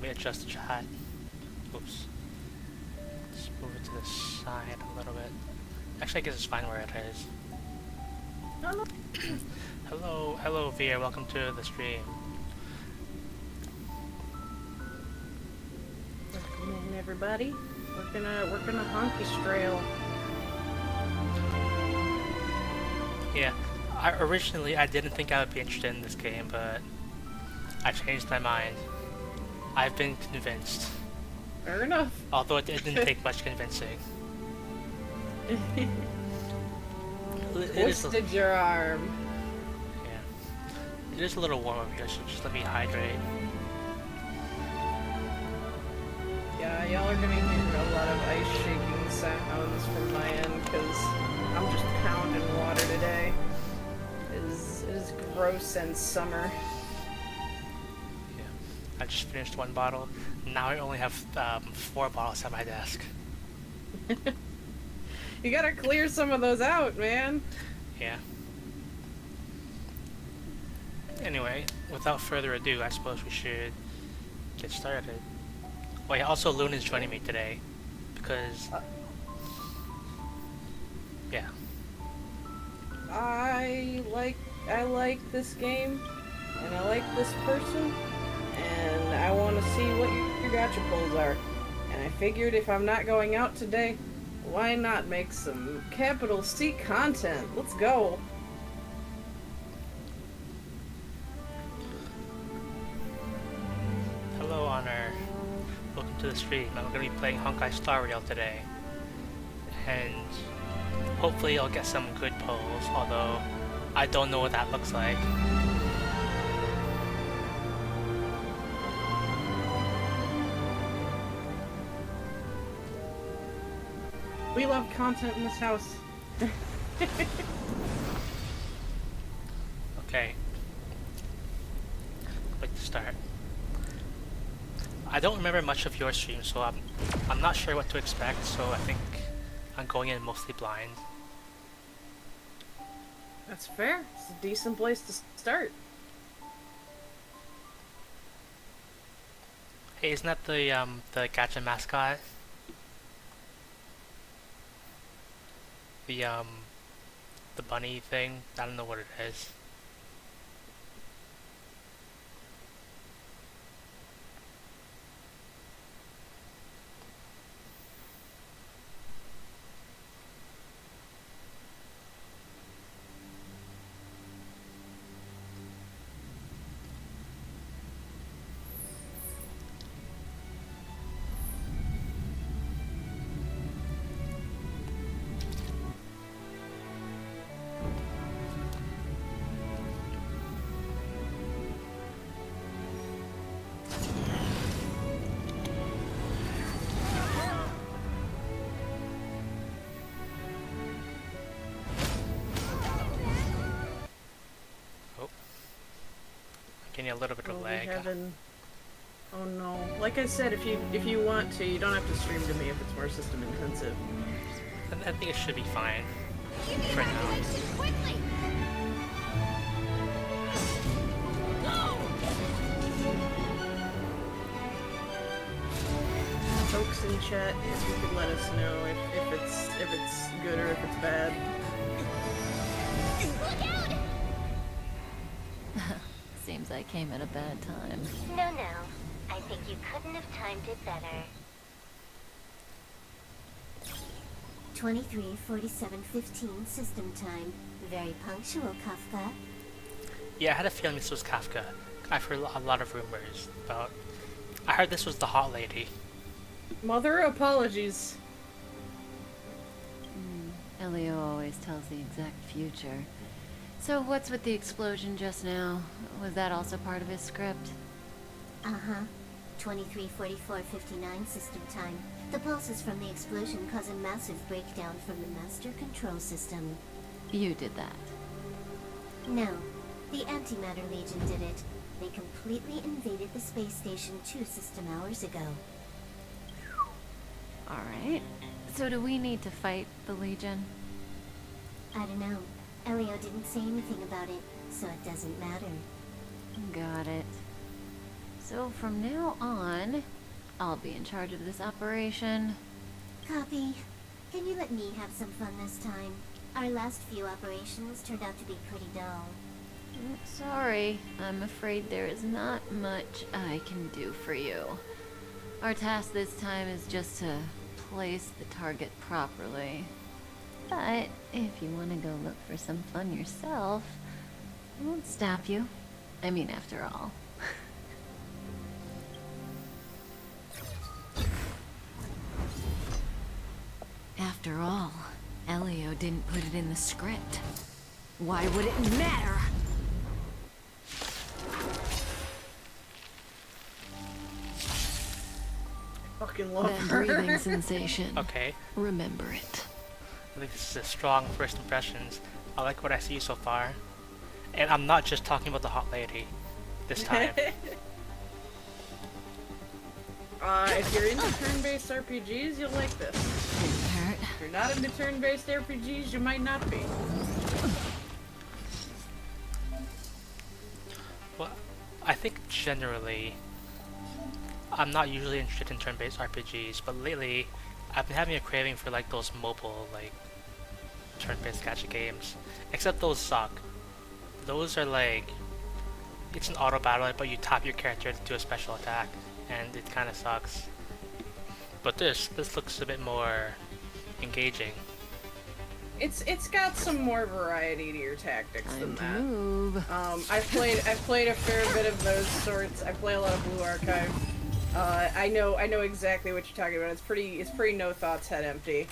me adjust the chat. Oops. Let's move it to the side a little bit. Actually, I guess it's fine where it is. Hello. Hello, Via. Welcome to the stream. Welcome in, everybody. Working a honky Starrail. Yeah, originally I didn't think I would be interested in this game, but I changed my mind. I've been convinced. Fair enough. Although it didn't take much convincing. Twisted your arm. Yeah. It is a little warm up here, so just let me hydrate. Yeah, y'all are gonna hear a lot of ice shaking sounds from my end because I'm just pounding water today. It is gross and summer. Yeah. I just finished one bottle. Now I only have 4 bottles at my desk. You gotta clear some of those out, man. Yeah. Anyway, without further ado, I suppose we should get started. Oh yeah, also Loon is joining me today, because... yeah. I like this game, and I like this person, and I want to see what your gotcha pulls are. And I figured if I'm not going out today, why not make some capital C content? Let's go. Hello, Honor. Welcome to the stream. I'm going to be playing Honkai Starrail today. And hopefully I'll get some good pulls, although I don't know what that looks like. We love content in this house. Okay. Click to start. I don't remember much of your stream, so I'm not sure what to expect, so I think I'm going in mostly blind. That's fair. It's a decent place to start. Hey, isn't that the gacha mascot? The bunny thing? I don't know what it is. Getting a little bit of lag. Oh no. Like I said, if you want to, you don't have to stream to me if it's more system intensive. I think it should be fine for now. Quickly! Go! Folks in chat, if you could let us know if it's good or if it's bad. Look out! Seems I came at a bad time. No. I think you couldn't have timed it better. 23:47:15 system time. Very punctual, Kafka. Yeah, I had a feeling this was Kafka. I've heard a lot of rumors about... I heard this was the hot lady. Mother apologies. Elio always tells the exact future. So what's with the explosion just now? Was that also part of his script? Uh-huh. 23:44:59 system time. The pulses from the explosion cause a massive breakdown from the master control system. You did that. No, the Antimatter Legion did it. They completely invaded the space station 2 system hours ago. Alright. So do we need to fight the Legion? I don't know. Elio didn't say anything about it, so it doesn't matter. Got it. So from now on, I'll be in charge of this operation. Copy. Can you let me have some fun this time? Our last few operations turned out to be pretty dull. Sorry, I'm afraid there is not much I can do for you. Our task this time is just to place the target properly. But if you want to go look for some fun yourself, I won't stop you. I mean, after all. After all, Elio didn't put it in the script. Why would it matter? Fucking love That her. breathing sensation. Okay, Remember it. I think this is a strong first impressions. I like what I see so far. And I'm not just talking about the hot lady this time. If you're into turn-based RPGs, you'll like this. Didn't hurt. If you're not into turn-based RPGs, you might not be. Well, I think generally, I'm not usually interested in turn-based RPGs, but lately, I've been having a craving for like those mobile, like, turn-based gacha games. Except those suck. Those are like, it's an auto battle, but you tap your character to do a special attack, and it kind of sucks. But this looks a bit more engaging. It's got some more variety to your tactics than Time to that. move. I've played a fair bit of those sorts. I play a lot of Blue Archive. I know exactly what you're talking about. It's pretty no thoughts, head empty.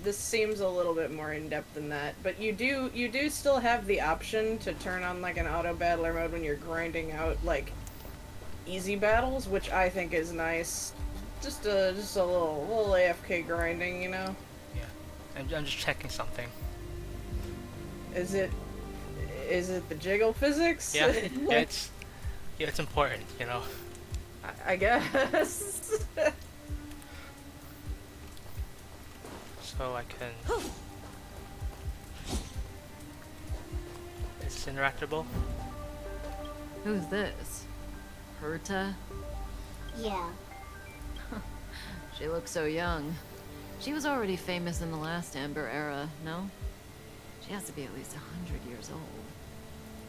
This seems a little bit more in depth than that, but you do still have the option to turn on like an auto battler mode when you're grinding out like easy battles, which I think is nice. Just a little AFK grinding, you know. Yeah, I'm just checking something. Is it the jiggle physics? Yeah, it's important, you know. I guess. So I can. Is this interactable? Who's this? Herta? Yeah. She looks so young. She was already famous in the last Amber era, no? She has to be at least 100 years old.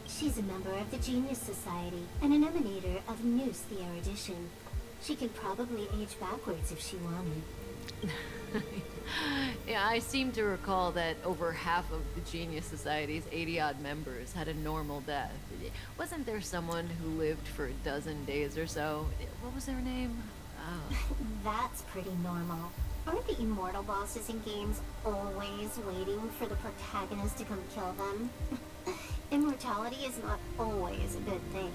She's a member of the Genius Society and an emanator of Noose the Erudition. She could probably age backwards if she wanted. Yeah, I seem to recall that over half of the Genius Society's 80-odd members had a normal death. Wasn't there someone who lived for a dozen days or so? What was their name? Oh. That's pretty normal. Aren't the immortal bosses in games always waiting for the protagonist to come kill them? Immortality is not always a good thing.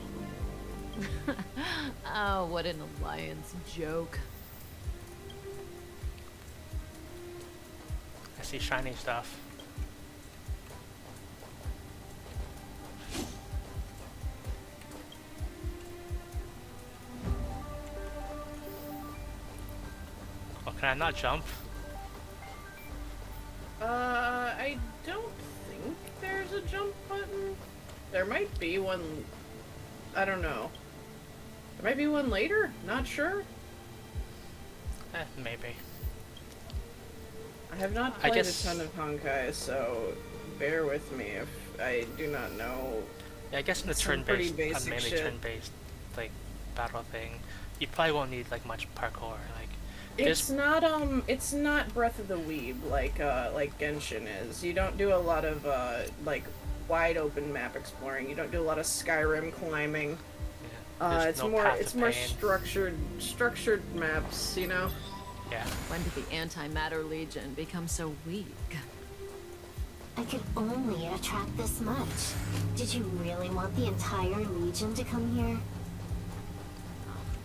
Oh, what an alliance joke. I see shiny stuff. Oh, can I not jump? I don't think there's a jump button. There might be one. I don't know. There might be one later. Not sure. Maybe. I have not I played guess- a ton of Honkai, so bear with me if I do not know. Yeah, I guess in the Some pretty turn-based, basic mainly shit. turn-based, like, battle thing, you probably won't need, like, much parkour, like, It's not Breath of the Weeb like Genshin is. You don't do a lot of like wide open map exploring. You don't do a lot of Skyrim climbing. yeah, there's It's no more path it's to more pain. structured maps, you know. Yeah, When did the Antimatter Legion become so weak? I could only attract this much. Did you really want the entire Legion to come here?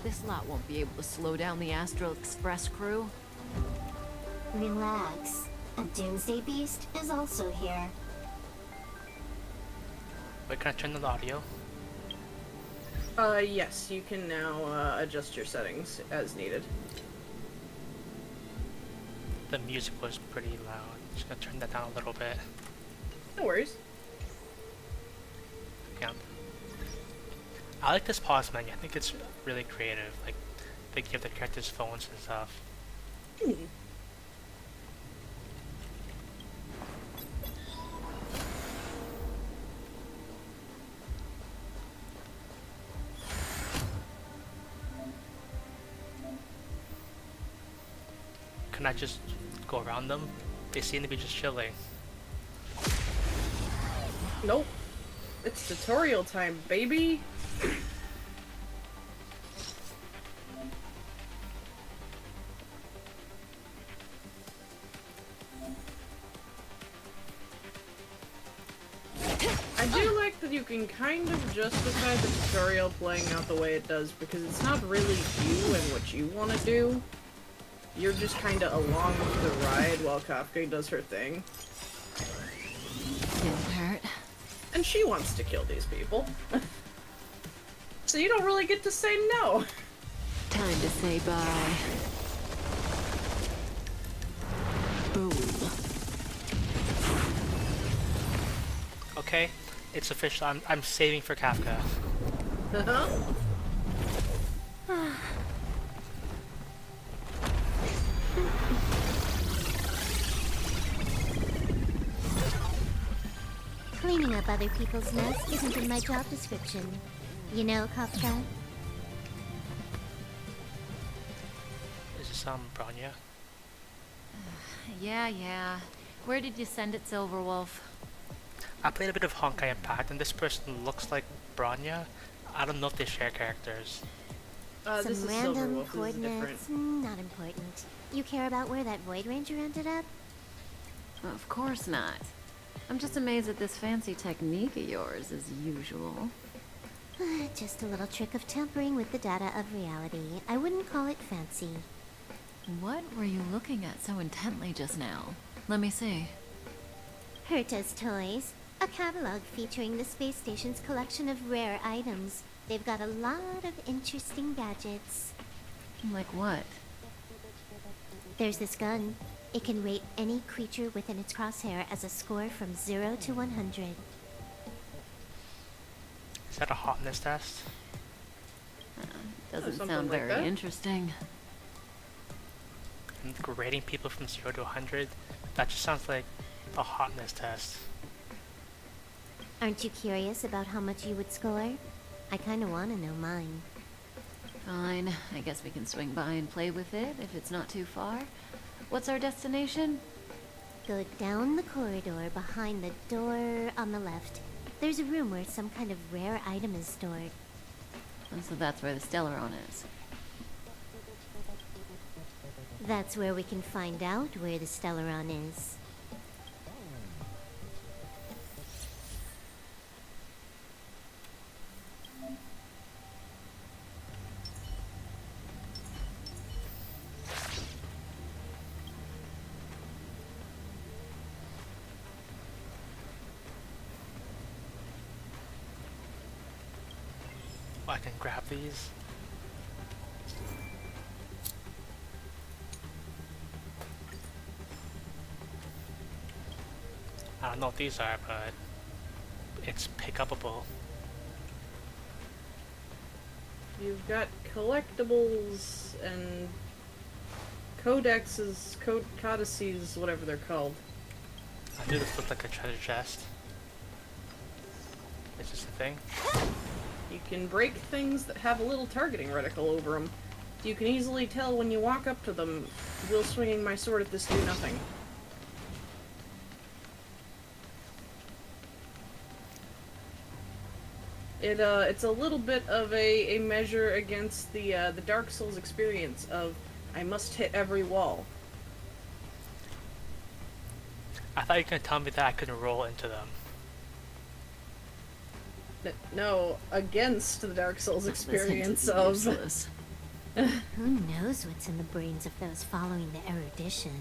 This lot won't be able to slow down the Astral Express crew. Relax. A Doomsday Beast is also here. wait, can I turn on the audio? Yes, you can now adjust your settings as needed. The music was pretty loud. Just gonna turn that down a little bit. No worries. Yeah. I like this pause menu. I think it's really creative. Like, they give the characters phones and stuff. Hmm. Can I just go around them? They seem to be just chilling. Nope. It's tutorial time, baby. I do like that you can kind of justify the tutorial playing out the way it does because it's not really you and what you want to do. You're just kind of along with the ride while Kafka does her thing. Didn't hurt. And she wants to kill these people. So you don't really get to say no. Time to say bye. Boom. Okay, it's official. I'm saving for Kafka. Uh-huh. Cleaning up other people's mess isn't in my job description. You know, Kafka? Is this Bronya? Yeah. Where did you send it, Silverwolf? I played a bit of Honkai Impact, and this person looks like Bronya. I don't know if they share characters. This is Some random Silverwolf. This is coordinates, different. not important. You care about where that Void Ranger ended up? Of course not. I'm just amazed at this fancy technique of yours, as usual. Just a little trick of tampering with the data of reality. I wouldn't call it fancy. What were you looking at so intently just now? Let me see. Herta's Toys, a catalog featuring the space station's collection of rare items. They've got a lot of interesting gadgets. Like what? There's this gun. It can rate any creature within its crosshair as a score from 0 to 100. Is that a hotness test? Doesn't something sound like very that. interesting. And rating people from 0 to 100? That just sounds like a hotness test. Aren't you curious about how much you would score? I kinda wanna know mine. Fine. I guess we can swing by and play with it if it's not too far. What's our destination? Go down the corridor behind the door on the left. There's a room where some kind of rare item is stored. And so that's where the Stellaron is. That's where we can find out where the Stellaron is. I can grab these. I don't know what these are, but it's pick-upable. You've got collectibles and codexes, codices, whatever they're called. I do this look like a treasure chest. Is this a thing? You can break things that have a little targeting reticle over them. You can easily tell when you walk up to them, will swinging my sword at this do nothing. It's a little bit of a measure against the Dark Souls experience of I must hit every wall. I thought you were gonna tell me that I couldn't roll into them. No, against the Dark Souls This hint experience is of... useless. Who knows what's in the brains of those following the erudition?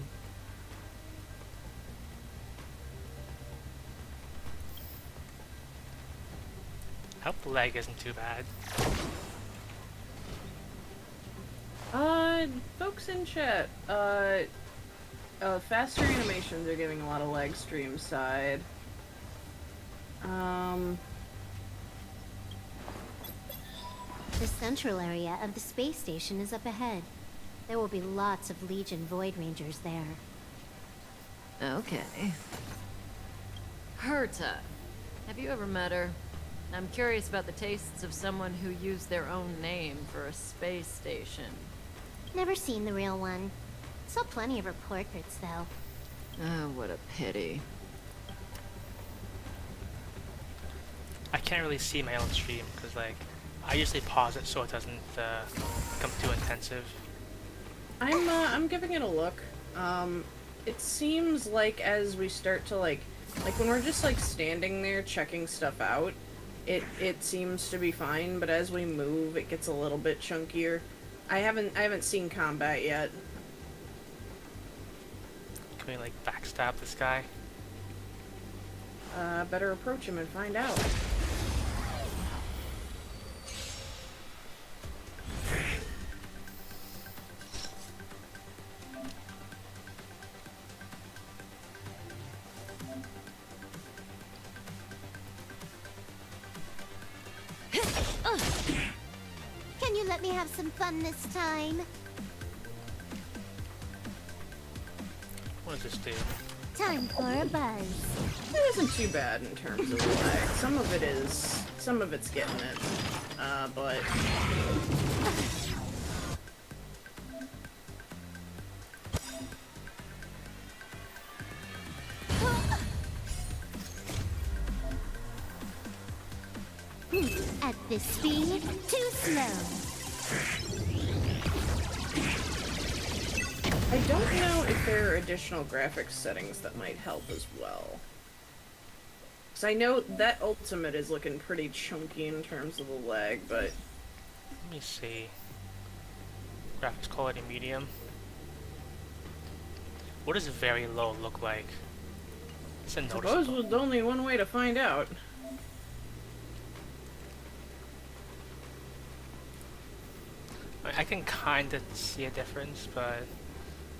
I hope the lag isn't too bad. Folks in chat, faster animations are giving a lot of lag stream side. central area of the space station is up ahead. There will be lots of Legion Void Rangers there. Okay. Herta. Have you ever met her? I'm curious about the tastes of someone who used their own name for a space station. Never seen the real one. Saw plenty of her portraits, though. Oh, what a pity. I can't really see my own stream because like I usually pause it so it doesn't become too intensive. I'm giving it a look. It seems like as we start to like when we're just like standing there checking stuff out, it seems to be fine, but as we move it gets a little bit chunkier. I haven't seen combat yet. Can we like backstab this guy? Better approach him and find out. Can you let me have some fun this time? What does this do? Time for a buzz. It isn't too bad in terms of lag. Some of it's getting it. But At this speed, too slow. I don't know if there are additional graphics settings that might help as well. Because I know that ultimate is looking pretty chunky in terms of the lag, but Let me see. Graphics quality medium. What does very low look like? It's a I suppose noticeable. there's only one way to find out. I can kind of see a difference, but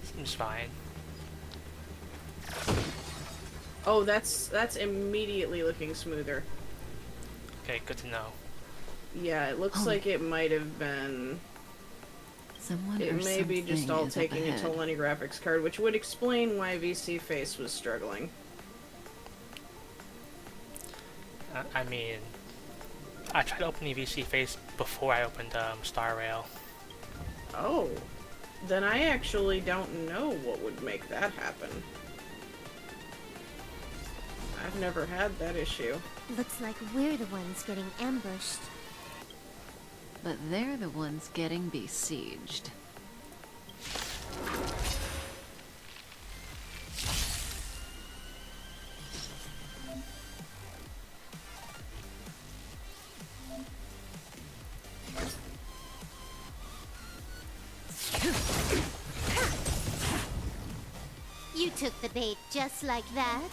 it seems fine. Oh, that's immediately looking smoother. Okay, good to know. Yeah, it looks like it might have been. Someone or It may be just something all is up taking it to ahead. Lenny graphics card, which would explain why VC Face was struggling. I mean, I tried opening VC Face before I opened Starrail. Oh, then I actually don't know what would make that happen. I've never had that issue. Looks like we're the ones getting ambushed. But they're the ones getting besieged. You took the bait just like that?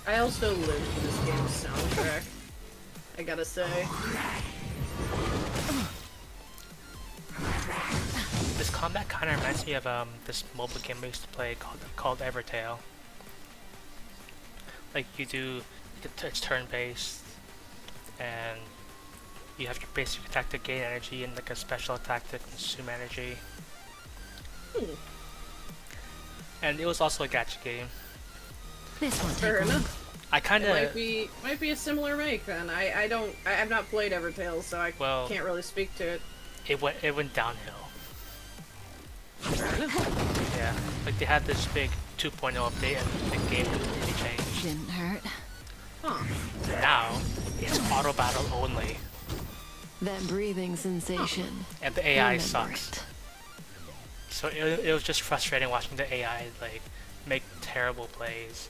I also live for this game's soundtrack, I gotta say. This combat kind of reminds me of this mobile game I used to play called Evertale. Like you do, it's turn-based, and you have your basic attack to gain energy and like a special attack to consume energy. And it was also a gacha game. This one, Fair take one. enough. I kind It of might be a similar make then. I've not played Evertale, so I Well- can't really speak to it. it went downhill. Fair enough. Yeah, like they had this big 2.0 update and the game completely changed. Didn't hurt. Huh. Now it's auto battle only, That breathing sensation. and the AI Remember sucks. it. So it was just frustrating watching the AI like make terrible plays.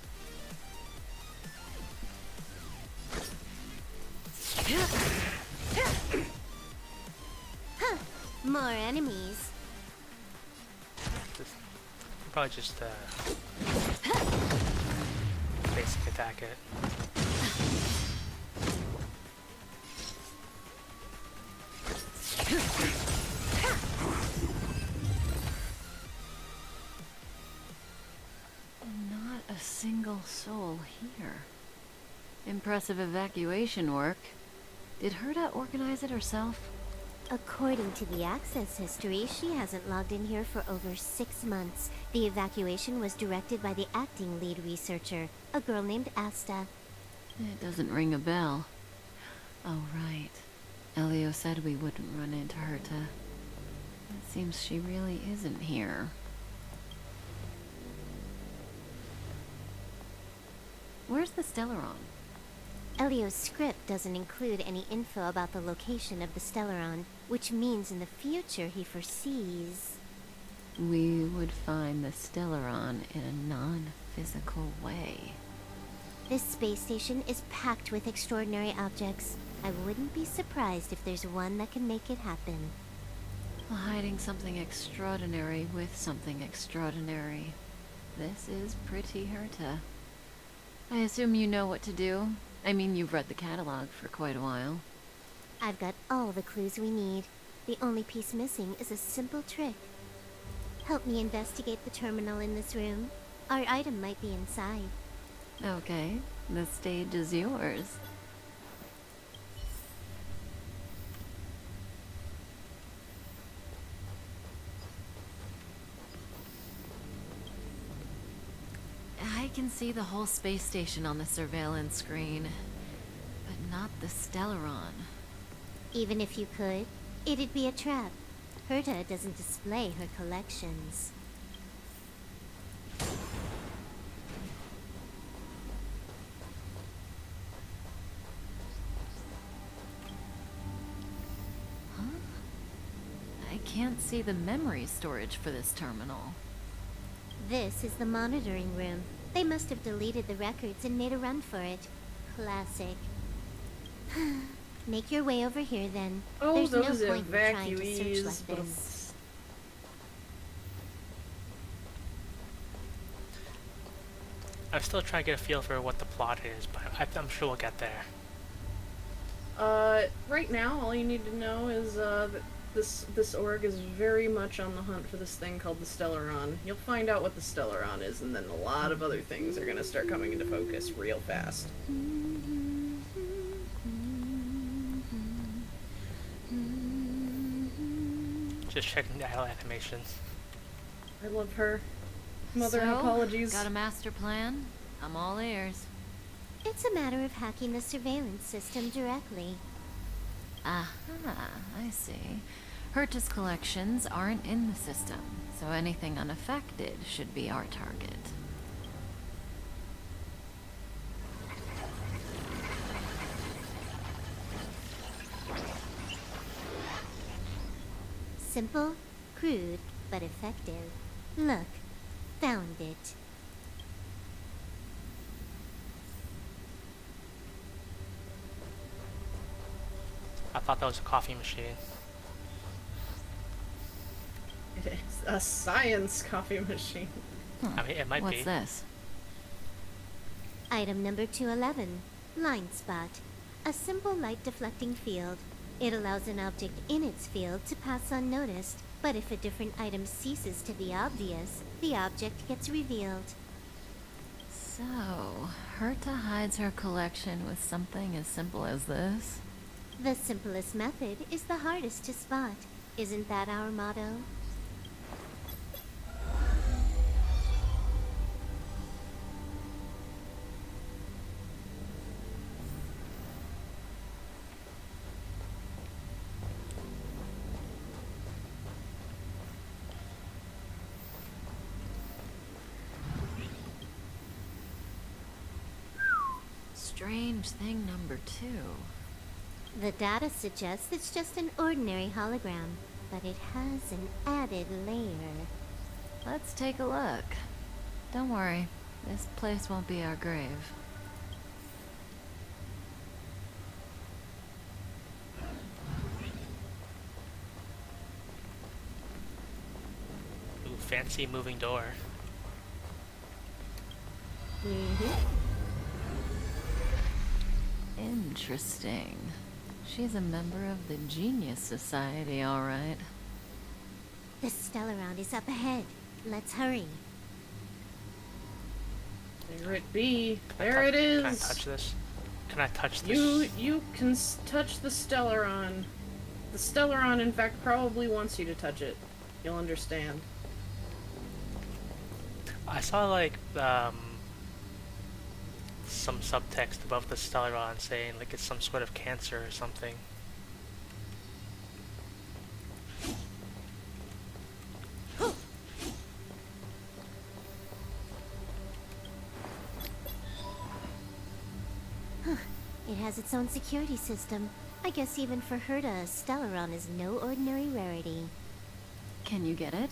More enemies. Just, probably just basic attack it. Not a single soul here. Impressive evacuation work. Did Herta organize it herself? According to the access history, she hasn't logged in here for over 6 months. The evacuation was directed by the acting lead researcher, a girl named Asta. It doesn't ring a bell. Oh, right. Elio said we wouldn't run into Herta. It seems she really isn't here. Where's the Stellaron? Elio's script doesn't include any info about the location of the Stellaron, which means in the future he foresees... We would find the Stellaron in a non-physical way. This space station is packed with extraordinary objects. I wouldn't be surprised if there's one that can make it happen. Hiding something extraordinary with something extraordinary. This is pretty Herta. I assume you know what to do? I mean, you've read the catalog for quite a while. I've got all the clues we need. The only piece missing is a simple trick. Help me investigate the terminal in this room. Our item might be inside. Okay, the stage is yours. I can see the whole space station on the surveillance screen, but not the Stellaron. Even if you could, it'd be a trap. Herta doesn't display her collections. Huh? I can't see the memory storage for this terminal. This is the monitoring room. They must have deleted the records and made a run for it. Classic. Make your way over here then. Oh, There's no those point in trying to search evacuees. like this. I'm still trying to get a feel for what the plot is, but I'm sure we'll get there. Right now, all you need to know is that this org is very much on the hunt for this thing called the Stellaron. You'll find out what the Stellaron is, and then a lot of other things are gonna start coming into focus real fast. Just checking the idle animations. I love her. Mother, So, apologies. Got a master plan? I'm all ears. It's a matter of hacking the surveillance system directly. Aha, I see. Herta's collections aren't in the system, so anything unaffected should be our target. Simple, crude, but effective. Look, found it. I thought that was a coffee machine. It is a science coffee machine. I mean, it might What's be. this? Item number 211. Line spot. A simple light deflecting field. It allows an object in its field to pass unnoticed, but if a different item ceases to be obvious, the object gets revealed. So, Herta hides her collection with something as simple as this? The simplest method is the hardest to spot. Isn't that our motto? Strange thing number 2. The data suggests it's just an ordinary hologram, but it has an added layer. Let's take a look. Don't worry, this place won't be our grave. Ooh, fancy moving door. Interesting. She's a member of the Genius Society, all right. The Stellaron is up ahead. Let's hurry. There it be. Can I There it is. Can I touch this? Can I touch this? You can touch the Stellaron. The Stellaron, in fact, probably wants you to touch it. You'll understand. I saw like some subtext above the Stellaron saying like it's some sort of cancer or something. It has its own security system. I guess even for Herta, Stellaron is no ordinary rarity. Can you get it?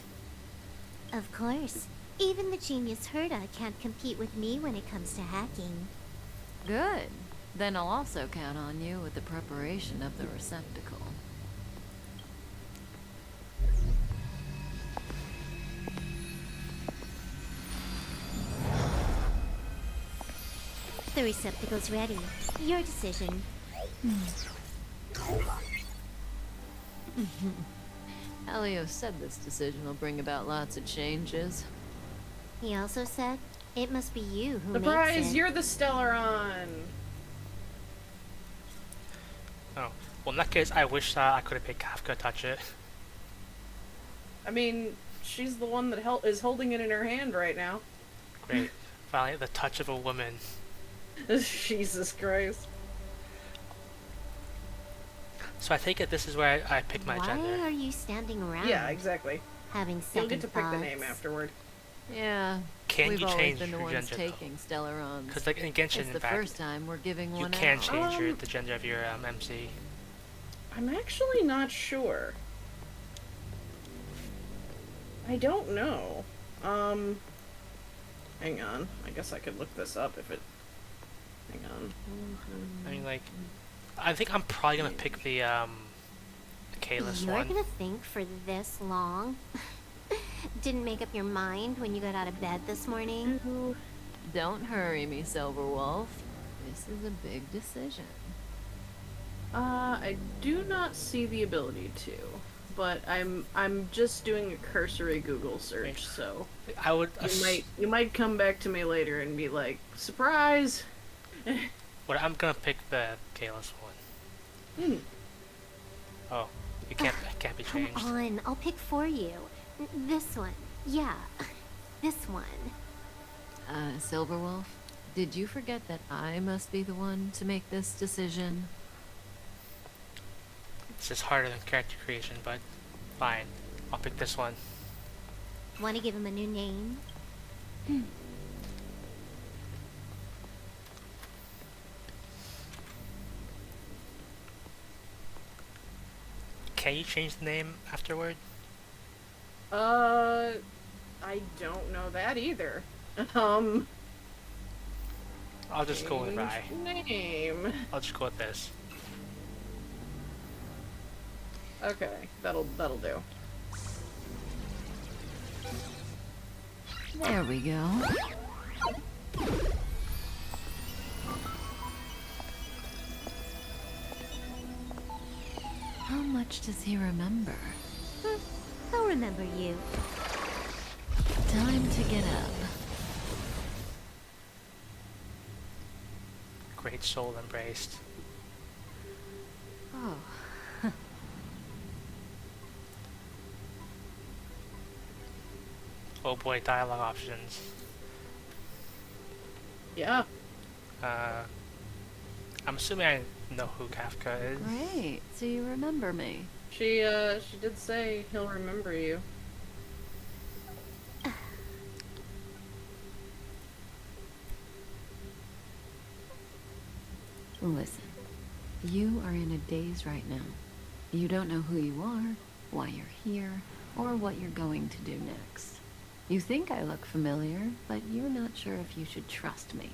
Of course. Even the genius Herta can't compete with me when it comes to hacking. Good. Then I'll also count on you with the preparation of the receptacle. The receptacle's ready. Your decision. Elio said this decision will bring about lots of changes. He also said, it must be you who Surprise! makes it. You're the Stellaron! Oh, well in that case, I wish I could have made Kafka touch it. I mean, she's the one that is holding it in her hand right now. Great, finally the touch of a woman. Jesus Christ. So I take it this is where I pick my Why gender. are you standing around? Yeah, exactly. Having second You'll get to pick the thoughts? name afterward. Yeah. Can We've you always change been the your ones gender? taking Stellarons. Because like in Genshin, It's in the fact, first time we're giving you one can out. change the gender of your MC. I'm actually not sure. I don't know. Hang on. I guess I could look this up if it... Hang on. I mean, like, I think I'm probably gonna pick the Kalis You're one. gonna think for this long? Didn't make up your mind when you got out of bed this morning? Don't hurry me, Silverwolf. This is a big decision. I do not see the ability to, but I'm just doing a cursory Google search, so I would. you might come back to me later and be like, surprise! What I'm gonna pick the Kalis one. Hmm. Oh, it can't be Come changed. on, I'll pick for you. This one. Yeah, this one. Silverwolf, did you forget that I must be the one to make this decision? It's just harder than character creation, but fine. I'll pick this one. Want to give him a new name? Can you change the name afterward? I don't know that either. I'll just go with I. change name. I'll just go with this. Okay, that'll do. There we go. How much does he remember? He'll remember you. Time to get up. Great soul embraced. Oh, Oh boy, dialogue options. Yeah. I'm assuming I know who Kafka is. great. So you remember me. She did say he'll remember you. Listen, you are in a daze right now. You don't know who you are, why you're here, or what you're going to do next. You think I look familiar, but you're not sure if you should trust me.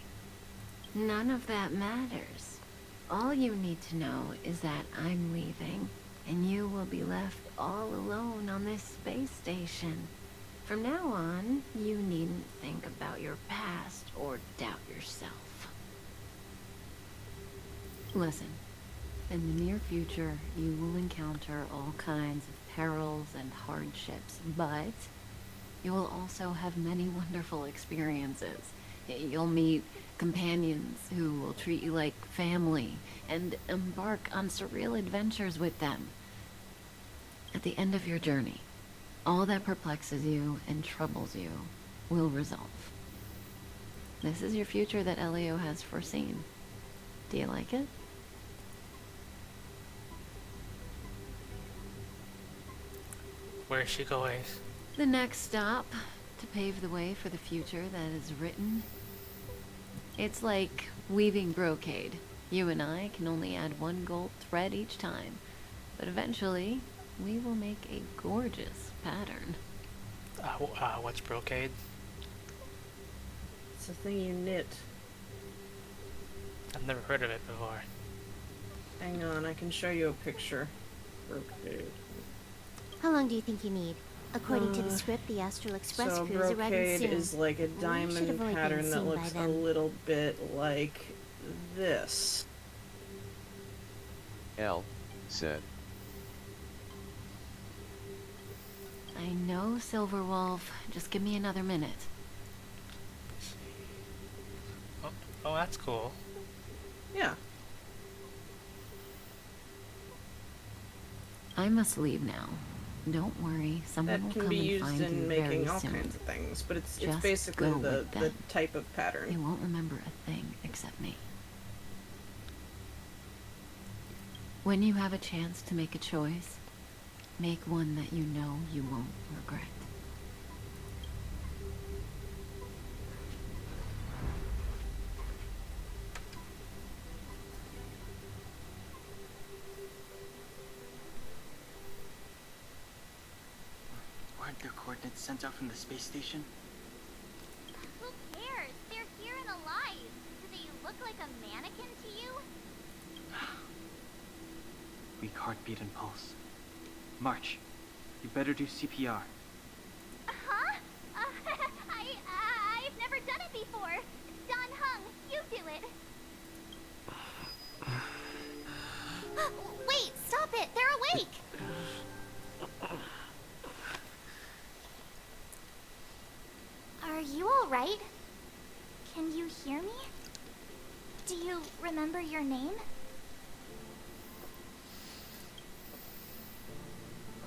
None of that matters. All you need to know is that I'm leaving, and you will be left all alone on this space station. From now on, you needn't think about your past or doubt yourself. Listen, in the near future, you will encounter all kinds of perils and hardships, but you will also have many wonderful experiences. You'll meet companions who will treat you like family and embark on surreal adventures with them. At the end of your journey, all that perplexes you and troubles you will resolve. This is your future that Elio has foreseen. Do you like it? Where is she going? The next stop, to pave the way for the future that is written. It's like weaving brocade. You and I can only add one gold thread each time, but eventually we will make a gorgeous pattern. What's brocade? It's a thing you knit. I've never heard of it before. Hang on, I can show you a picture. Brocade. How long do you think you need? According to the script, the Astral Express So crew is arriving brocade soon. is like a should have diamond only been pattern that seen by looks a them. little bit like this. L said. I know, Silverwolf. Just give me another minute. Oh, that's cool. Yeah. I must leave now. Don't worry, someone That will can come be and used find in you making very all soon. kinds of things, but it's Just basically go the with them. type of They pattern. won't remember a thing except me. When you have a chance to make a choice, make one that you know you won't regret. Weren't their coordinates sent out from the space station? Who cares? They're here and alive. Do they look like a mannequin to you? Weak heartbeat and pulse. March, you better do CPR. Huh? I've never done it before. Don Hung, you do it. Wait, stop it. They're awake. Are you all right? Can you hear me? Do you remember your name?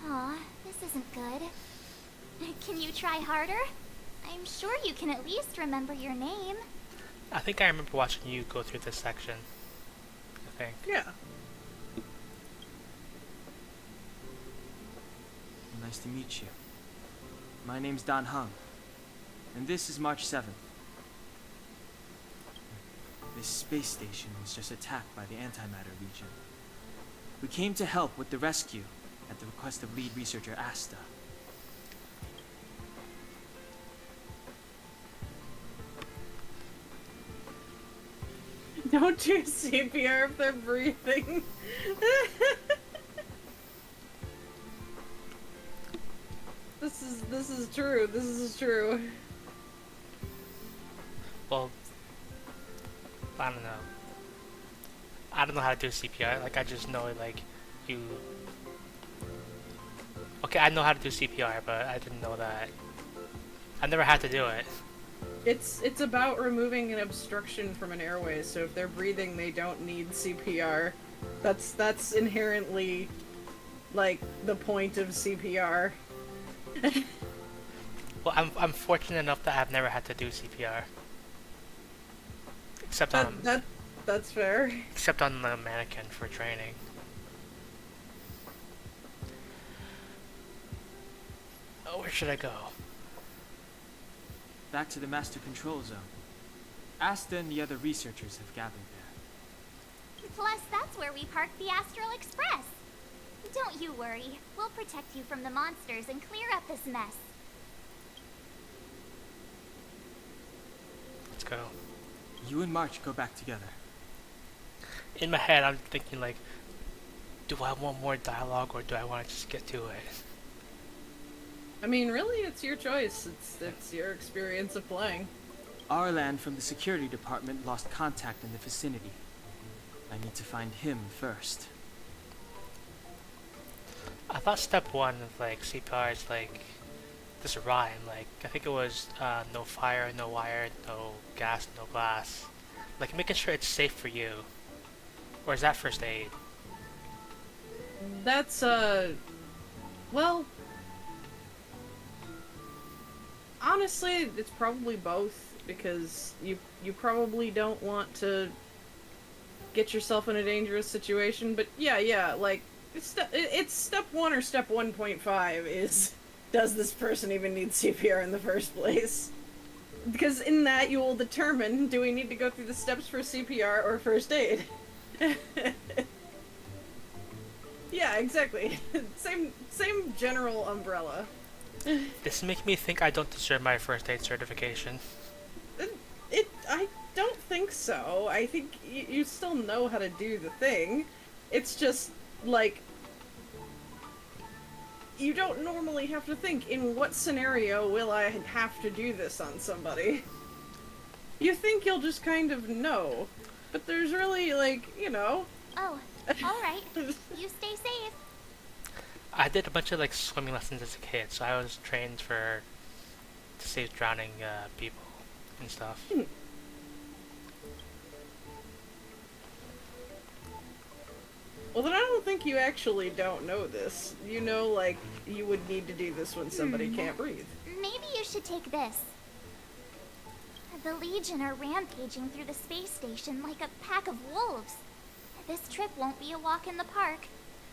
Aw, this isn't good. Can you try harder? I'm sure you can at least remember your name. I think I remember watching you go through this section. I think. Yeah. Nice to meet you. My name's Don Hung, and this is March 7th. This space station was just attacked by the Antimatter Legion. We came to help with the rescue at the request of lead researcher Asta. Don't do CPR if they're breathing. This is true. This is true. Well, I don't know. I don't know how to do CPR. Like, I just know, like, you... Okay, I know how to do CPR, but I didn't know that. I never had to do it. It's about removing an obstruction from an airway, so if they're breathing, they don't need CPR. That's inherently, like, the point of CPR. Well, I'm fortunate enough that I've never had to do CPR. Except on That's fair. except on the mannequin for training. Oh, where should I go? Back to the Master Control Zone. Asta and the other researchers have gathered there. Plus, that's where we parked the Astral Express. Don't you worry. We'll protect you from the monsters and clear up this mess. Let's go. You and March go back together. In my head, I'm thinking, like, do I want more dialogue or do I want to just get to it? I mean, really, it's your choice. It's your experience of playing. Arlan from the security department lost contact in the vicinity. I need to find him first. I thought step one of, like, CPR is, like, this rhyme. Like I think it was no fire, no wire, no gas, no glass. Like making sure it's safe for you. Or is that first aid? That's, well, honestly, it's probably both, because you probably don't want to get yourself in a dangerous situation, but yeah, like, it's step 1 or step 1.5 is, does this person even need CPR in the first place? Because in that you will determine, do we need to go through the steps for CPR or first aid? Yeah, exactly. Same general umbrella. This makes me think I don't deserve my first aid certification. I don't think so. I think you still know how to do the thing. It's just, like, you don't normally have to think, in what scenario will I have to do this on somebody? You think you'll just kind of know. But there's really, like, you know... Oh, alright. You stay safe. I did a bunch of like swimming lessons as a kid, so I was trained to save drowning people and stuff. Well, then I don't think you actually don't know this. You know, like, you would need to do this when somebody can't breathe. Maybe you should take this. The Legion are rampaging through the space station like a pack of wolves. This trip won't be a walk in the park.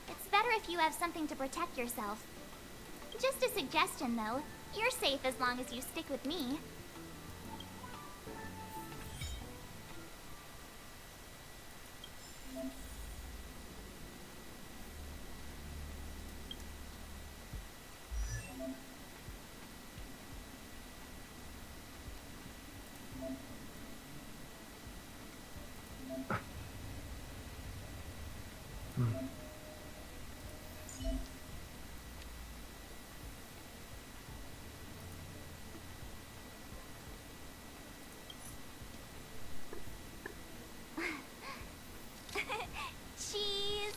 It's better if you have something to protect yourself. Just a suggestion, though. You're safe as long as you stick with me. Cheese!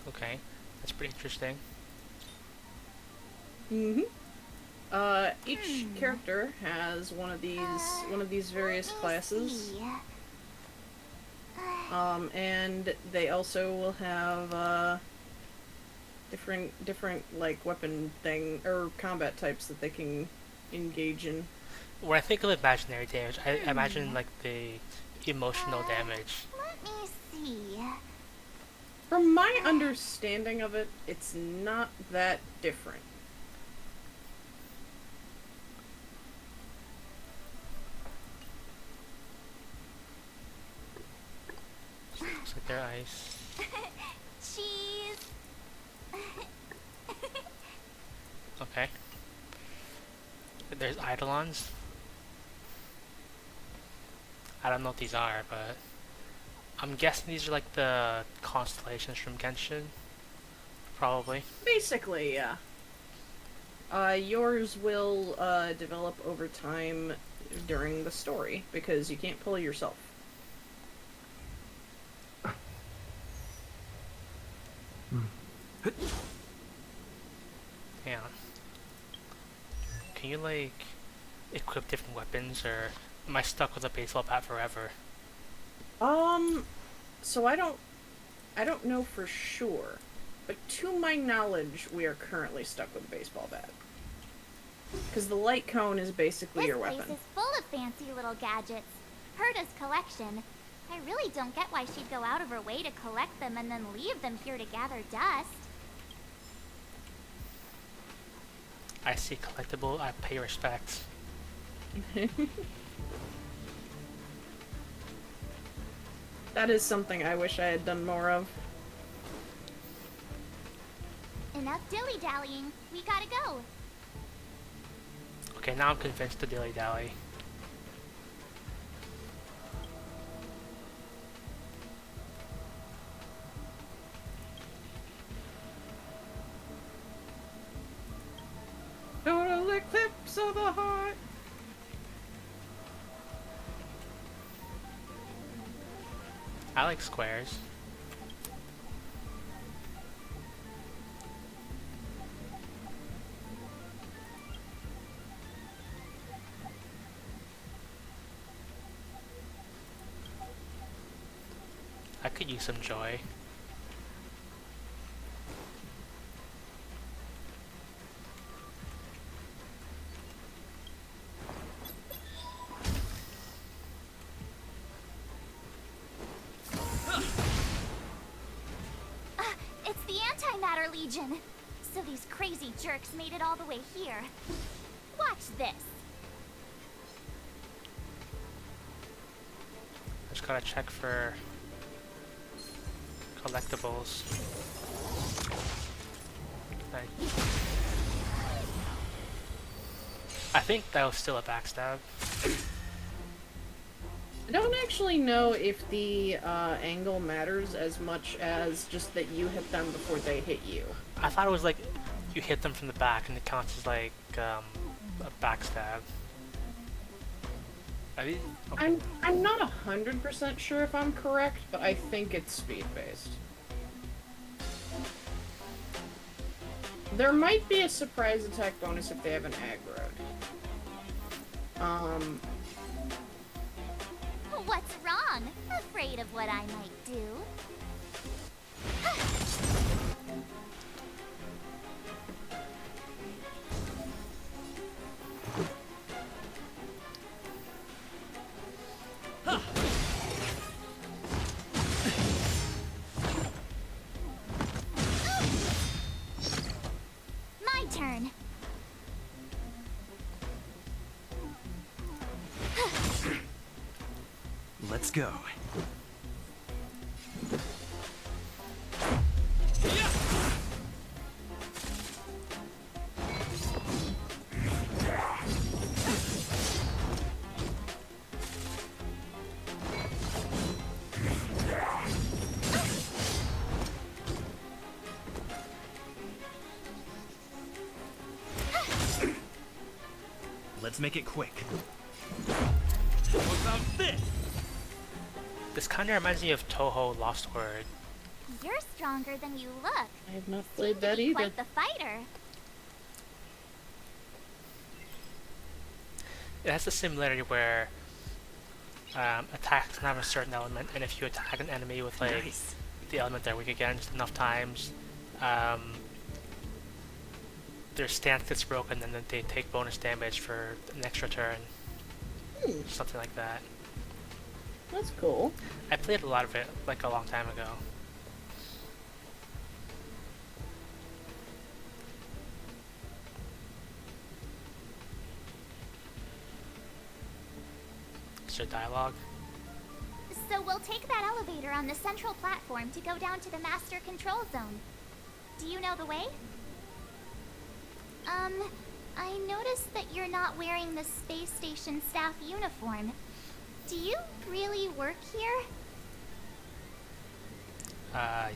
Okay, that's pretty interesting. Mm-hmm. Each character has one of these various classes. See. And they also will have, different, like, weapon thing, or combat types that they can engage in. When I think of imaginary damage, I imagine like the emotional damage. Let me see. From my understanding of it, it's not that different. Looks like they're ice. Cheese! Okay. There's eidolons. I don't know what these are, but I'm guessing these are like the constellations from Genshin. Probably. Basically, yeah. Yours will, develop over time during the story, because you can't pull yourself. Hang on. Can you like equip different weapons, or am I stuck with a baseball bat forever? So I don't know for sure, but to my knowledge, we are currently stuck with a baseball bat. Because the light cone is basically This your place weapon. is full of fancy little gadgets. Herta's collection. I really don't get why she'd go out of her way to collect them and then leave them here to gather dust. I see collectible, I pay respect. That is something I wish I had done more of. Enough dilly-dallying. We gotta go. Okay, now I'm convinced to dilly-dally. Total eclipse of the heart. I like squares. I could use some joy. It's the Antimatter Legion. So these crazy jerks made it all the way here. Watch this. Just gotta check for collectibles. I think that was still a backstab. I don't actually know if the angle matters as much as just that you hit them before they hit you. I thought it was like you hit them from the back and it counts as like a backstab. Okay. I'm not 100% sure if I'm correct, but I think it's speed-based. There might be a surprise attack bonus if they have an aggroed. What's wrong? Afraid of what I might do? My turn. Let's go. Let's make it quick. How about this? This kind of reminds me of Toho Lost Word. You're stronger than you look. I have not played that You're either. quite the fighter. It has a similarity where attacks can have a certain element, and if you attack an enemy with like Nice. the element they're weak against enough times, their stance gets broken, and then they take bonus damage for an extra turn. Something like that. That's cool. I played a lot of it like a long time ago. Is there dialogue? So we'll take that elevator on the central platform to go down to the master control zone. Do you know the way? I noticed that you're not wearing the space station staff uniform. Do you really work here?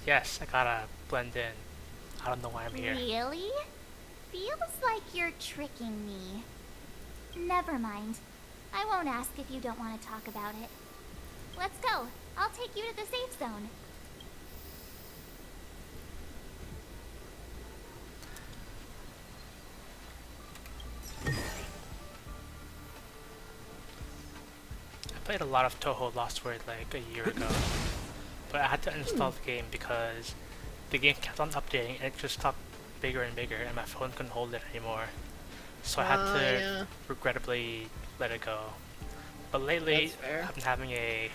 Yes, I gotta blend in. I don't know why I'm here. Really? Feels like you're tricking me. Never mind. I won't ask if you don't want to talk about it. Let's go. I'll take you to the safe zone. I played a lot of Toho Lost Word like a year ago, but I had to uninstall the game because the game kept on updating and it just got bigger and bigger and my phone couldn't hold it anymore. So I had to Yeah. regrettably let it go. But lately, That's fair. I've been having a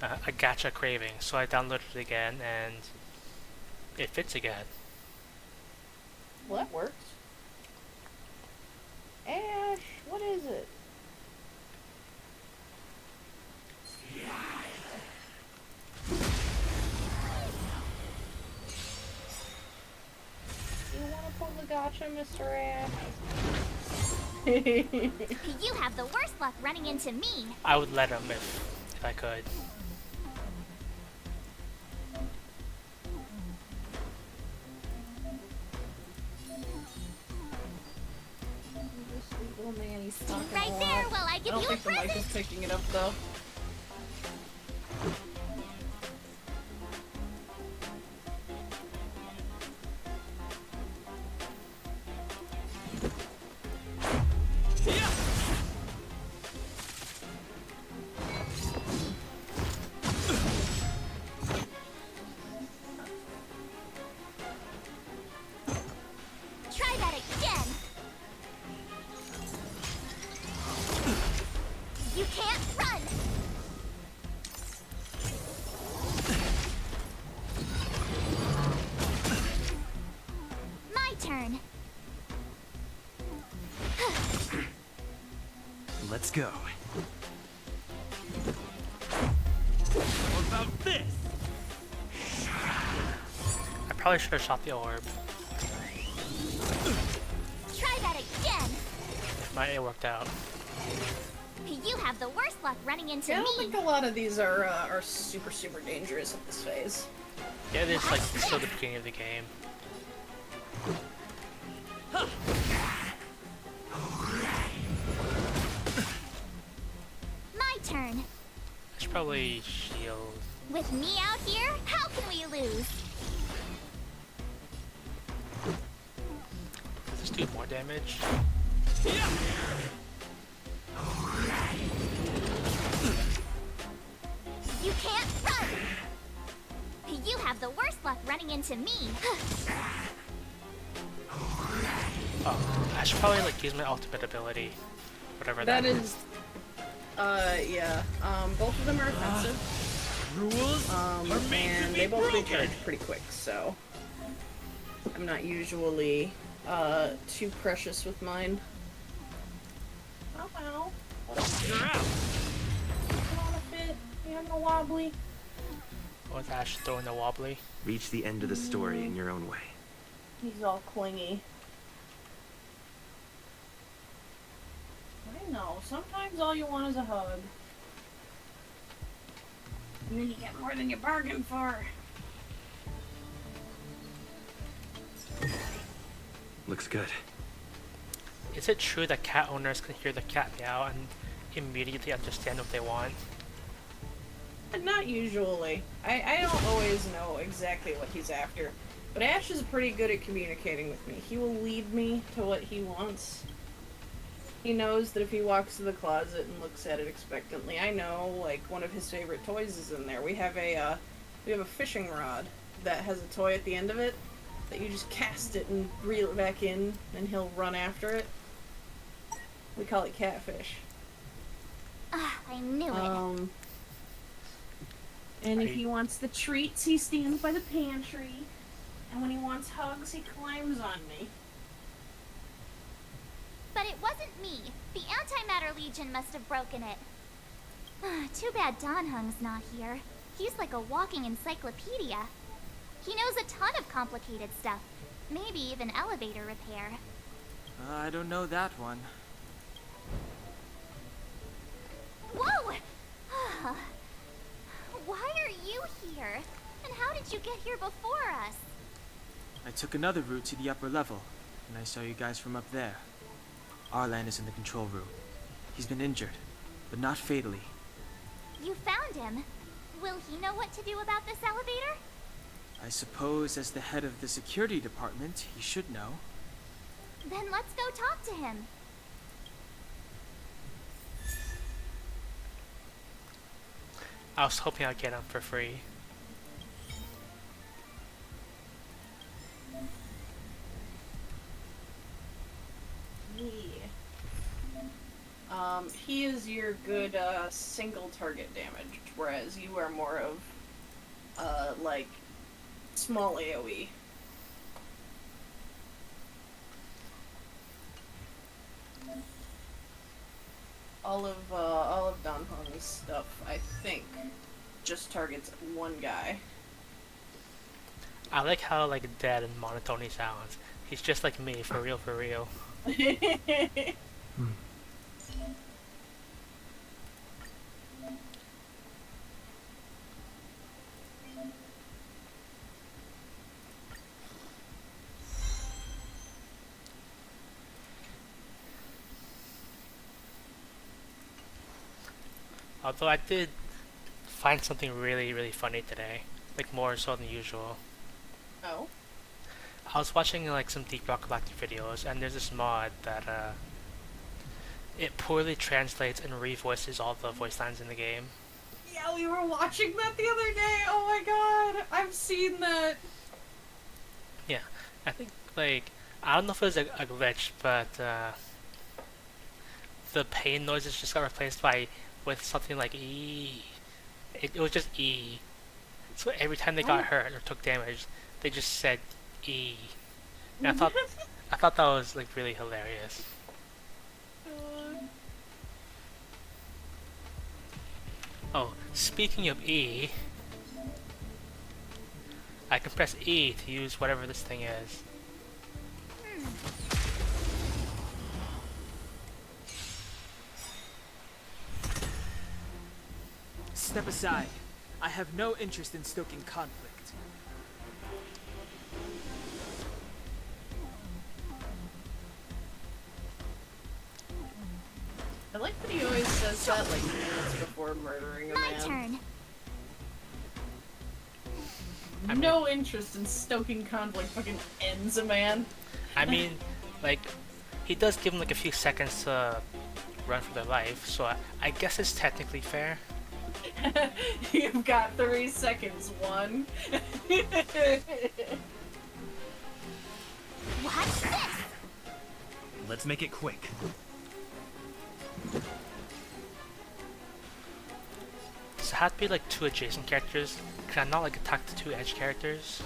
gacha craving, so I downloaded it again and it fits again. Well, that works. Ash, what is it? You wanna pull the gotcha, Mr. Ash? You have the worst luck running into me. I would let him if I could. Little man, he's talking Right a lot. there while I I give don't you a think the mic is present. picking it up though. Let's go. How about this? I probably should have shot the orb. Try that again. It worked out. You have the worst luck running into I me. don't think a lot of these are super dangerous at this phase. Yeah, it is like still the beginning of the game. My turn. I should probably shield. With me out here, how can we lose? Does this do more damage? You can't run. You have the worst luck running into me. Oh, I should probably like use my ultimate ability. Whatever That that is, yeah. Both of them are offensive. Rules are made to And be they both broken. recharge pretty quick, so I'm not usually too precious with mine. Oh wow. You're out. Come on a fit. You having a wobbly? with Ash throwing the wobbly. Reach the end of the story in your own way. He's all clingy. I know, sometimes all you want is a hug. And then you get more than you bargained for. Looks good. Is it true that cat owners can hear the cat meow and immediately understand what they want? Not usually. I don't always know exactly what he's after. But Ash is pretty good at communicating with me. He will lead me to what he wants. He knows that if he walks to the closet and looks at it expectantly, I know, like, one of his favorite toys is in there. We have a fishing rod that has a toy at the end of it that you just cast it and reel it back in, and he'll run after it. We call it catfish. Ah, I knew it. And if he wants the treats, he stands by the pantry. And when he wants hugs, he climbs on me. But it wasn't me. The Antimatter Legion must have broken it. Too bad Don Hung's not here. He's like a walking encyclopedia. He knows a ton of complicated stuff. Maybe even elevator repair. I don't know that one. Whoa! Why are you here? And how did you get here before us? I took another route to the upper level, and I saw you guys from up there. Arlan is in the control room. He's been injured, but not fatally. You found him. Will he know what to do about this elevator? I suppose as the head of the security department, he should know. Then let's go talk to him. I was hoping I'd get him for free. He is your good, single target damage, whereas you are more of, like, small AoE. All of Don Hung's stuff, I think, just targets one guy. I like how like dead and monotone he sounds. He's just like me, for real, for real. Although I did find something really, really funny today. Like more so than usual. Oh? I was watching like some Deep Rock Galactic videos, and there's this mod that it poorly translates and revoices all the voice lines in the game. Yeah, we were watching that the other day. Oh my god, I've seen that. Yeah, I think like I don't know if it was a glitch, but the pain noises just got replaced by with something like E. It was just E. So every time they got hurt or took damage, they just said E. And I thought that was like really hilarious. Oh, speaking of E, I can press E to use whatever this thing is. Step aside. I have no interest in stoking conflict. I like that he always says that like minutes before murdering a My man. turn. No interest in stoking conflict fucking ends a man. I mean, like, he does give them like a few seconds to run for their life, so I guess it's technically fair. You've got 3 seconds. 1. Watch this! Let's make it quick. Does it have to be like 2 adjacent characters? Can I not like attack the 2 edge characters?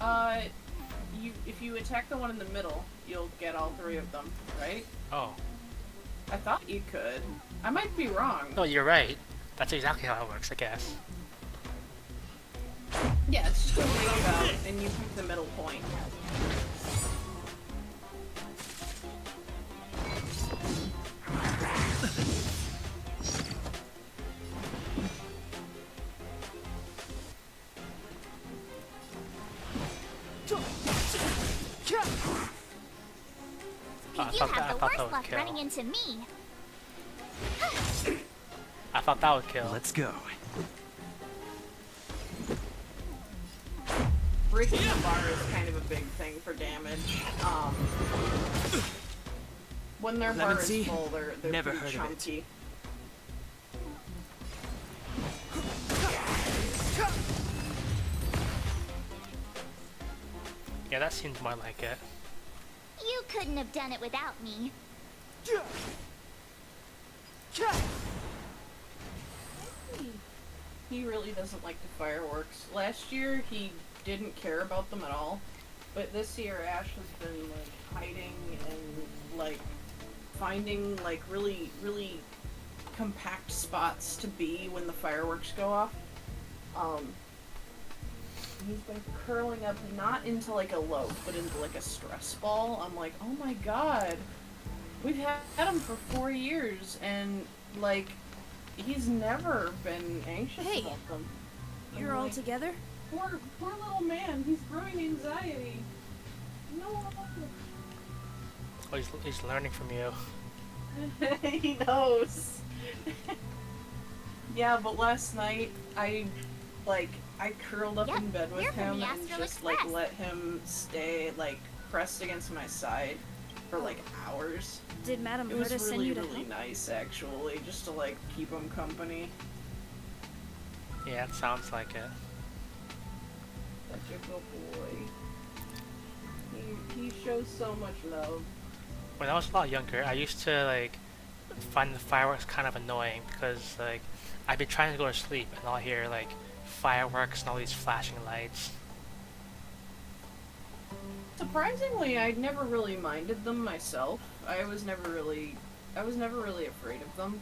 If you attack the one in the middle, you'll get all 3 of them, right? Oh. I thought you could. I might be wrong. No, you're right. That's exactly how it works, I guess. Yeah, it's just a roundabout, and you pick the middle point. You have the worst luck running into me. I thought that would kill. Let's go. Breaking the bar is kind of a big thing for damage. When their bar Lemon is tea? full, they're Never pretty heard of it. chunky. Yeah, that seems more like it. You couldn't have done it without me. He really doesn't like the fireworks. Last year, he didn't care about them at all. But this year, Ash has been, like, hiding and, like, finding, like, really, really compact spots to be when the fireworks go off. He's been curling up, not into, like, a loaf, but into, like, a stress ball. I'm like, oh my god. We've had him for 4 years, and, like, he's never been anxious Hey, about them. You're I'm all like, together? Poor little man. He's growing anxiety. No. Oh, he's learning from you. He knows. Yeah, but last night I curled up Yep, in bed with you're from him the and Astral just like Express. let him stay like pressed against my side for like hours. Did Madame It was Herta send really you to really help? nice actually, just to like keep him company. Yeah, it sounds like it. Such a good boy. He shows so much love. When I was a lot younger, I used to like find the fireworks kind of annoying because like I'd be trying to go to sleep and I'll hear like fireworks and all these flashing lights. Surprisingly, I'd never really minded them myself. I was never really afraid of them,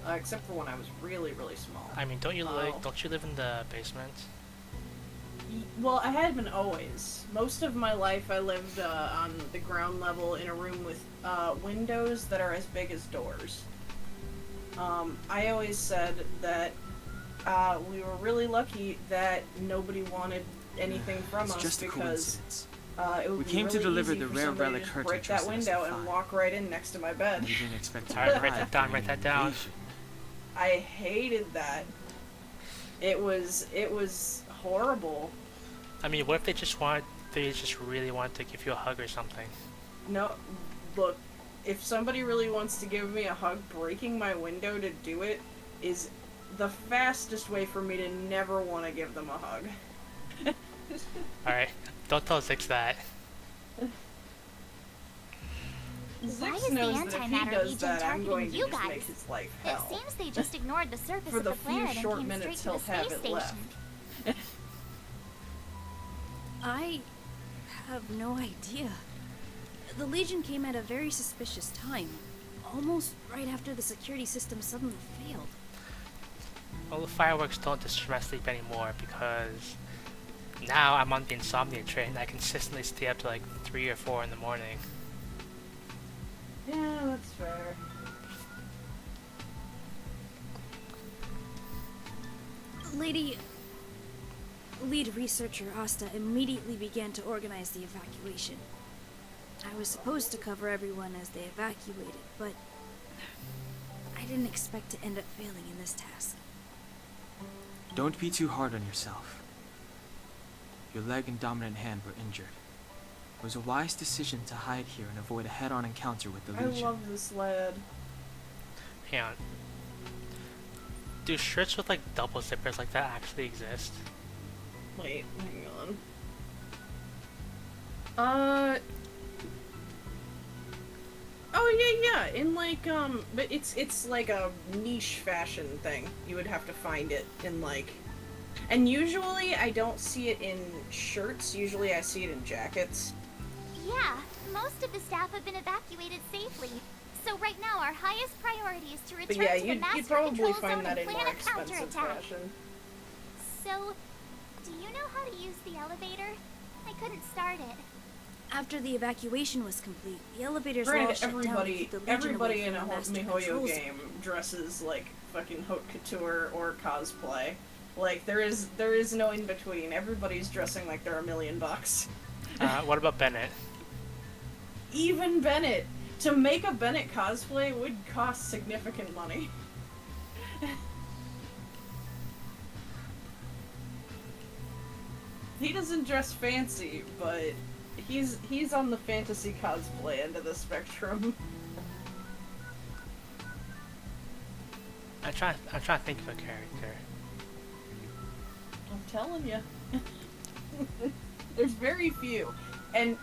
except for when I was really, really small. I mean, don't you Oh. don't you live in the basement? Well, I had been always. Most of my life, I lived on the ground level in a room with windows that are as big as doors. I always said that we were really lucky that nobody wanted anything from It's us just a because coincidence. it would We be came to really deliver easy the for rare somebody relic to Herta break that trusted us to window and find. walk right in next to my bed. We didn't expect to Alright, write arrive that down, during write that an down. invasion. I hated that. It was horrible. I mean, what if they just really want to give you a hug or something? No, look, if somebody really wants to give me a hug, breaking my window to do it is the fastest way for me to never want to give them a hug. Alright, don't tell Zix that. Why Zix is the knows that if he antimatter does legion that, I'm targeting going to you just guys? make his life It hell. seems they just ignored the surface For of the the planet few short and came minutes straight he'll to the have space it station. left. I have no idea. The Legion came at a very suspicious time. Almost right after the security system suddenly failed. Well, the fireworks don't disturb my sleep anymore because now I'm on the insomnia train. I consistently stay up to like 3 or 4 in the morning. Yeah, that's fair. Lead researcher Asta immediately began to organize the evacuation. I was supposed to cover everyone as they evacuated, but I didn't expect to end up failing in this task. Don't be too hard on yourself. Your leg and dominant hand were injured. It was a wise decision to hide here and avoid a head-on encounter with the I Legion. love this lad. Hang on. Do shirts with like double zippers like that actually exist? Wait, hang on. Oh yeah, in like but it's like a niche fashion thing. You would have to find it in like, and usually I don't see it in shirts. Usually I see it in jackets. Yeah, most of the staff have been evacuated safely. So right now our highest priority is to But return yeah, to the you'd master probably control find zone that and in plan more a expensive counterattack. fashion. So, do you know how to use the elevator? I couldn't start it. After the evacuation was complete, the elevators were all Granted, shut down to keep the Legion everybody away in a from the master MiHoYo control zone. game dresses like fucking haute couture or cosplay. Like there is no in between. Everybody's dressing like they're $1,000,000. What about Bennett? Even Bennett. To make a Bennett cosplay would cost significant money. He doesn't dress fancy, but he's on the fantasy cosplay end of the spectrum. I'm trying to think of a character. I'm telling you. There's very few. And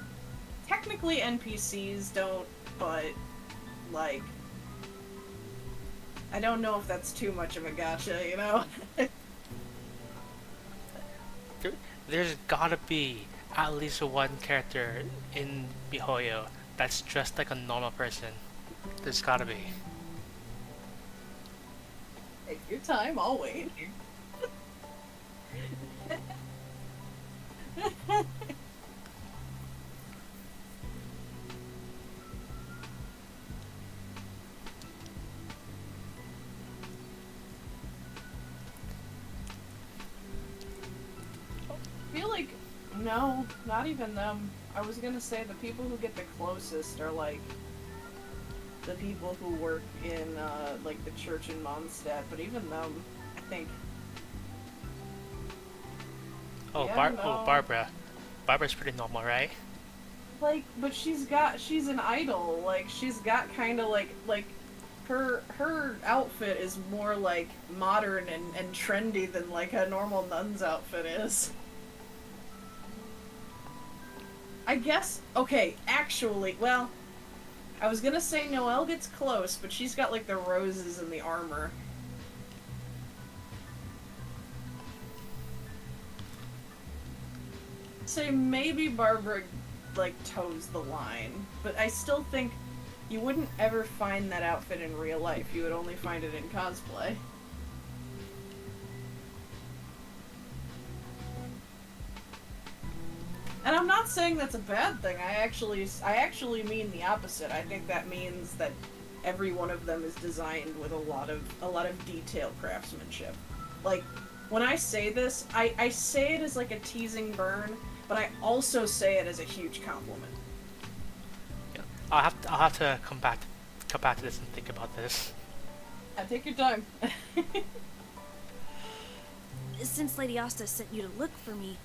technically NPCs don't, but like I don't know if that's too much of a gotcha, you know? There's gotta be at least one character in MiHoYo that's dressed like a normal person. There's gotta be. Take your time, I'll wait. I feel like, no, not even them. I was gonna say the people who get the closest are like the people who work in like the church in Mondstadt, but even them, I think. Oh, Yeah, Barbara. Barbara's pretty normal, right? Like, but she's an idol. Like, she's got kind of like her outfit is more like modern and trendy than like a normal nun's outfit is. I guess, okay, actually, well, I was gonna say Noelle gets close, but she's got like the roses and the armor. Say maybe Barbara like toes the line, but I still think you wouldn't ever find that outfit in real life. You would only find it in cosplay. And I'm not saying that's a bad thing. I actually mean the opposite. I think that means that every one of them is designed with a lot of detail craftsmanship. Like, when I say this, I say it as like a teasing burn, but I also say it as a huge compliment. Yeah. I'll have to come back to this and think about this. Take your time. Since Lady Asta sent you to look for me,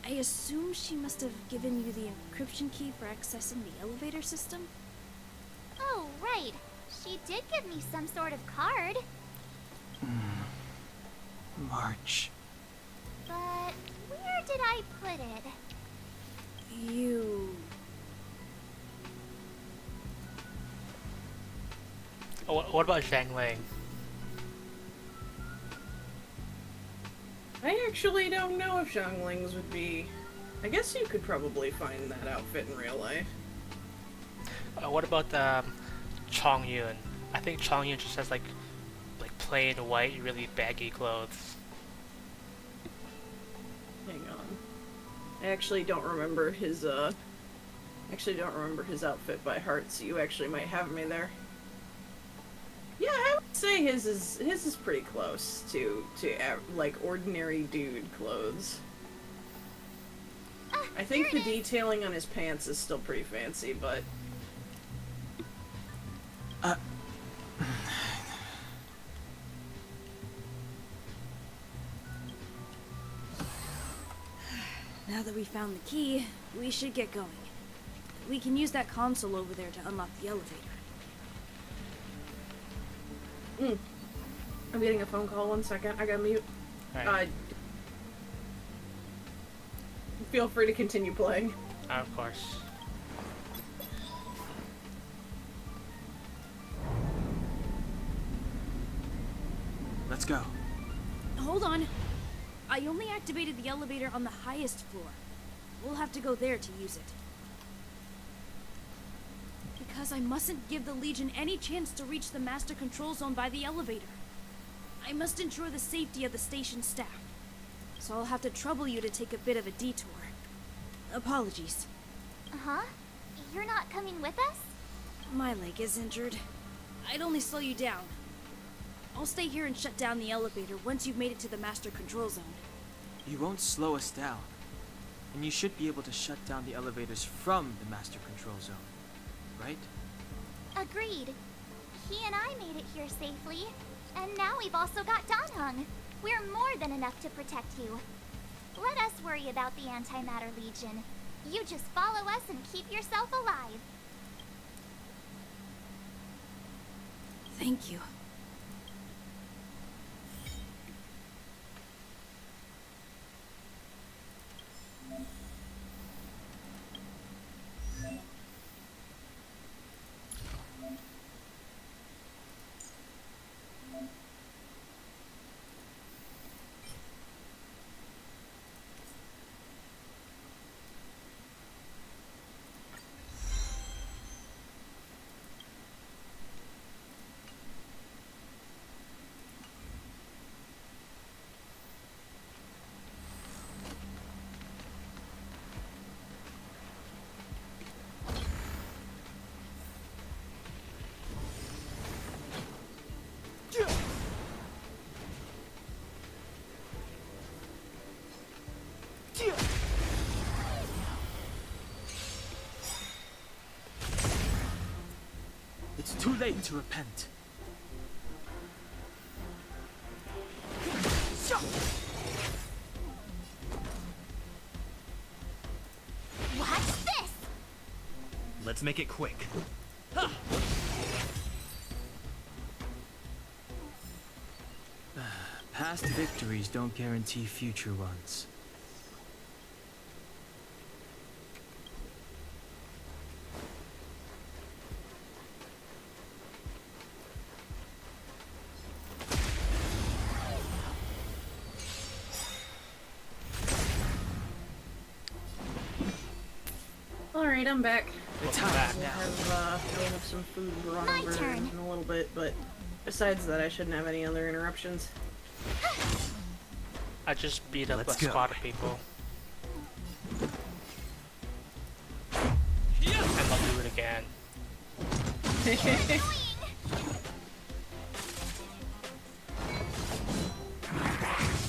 I assume she must have given you the encryption key for accessing the elevator system? Oh, right. She did give me some sort of card. March. But where did I put it? You... Oh, what about Zhang Ling? I actually don't know if Zhongling's would be... I guess you could probably find that outfit in real life. What about Chong Yun? I think Chong Yun just has like plain white, really baggy clothes. Hang on. I actually don't remember his outfit by heart, so you actually might have me there. Yeah, I would say his is pretty close to like ordinary dude clothes. I think the detailing on his pants is still pretty fancy, but Now that we found the key, we should get going. We can use that console over there to unlock the elevator. I'm getting a phone call. 1 second. I gotta mute. Alright. Feel free to continue playing. Of course. Let's go. Hold on. I only activated the elevator on the highest floor. We'll have to go there to use it. Because I mustn't give the Legion any chance to reach the master control zone by the elevator. I must ensure the safety of the station staff. So I'll have to trouble you to take a bit of a detour. Apologies. Huh? You're not coming with us? My leg is injured. I'd only slow you down. I'll stay here and shut down the elevator once you've made it to the master control zone. You won't slow us down. And you should be able to shut down the elevators from the master control zone, right? Agreed. He and I made it here safely. And now we've also got Danhung. We're more than enough to protect you. Let us worry about the Antimatter Legion. You just follow us and keep yourself alive. Thank you. It's too late to repent. What's this? Let's make it quick. Past victories don't guarantee future ones. Alright, I'm back. It's Welcome hot back. now. I'll have some food brought My over turn. in a little bit, but besides that, I shouldn't have any other interruptions. I just beat up Let's a go. squad of people. And I'll do it again.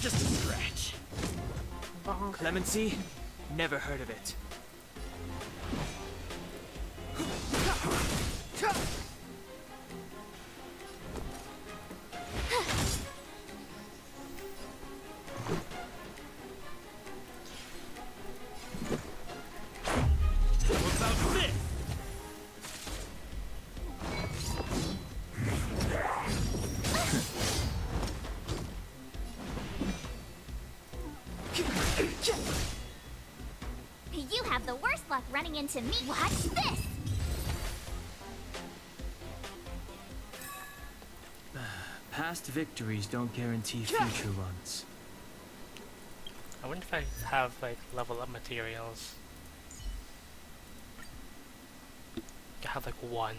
Just a scratch. Clemency? Never heard of it. What about this? You have the worst luck running into me. What's this? Past victories don't guarantee future ones. I wonder if I have like level up materials. I have like one.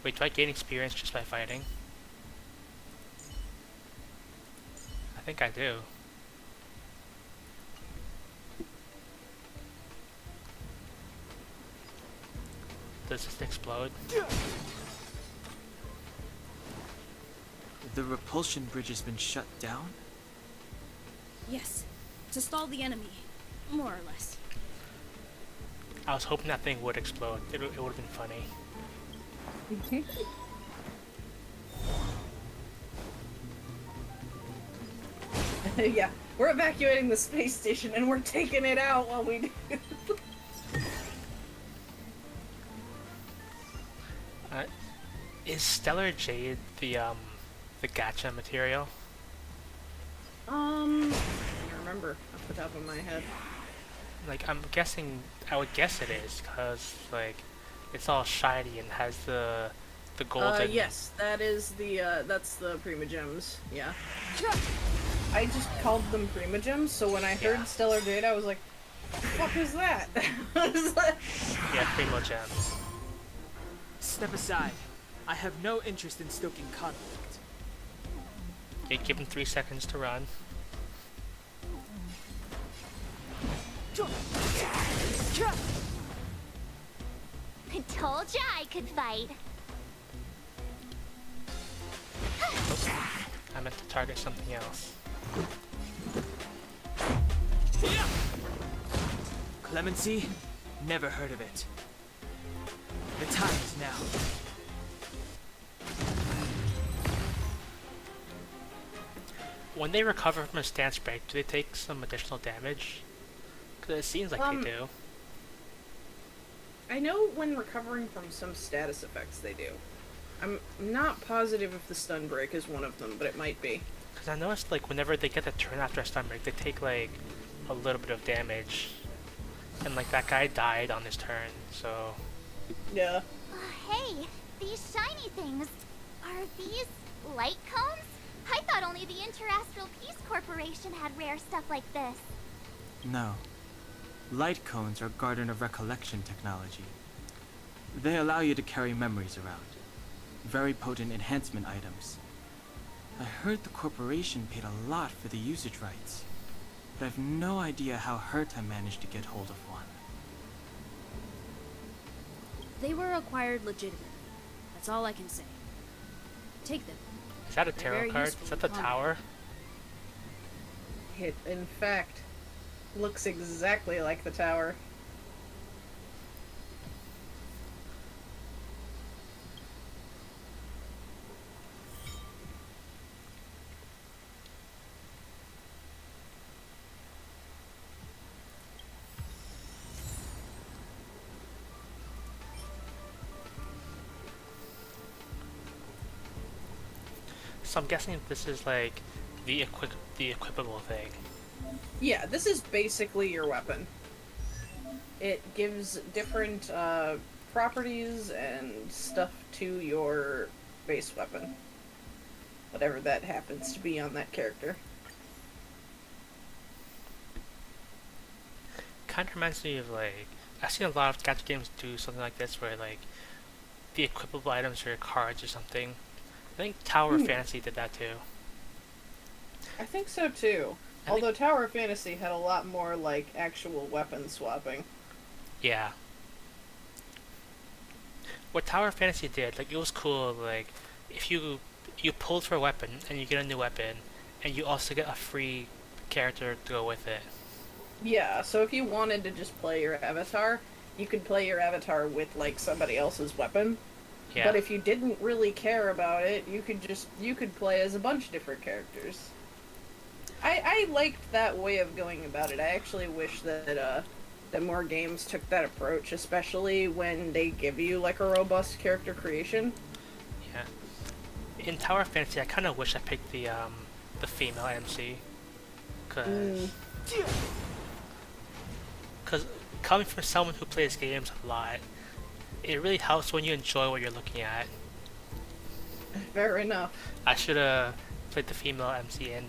Wait, do I gain experience just by fighting? think I do. Does this explode? The repulsion bridge has been shut down? Yes, to stall the enemy, more or less. I was hoping that thing would explode. It would have been funny. Yeah, we're evacuating the space station and we're taking it out while we do. Is Stellar Jade the gacha material? I can't remember off the top of my head. Like, I'm guessing, I would guess it is, because, like, it's all shiny and has the golden... Yes, that is the, that's the Prima Gems, yeah. I just called them Prima Gems, so when I heard Stellar Jade, I was like, what the fuck is that? Yeah, Primo Gems. Step aside. I have no interest in stoking conflict. Okay, give him 3 seconds to run. I told ya I could fight. I meant to target something else. Clemency? Never heard of it. The time is now. When they recover from a stance break, do they take some additional damage? Because it seems like they do. I know when recovering from some status effects they do. I'm not positive if the stun break is one of them, but it might be. Because I noticed, like, whenever they get a turn after a stun break, they take, like, a little bit of damage. And, like, that guy died on his turn, so... Yeah. Hey, these shiny things, are these light cones? I thought only the Interastral Peace Corporation had rare stuff like this. No. Light cones are Garden of Recollection technology. They allow you to carry memories around. Very potent enhancement items. I heard the corporation paid a lot for the usage rights, but I've no idea how Herta managed to get hold of one. They were acquired legitimately. That's all I can say. Take them. Is that a They're tarot very card? useful Is that the in combat. tower? It, in fact, looks exactly like the tower. So I'm guessing this is like the equipable thing. Yeah, this is basically your weapon. It gives different properties and stuff to your base weapon. Whatever that happens to be on that character. Kind of reminds me of, like, I've seen a lot of gacha games do something like this where, like, the equipable items are cards or something. I think Tower of Fantasy did that too. I think so too. Although Tower of Fantasy had a lot more like actual weapon swapping. Yeah. What Tower of Fantasy did, like, it was cool, like, if you pulled for a weapon and you get a new weapon, and you also get a free character to go with it. Yeah, so if you wanted to just play your avatar, you could play your avatar with like somebody else's weapon. Yeah. But if you didn't really care about it, you could play as a bunch of different characters. I liked that way of going about it. I actually wish that more games took that approach, especially when they give you like a robust character creation. Yeah. In Tower of Fantasy, I kind of wish I picked the female MC, cause coming from someone who plays games a lot, it really helps when you enjoy what you're looking at. Fair enough. I should have played the female MC and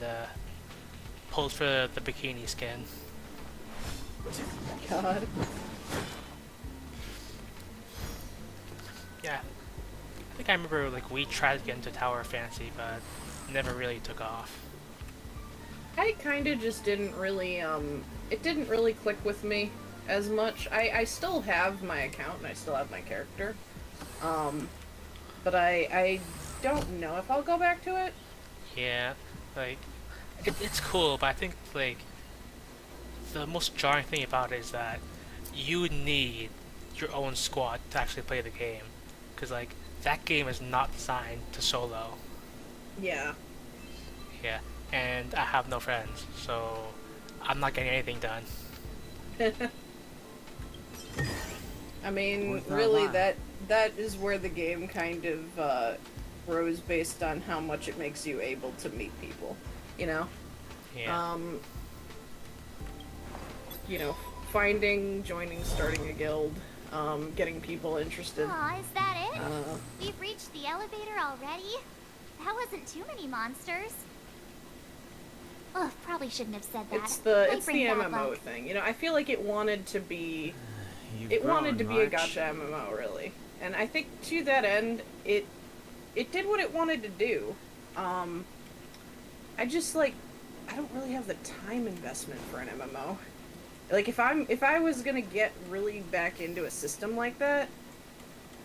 pulled for the bikini skin. God. Yeah. I think I remember, like, we tried to get into Tower of Fantasy, but never really took off. I kind of just didn't really, it didn't really click with me as much. I still have my account and I still have my character. Um, but I don't know if I'll go back to it. Yeah, like it's cool, but I think like the most jarring thing about it is that you need your own squad to actually play the game, because like that game is not designed to solo. Yeah. Yeah, and I have no friends, so I'm not getting anything done. I mean, Worth our really, while. that is where the game kind of grows based on how much it makes you able to meet people. You know, Yeah. um, you know, finding, joining, starting a guild, getting people interested. Aw, is that it? Uh, We've reached the elevator already? That wasn't too many monsters. Ugh, probably shouldn't have said that. it's the Might it's the bring bad MMO luck. thing. You know, I feel like it wanted to be You've it wanted to grown, be a March. gacha MMO, really, and I think to that end, it did what it wanted to do. I just like I don't really have the time investment for an MMO. Like if I was gonna get really back into a system like that,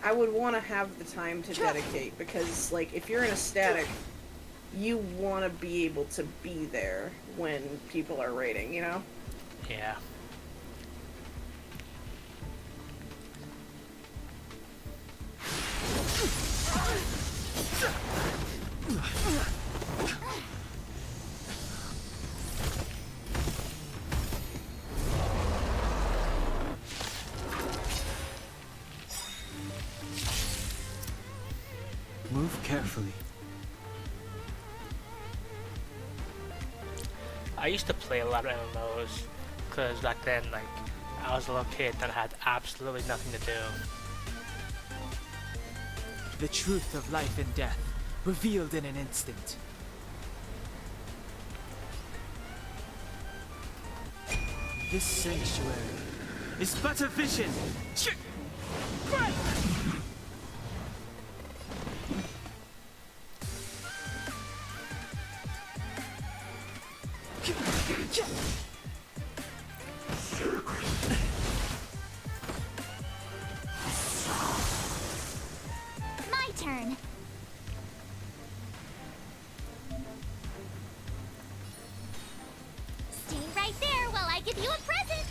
I would want to have the time to dedicate, because like if you're in a static, you want to be able to be there when people are raiding, you know? Yeah. Move carefully. I used to play a lot of MMOs, because back then, like, I was a little kid that had absolutely nothing to do. The truth of life and death, revealed in an instant. This sanctuary is but a vision. My turn. Stay right there while I give you a present.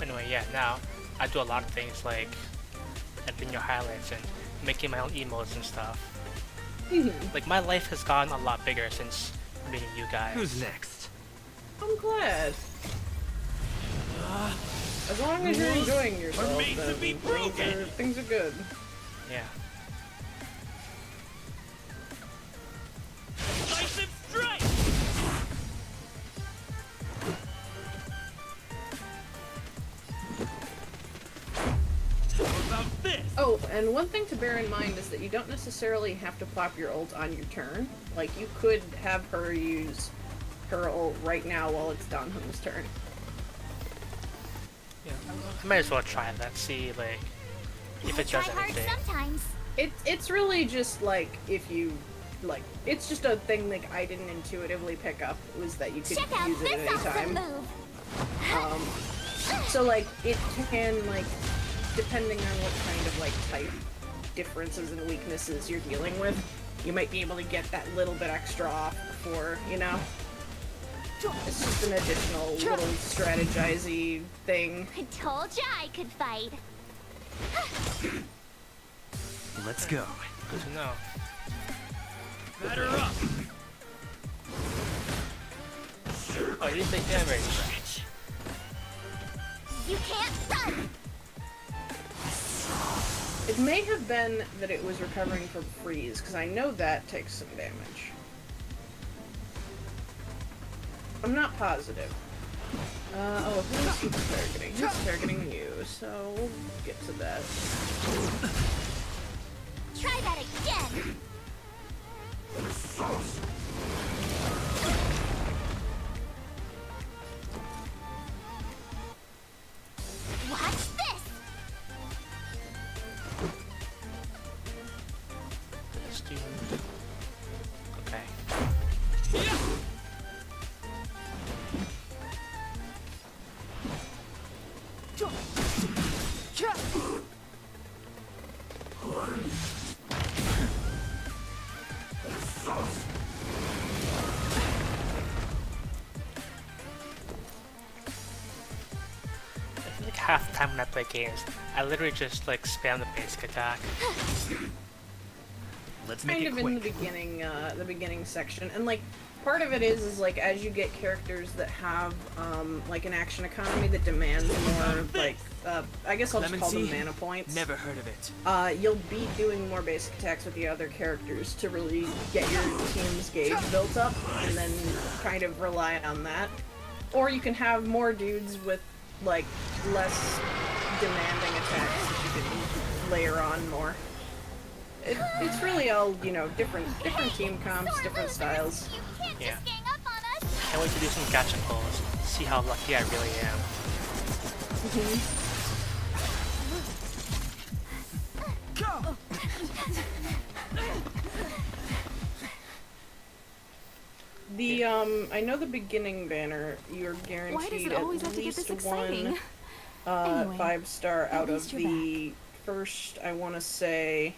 Anyway, yeah, now I do a lot of things like editing your highlights and making my own emotes and stuff. Like, my life has gotten a lot bigger since meeting you guys. Who's next? I'm glad. As long as you're enjoying yourself, made to then be broken. things are good. Yeah. Decisive strike! How about this? Oh, and one thing to bear in mind is that you don't necessarily have to pop your ult on your turn. Like, you could have her use her ult right now while it's Danhung's turn. Yeah, I might as well try that, see, like, if it Try does hard anything. sometimes. It's really just like if you like it's just a thing like I didn't intuitively pick up, was that you could Check out use it at this any awesome time. move. So like it can like depending on what kind of like type differences and weaknesses you're dealing with, you might be able to get that little bit extra off before, you know. It's just an additional little strategize-y thing. I told ya I could fight. Let's go. Good to know. Batter up! Oh, you didn't take damage. You can't run. It may have been that it was recovering from freeze, because I know that takes some damage. I'm not positive. Oh, who's targeting? Who's targeting you? So we'll get to that. Try that again! Watch this! Let's do... Okay. I feel like half the time when I play games, I literally just like spam the basic attack. Let's make Kind it of quick. in the beginning section, and like part of it is like as you get characters that have like an action economy that demands more like I guess I'll just call them Clemency? mana points. Never heard of it. You'll be doing more basic attacks with the other characters to really get your team's gauge built up, and then kind of rely on that. Or you can have more dudes with like less demanding attacks that you can layer on more. It's really all, you know, different team comps, Sore different losers. styles. You can't Yeah. just gang up on us! Can't wait to do some gacha pulls. See how lucky I really am. Go! The I know the beginning banner, you're guaranteed Why does it always at have to get least this exciting? one Anyway, 5-star at out of least you're the first, I want to say,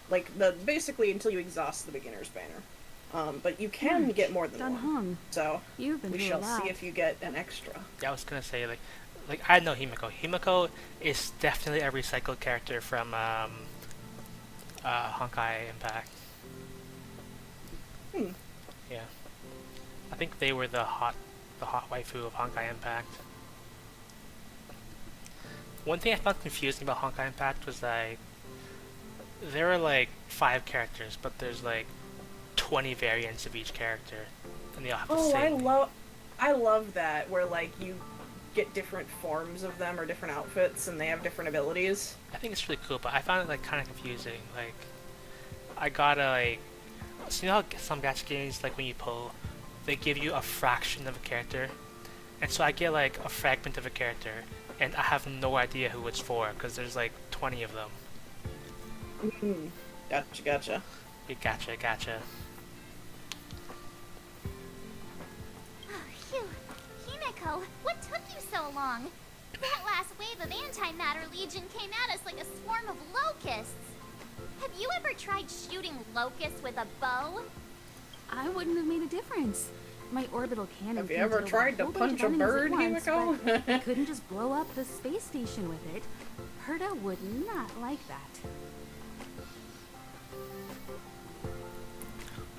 like the basically until you exhaust the beginner's banner. But you can get more than Dun one. hung. So You've been we through a shall lot. see if you get an extra. Yeah, I was gonna say like I know Himiko. Himiko is definitely a recycled character from Honkai Impact. Hmm. Yeah, I think they were the hot waifu of Honkai Impact. One thing I found confusing about Honkai Impact was like there are like 5 characters, but there's like 20 variants of each character, and they all have the Oh, same. I love that where like you get different forms of them or different outfits and they have different abilities. I think it's really cool, but I found it like kind of confusing. Like, I gotta like, so you know how some gacha games, like when you pull, they give you a fraction of a character, and so I get like a fragment of a character, and I have no idea who it's for because there's like 20 of them. Mm-hmm. Gotcha. You gotcha. Oh, phew. Himiko, what took you so long? That last wave of antimatter legion came at us like a swarm of locusts. Have you ever tried shooting locusts with a bow? I wouldn't have made a difference. My orbital cannon. Have you can ever deal with tried to whole bunch punch of a enemies at bird, once, Himiko? but I couldn't just blow up the space station with it. Herta would not like that.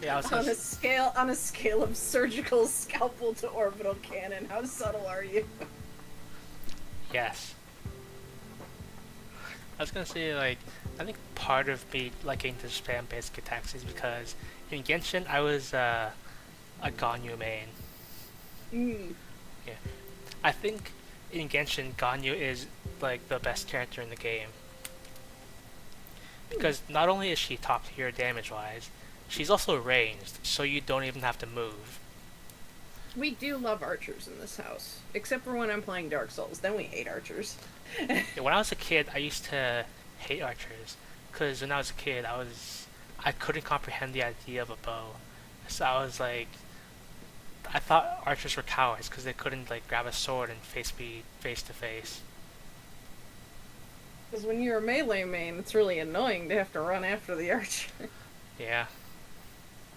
Yeah, I was on gonna a scale of surgical scalpel to orbital cannon, how subtle are you? Yes. I was gonna say, like, I think part of me liking to spam basic attacks is because in Genshin I was a Ganyu main. Mm. Yeah. I think in Genshin Ganyu is like the best character in the game. Because not only is she top tier damage wise, she's also ranged, so you don't even have to move. We do love archers in this house, except for when I'm playing Dark Souls. Then we hate archers. Yeah, when I was a kid, I used to hate archers, because when I was a kid, I couldn't comprehend the idea of a bow. So I was like, I thought archers were cowards because they couldn't like grab a sword and face me face to face. Because when you're a melee main, it's really annoying to have to run after the archer. Yeah,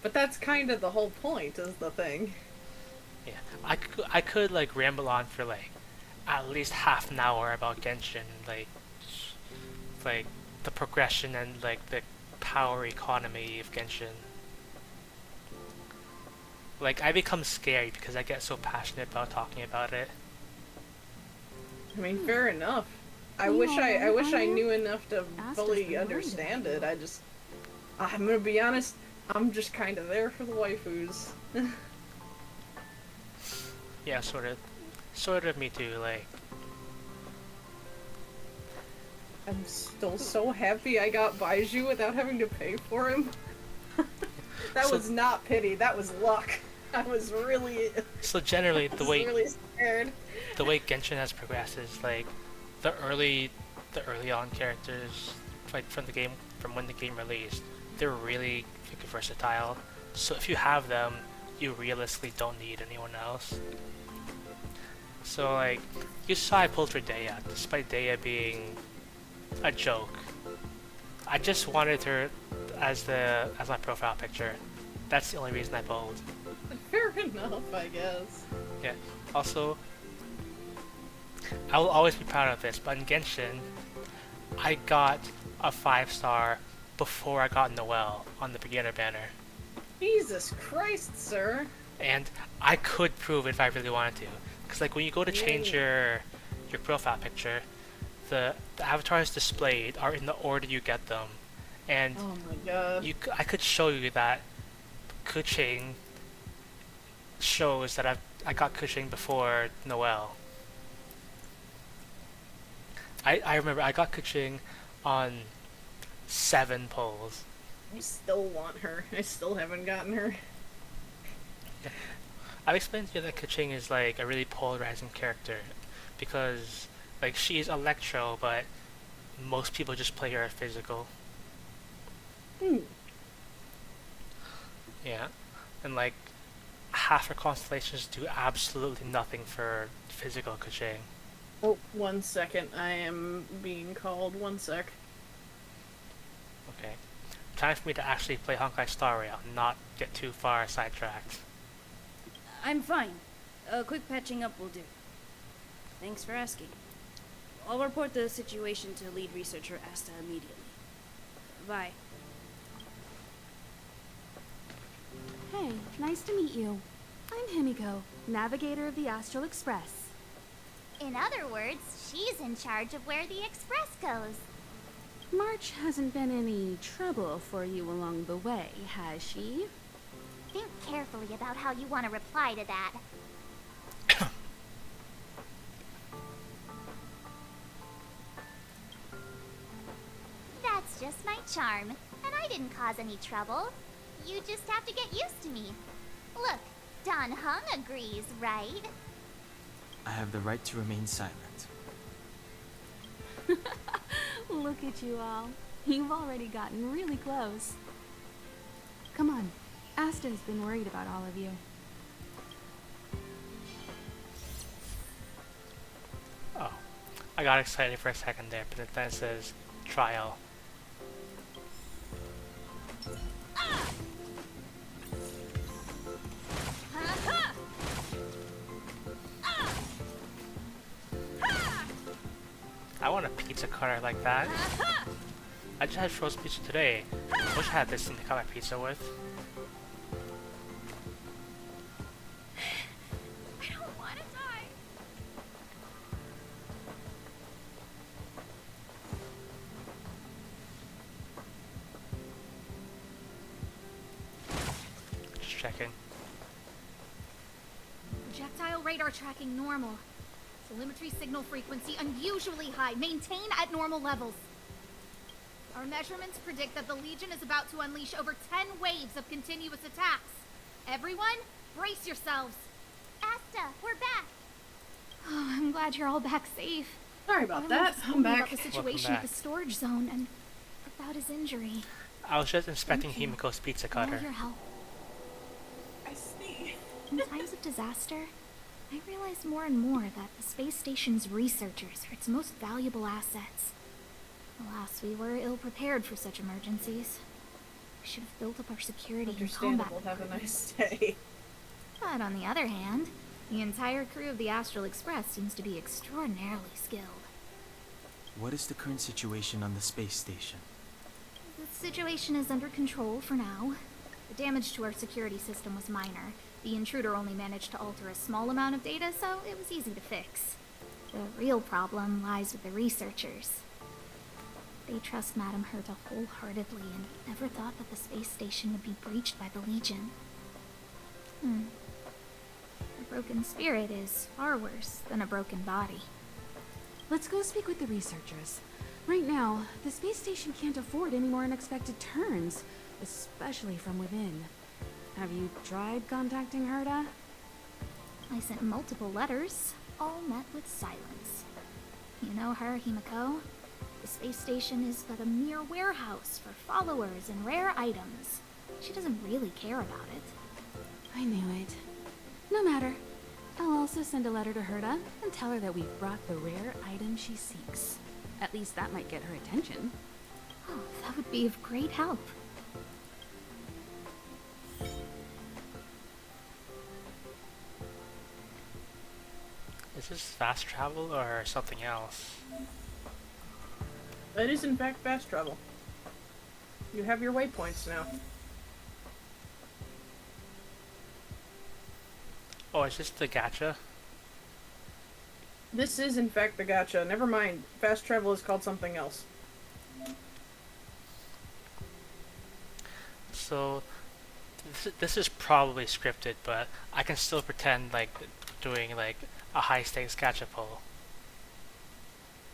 But that's kind of the whole point, is the thing. yeah. I could like ramble on for like at least half an hour about Genshin, like the progression and like the power economy of Genshin. Like I become scary because I get so passionate about talking about it. I mean, fair enough. I You wish all I right, wish I Anya? knew enough to Asta's fully been worried understand about it. I'm gonna be honest, I'm just kind of there for the waifus. Yeah, sort of me too. Like I'm still so happy I got Baiju without having to pay for him. That was not pity, that was luck. I was really, So generally, the way really scared. Genshin has progressed is like the early on characters, like from when the game released, they're really like, versatile. So if you have them, you realistically don't need anyone else. So like you saw I pulled for Daya, despite Daya being a joke. I just wanted her as my profile picture. That's the only reason I pulled. Fair enough, I guess. Yeah. Also, I will always be proud of this, but in Genshin, I got a 5-star before I got Noelle on the beginner banner. Jesus Christ, sir. And I could prove it if I really wanted to. Because like when you go to change your profile picture, the avatars displayed are in the order you get them. And oh my god. I could show you that Kuching shows that I got Kuching before Noelle. I remember I got Kuching on 7 polls. I still want her. I still haven't gotten her. Yeah. I've explained to you that Kuching is like a really polarizing character because like she's Electro, but most people just play her at physical. Yeah, and like half her constellations do absolutely nothing for physical Kuching. Oh, 1 second. I am being called. 1 sec. Okay. Time for me to actually play Honkai Starrail, not get too far sidetracked. I'm fine. A quick patching up will do. Thanks for asking. I'll report the situation to lead researcher Asta immediately. Bye. Hey, nice to meet you. I'm Himiko, navigator of the Astral Express. In other words, she's in charge of where the express goes. March hasn't been any trouble for you along the way, has she? Think carefully about how you want to reply to that. That's just my charm, and I didn't cause any trouble. You just have to get used to me. Look, Don Hung agrees, right? I have the right to remain silent. Look at you all. You've already gotten really close. Come on. Asta has been worried about all of you. Oh, I got excited for a second there, but then it says trial. I want a pizza cutter like that. I just had frozen pizza today. I wish I had this thing to cut my pizza with. I don't want to die. Just checking. Projectile radar tracking normal. Telemetry signal frequency unusually high. Maintain at normal levels. Our measurements predict that the Legion is about to unleash over 10 waves of continuous attacks. Everyone, brace yourselves. Asta, we're back. Oh, I'm glad you're all back safe. Sorry about that. I'm back. About the situation at the storage zone and about his injury. I was just inspecting Himiko's pizza All cutter. your help. I see. In times of disaster, I realize more and more that the space station's researchers are its most valuable assets. Alas, we were ill-prepared for such emergencies. We should have built up our security and combat. Understandable. Have a nice day. But on the other hand, the entire crew of the Astral Express seems to be extraordinarily skilled. What is the current situation on the space station? The situation is under control for now. The damage to our security system was minor. The intruder only managed to alter a small amount of data, so it was easy to fix. The real problem lies with the researchers. They trust Madame Herta wholeheartedly and never thought that the space station would be breached by the Legion. A broken spirit is far worse than a broken body. Let's go speak with the researchers. Right now, the space station can't afford any more unexpected turns, especially from within. Have you tried contacting Herta? I sent multiple letters, all met with silence. You know her, Himiko? The space station is but a mere warehouse for followers and rare items. She doesn't really care about it. I knew it. No matter. I'll also send a letter to Herta and tell her that we've brought the rare item she seeks. At least that might get her attention. Oh, that would be of great help. Is this fast travel or something else? It is in fact fast travel. You have your waypoints now. Oh, is this the gacha? This is in fact the gacha. Never mind. Fast travel is called something else. So, this is probably scripted, but I can still pretend like doing like a high stakes gacha pull.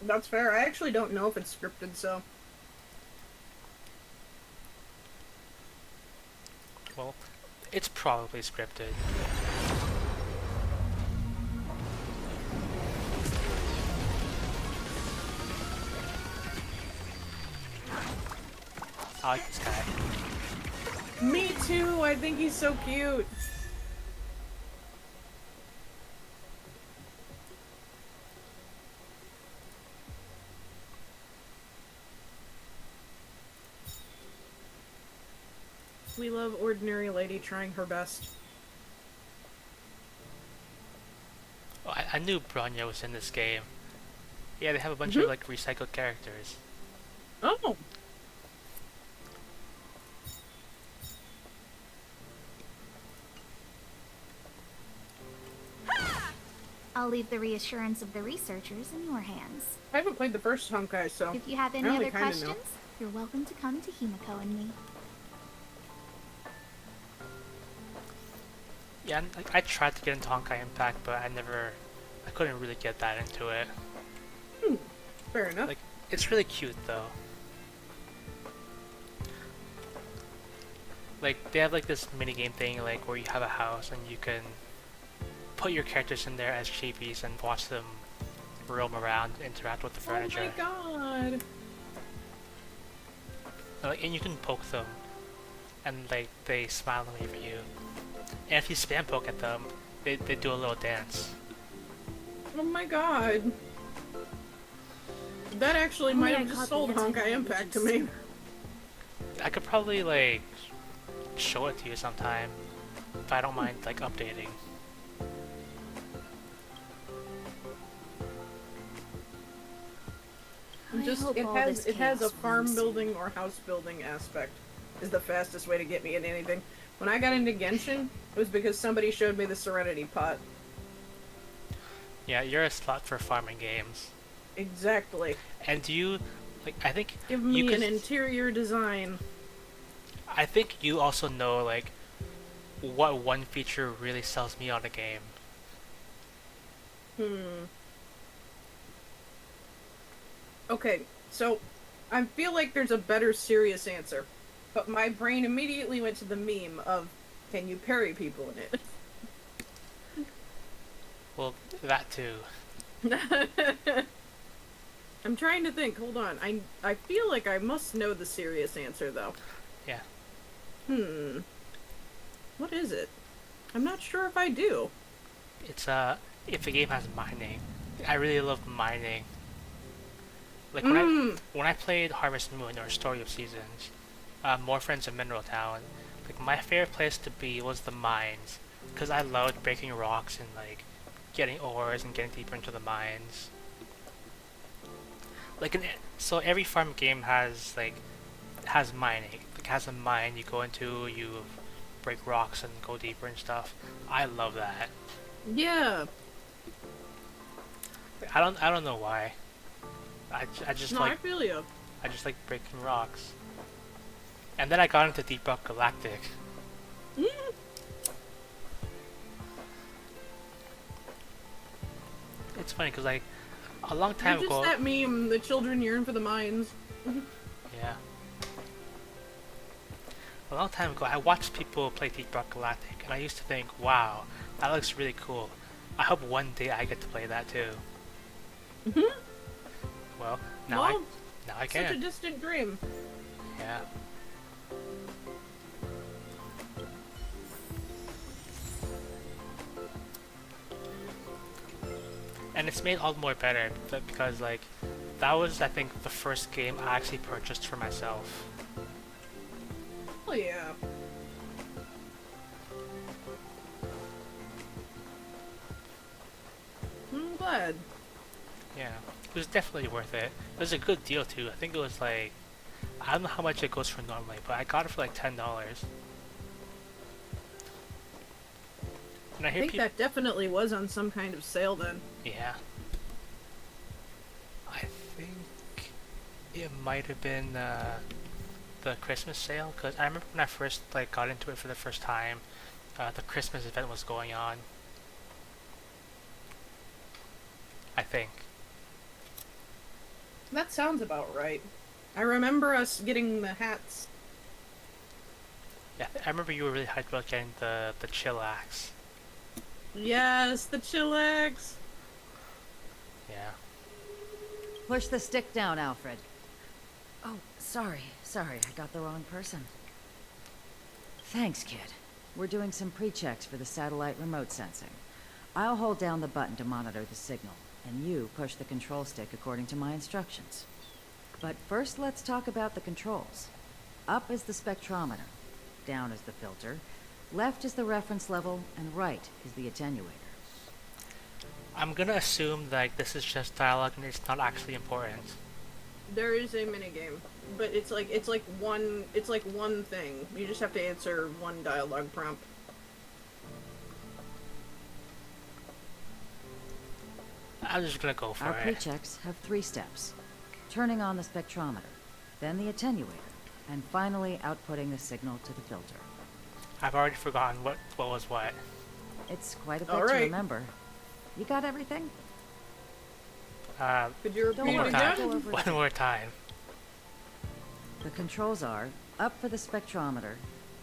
That's fair. I actually don't know if it's scripted, so... Well, it's probably scripted. I like this guy. Me too! I think he's so cute! We love ordinary lady trying her best. Oh, I knew Bronya was in this game. Yeah, they have a bunch of like recycled characters. Oh! I'll leave the reassurance of the researchers in your hands. I haven't played the first Honkai, so... If you have any I only other kinda questions, know. you're welcome to come to Himiko and me. Yeah, like, I tried to get into Honkai Impact, but I couldn't really get that into it. Fair enough. Like, it's really cute though. Like, they have like this mini game thing, like where you have a house and you can put your characters in there as chippies and watch them roam around, interact with the furniture. Oh my god! Like, and you can poke them, and like they smile and wave at you. And if you spam poke at them, they do a little dance. Oh my god! That actually might have just sold Honkai Impact to me. I could probably like show it to you sometime if I don't mind like updating. Just it has a farm building or house building aspect is the fastest way to get me in anything. When I got into Genshin, it was because somebody showed me the Serenity Pot. Yeah, you're a slut for farming games. Exactly. And do you like? I think Give you me could, an interior design. I think you also know like what one feature really sells me on a game. Okay, so I feel like there's a better serious answer, but my brain immediately went to the meme of, can you parry people in it? Well, that too. I'm trying to think, hold on. I feel like I must know the serious answer though. Yeah. What is it? I'm not sure if I do. It's if the game has mining. I really love mining. Like when I played Harvest Moon or Story of Seasons, More Friends of Mineral Town, like my favorite place to be was the mines, because I loved breaking rocks and like getting ores and getting deeper into the mines. Like so every farm game has mining. Like has a mine you go into, you break rocks and go deeper and stuff. I love that. Yeah. I don't know why. I just I feel you. I just like breaking rocks. And then I got into Deep Rock Galactic. It's funny because like A long time You're ago. just that meme, the children yearn for the mines. Yeah. A long time ago, I watched people play Deep Rock Galactic, and I used to think, wow, that looks really cool. I hope one day I get to play that too. Well, now Well, now I such a can. distant dream. Yeah. And it's made all the more better because like that was I think the first game I actually purchased for myself. Oh yeah. I'm glad. Yeah. It was definitely worth it. It was a good deal too. I think it was like I don't know how much it goes for normally, but I got it for like $10. And I I hear think people. that definitely was on some kind of sale then. Yeah. I think it might have been the Christmas sale because I remember when I first like got into it for the first time, the Christmas event was going on. I think. That sounds about right. I remember us getting the hats. Yeah, I remember you were really hyped about getting the chillax. Yes, the chillax. Yeah. Push the stick down, Alfred. Oh, sorry. I got the wrong person. Thanks, kid. We're doing some pre-checks for the satellite remote sensing. I'll hold down the button to monitor the signal, and you push the control stick according to my instructions. But first, let's talk about the controls. Up is the spectrometer, down is the filter, left is the reference level, and right is the attenuator. I'm gonna assume like this is just dialogue and it's not actually important. There is a minigame, but it's like one thing. You just have to answer one dialogue prompt. I'm just gonna go for Our it. pre-checks have 3 steps. Turning on the spectrometer, then the attenuator, and finally outputting the signal to the filter. I've already forgotten what was what. It's quite a bit All to right. remember. You got everything? Could you Don't repeat One it more worry, time. go again? over One more time. The controls are up for the spectrometer,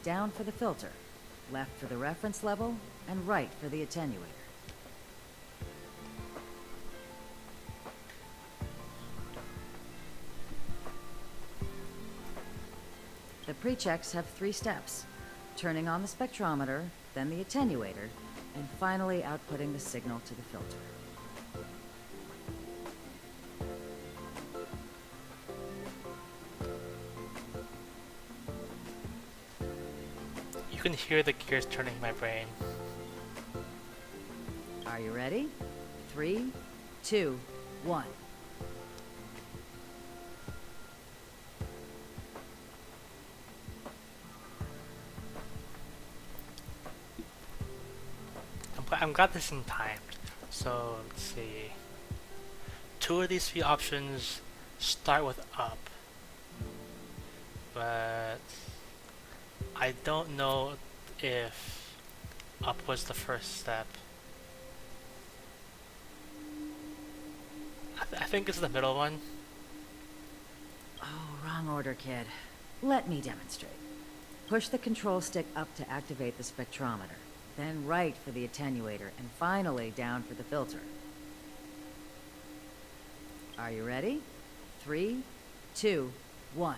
down for the filter, left for the reference level, and right for the attenuator. The pre-checks have 3 steps. Turning on the spectrometer, then the attenuator, and finally outputting the signal to the filter. You can hear the gears turning in my brain. Are you ready? 3, 2, 1. I'm glad this in time. So let's see. 2 of these 3 options start with up, but I don't know if up was the first step. I think it's the middle one. Oh, wrong order, kid. Let me demonstrate. Push the control stick up to activate the spectrometer, then right for the attenuator, and finally down for the filter. Are you ready? 3, 2, 1.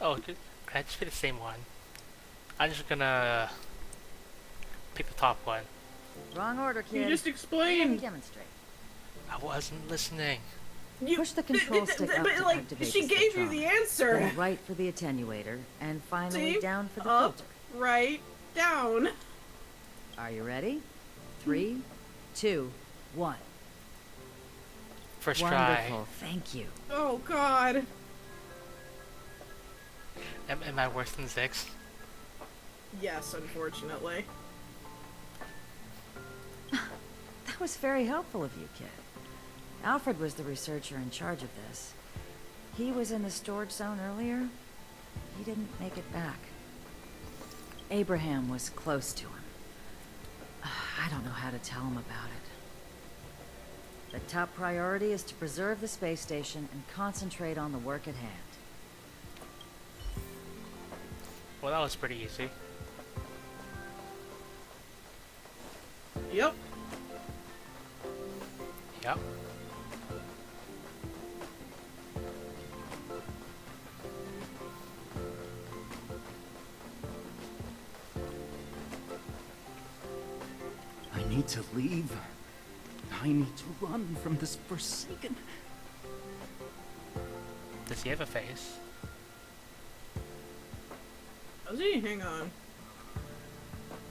Oh, good. I just pick the same one. I'm just gonna pick the top one. Wrong order, kid. You just Let me explained. demonstrate. I wasn't listening. Push the control stick up but to like activate she the gave you the spectrometer, answer. then right for the attenuator, and finally See? down for the Up, filter. right, down. Are you ready? 3, 2, 1. First Wonderful. try. Thank you. Oh God. Am I worse than Zix? Yes, unfortunately. That was very helpful of you, kid. Alfred was the researcher in charge of this. He was in the storage zone earlier. He didn't make it back. Abraham was close to him. I don't know how to tell him about it. The top priority is to preserve the space station and concentrate on the work at hand. Well, that was pretty easy. Yep. Yep. I need to leave. I need to run from this Forsaken. Does he have a face? Does he? Hang on.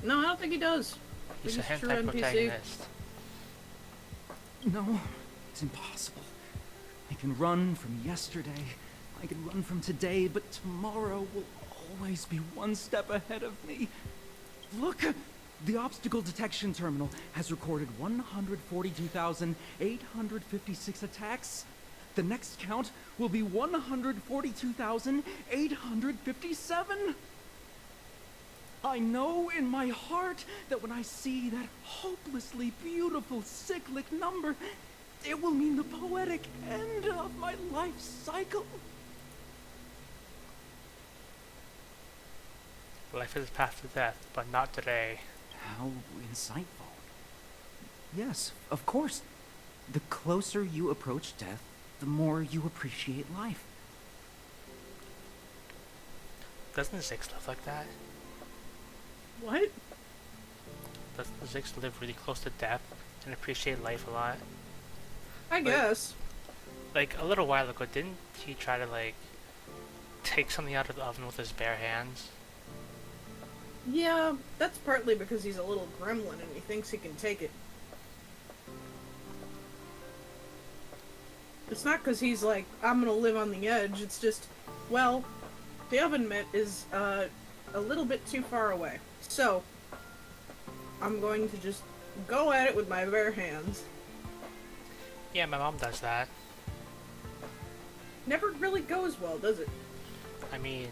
No, I don't think he does. He's a just true hentai NPC. protagonist. No, it's impossible. I can run from yesterday. I can run from today, but tomorrow will always be one step ahead of me. Look! The obstacle detection terminal has recorded 142,856 attacks. The next count will be 142,857. I know in my heart that when I see that hopelessly beautiful cyclic number, it will mean the poetic end of my life cycle. Life is path to death, but not today. How insightful. Yes, of course. The closer you approach death, the more you appreciate life. Doesn't Zix live like that? What? Doesn't Zix live really close to death and appreciate life a lot? I guess. Like, a little while ago, didn't he try to, like, take something out of the oven with his bare hands? Yeah, that's partly because he's a little gremlin and he thinks he can take it. It's not because he's like, I'm gonna live on the edge, it's just, well, the oven mitt is, a little bit too far away. So, I'm going to just go at it with my bare hands. Yeah, my mom does that. Never really goes well, does it? I mean,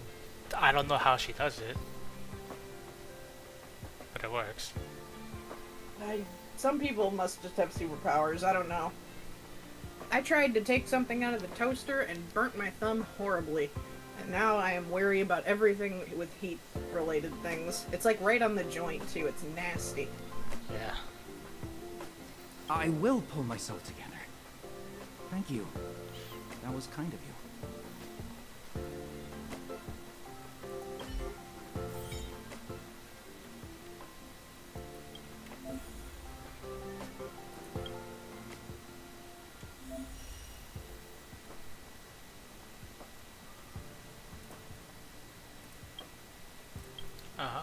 I don't know how she does it. But it works. Some people must just have superpowers, I don't know. I tried to take something out of the toaster and burnt my thumb horribly. And now I am wary about everything with heat-related things. It's like right on the joint, too. It's nasty. Yeah. I will pull myself together. Thank you. That was kind of you.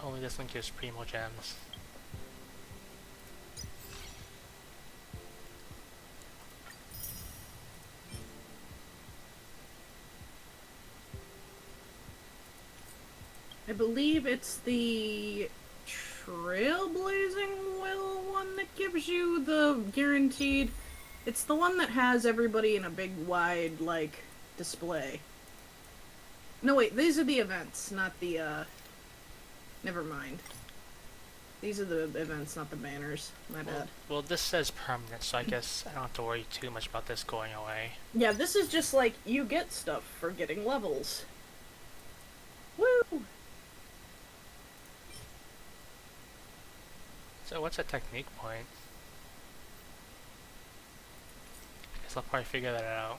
Only this one gives primo gems. I believe it's the Trailblazing Will one that gives you the guaranteed... It's the one that has everybody in a big, wide, like, display. No, wait, these are the events, not the, Never mind. These are the events, not the banners. My bad. Well, this says permanent, so I guess I don't have to worry too much about this going away. Yeah, this is just like, you get stuff for getting levels. Woo! So what's a technique point? I guess I'll probably figure that out.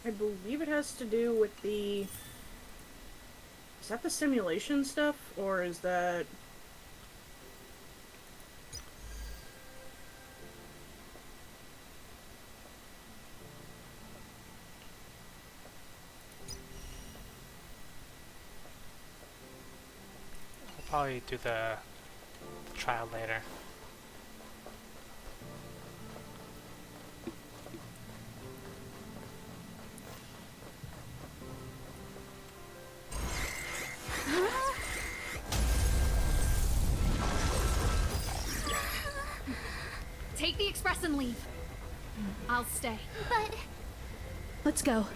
I believe it has to do with the... Is that the simulation stuff, or is that... I'll probably do the trial later. Take the express and leave. I'll stay. But Let's go.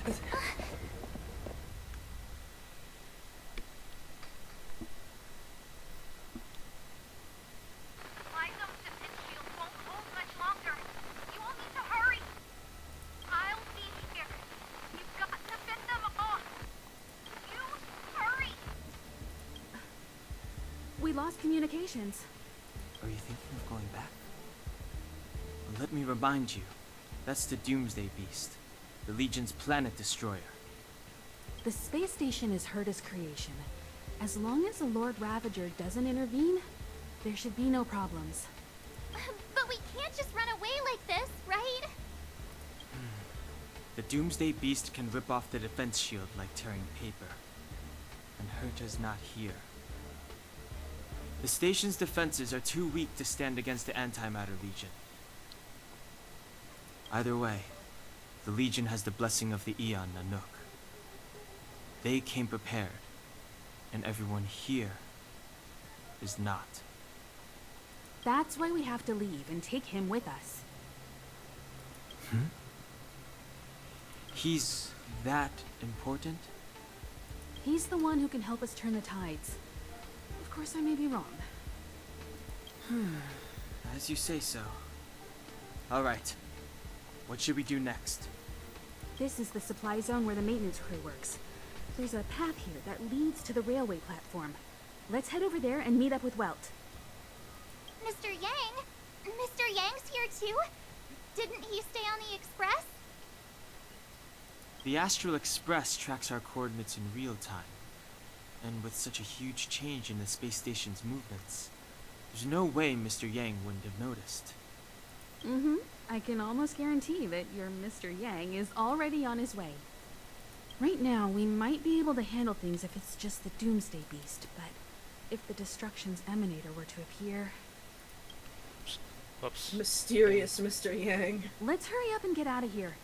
my zone shield won't hold much longer. You all need to hurry. lost communications. Are you thinking of going back? Well, let me remind you, that's the Doomsday Beast, the Legion's planet destroyer. The space station is Herta's creation. As long as the Lord Ravager doesn't intervene, there should be no problems. But we can't just run away like this, right? The Doomsday Beast can rip off the defense shield like tearing paper. And Herta's not here. The station's defenses are too weak to stand against the Antimatter Legion. Either way, the Legion has the blessing of the Aeon Nanook. They came prepared, and everyone here is not. That's why we have to leave and take him with us. He's that important? He's the one who can help us turn the tides. Of course, I may be wrong. As you say so. Alright. What should we do next? This is the supply zone where the maintenance crew works. There's a path here that leads to the railway platform. Let's head over there and meet up with Welt. Mr. Yang? Mr. Yang's here too? Didn't he stay on the Express? The Astral Express tracks our coordinates in real time. And with such a huge change in the space station's movements, there's no way Mr. Yang wouldn't have noticed. I can almost guarantee that your Mr. Yang is already on his way. Right now, we might be able to handle things if it's just the Doomsday Beast, but if the Destruction's Emanator were to appear... Whoops. Mysterious Mr. Yang. Let's hurry up and get out of here.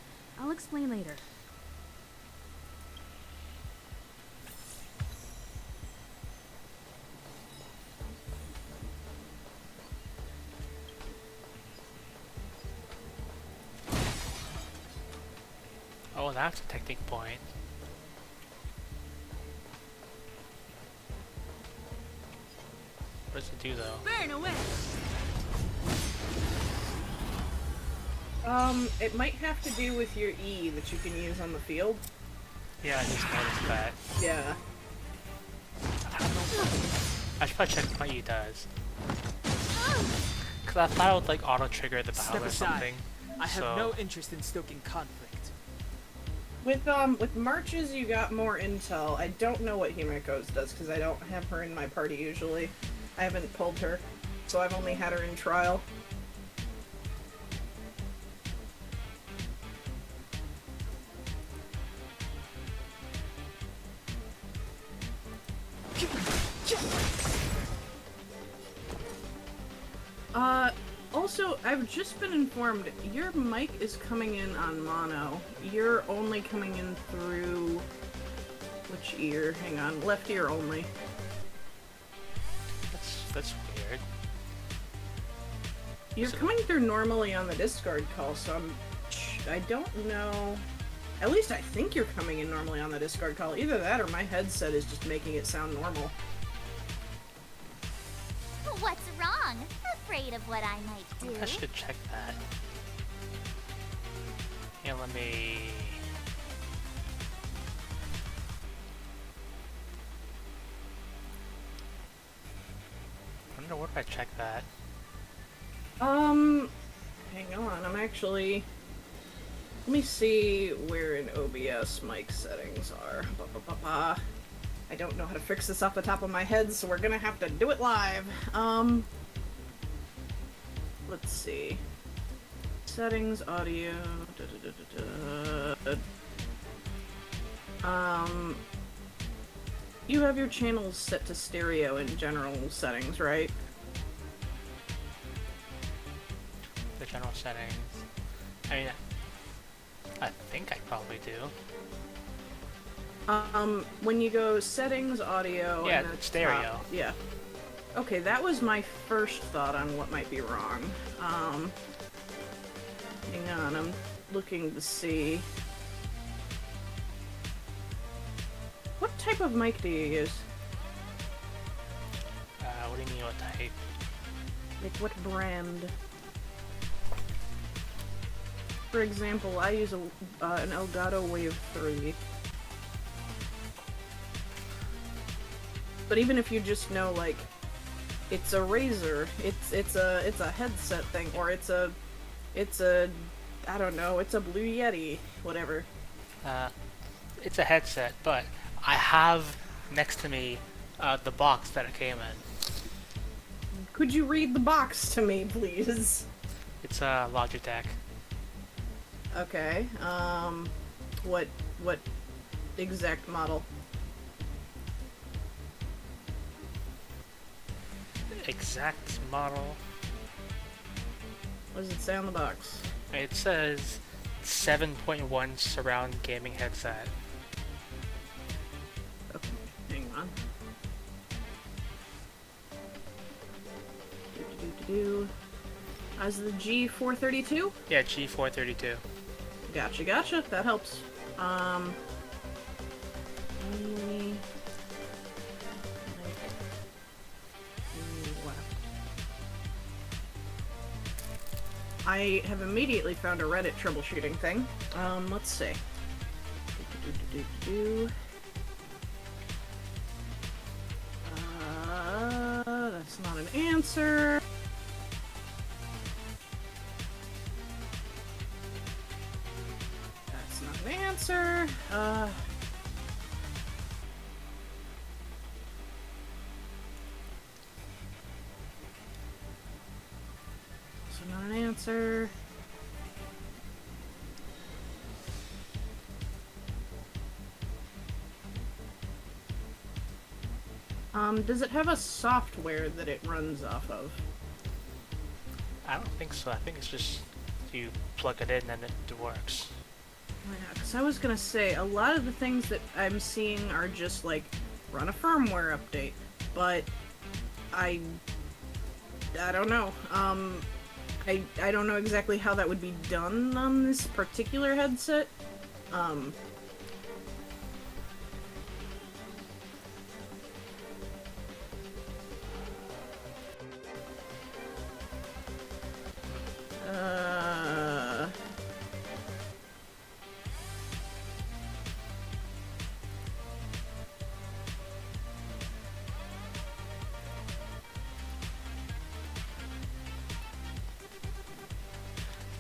I'll explain later. Oh, that's a technique point. What does it do though? Burn away! It might have to do with your E that you can use on the field. Yeah, I just noticed that. Yeah. I should probably check what my E does. Cause I thought it would like auto trigger the battle Step or aside. something. I have so... no interest in stoking conflict. With Marches, you got more intel. I don't know what Himiko's does because I don't have her in my party usually. I haven't pulled her, so I've only had her in trial. Also, I've just been informed your mic is coming in on mono. You're only coming in through... which ear? Hang on. Left ear only. That's weird. You're coming through normally on the Discord call, so I don't know... At least I think you're coming in normally on the Discord call. Either that or my headset is just making it sound normal. What's wrong? Afraid of what I might do? I should check that. Yeah, let me... I wonder where do I check that? Hang on, I'm actually... Let me see where in OBS mic settings are. I don't know how to fix this off the top of my head, so we're gonna have to do it live. Let's see. Settings, audio... You have your channels set to stereo in general settings, right? The general settings. I mean, I think I probably do. When you go settings, audio, yeah, and stereo. Yeah. Okay, that was my first thought on what might be wrong. Hang on, I'm looking to see. What type of mic do you use? What do you mean, what type? Like, what brand? For example, I use an Elgato Wave 3. But even if you just know, like, It's a Razer. It's a headset thing, or it's a I don't know. It's a Blue Yeti, whatever. It's a headset, but I have next to me the box that it came in. Could you read the box to me, please? It's a Logitech. Okay. What exact model? Exact model. What does it say on the box? It says 7.1 surround gaming headset. Okay, hang on. As the G432? Yeah, G432. Gotcha. That helps. Only left. I have immediately found a Reddit troubleshooting thing. Let's see. That's not an answer. That's not an answer. Also not an answer. Does it have a software that it runs off of? I don't think so. I think it's just you plug it in and it works. Yeah, because I was gonna say, a lot of the things that I'm seeing are just like, run a firmware update, but I don't know. I don't know exactly how that would be done on this particular headset.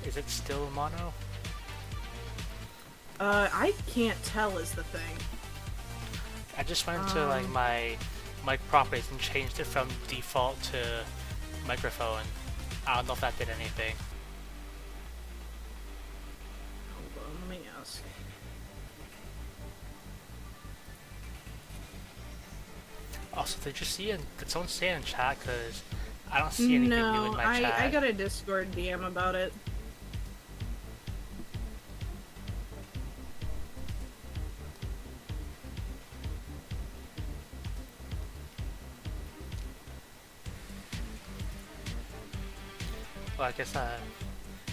Is it still mono? I can't tell is the thing. I just went to like my mic properties and changed it from default to microphone. I don't know if that did anything. Hold on, let me ask. Also, did you see it? Did someone say in chat? Because I don't see anything new in my chat. I got a Discord DM about it. Well, I guess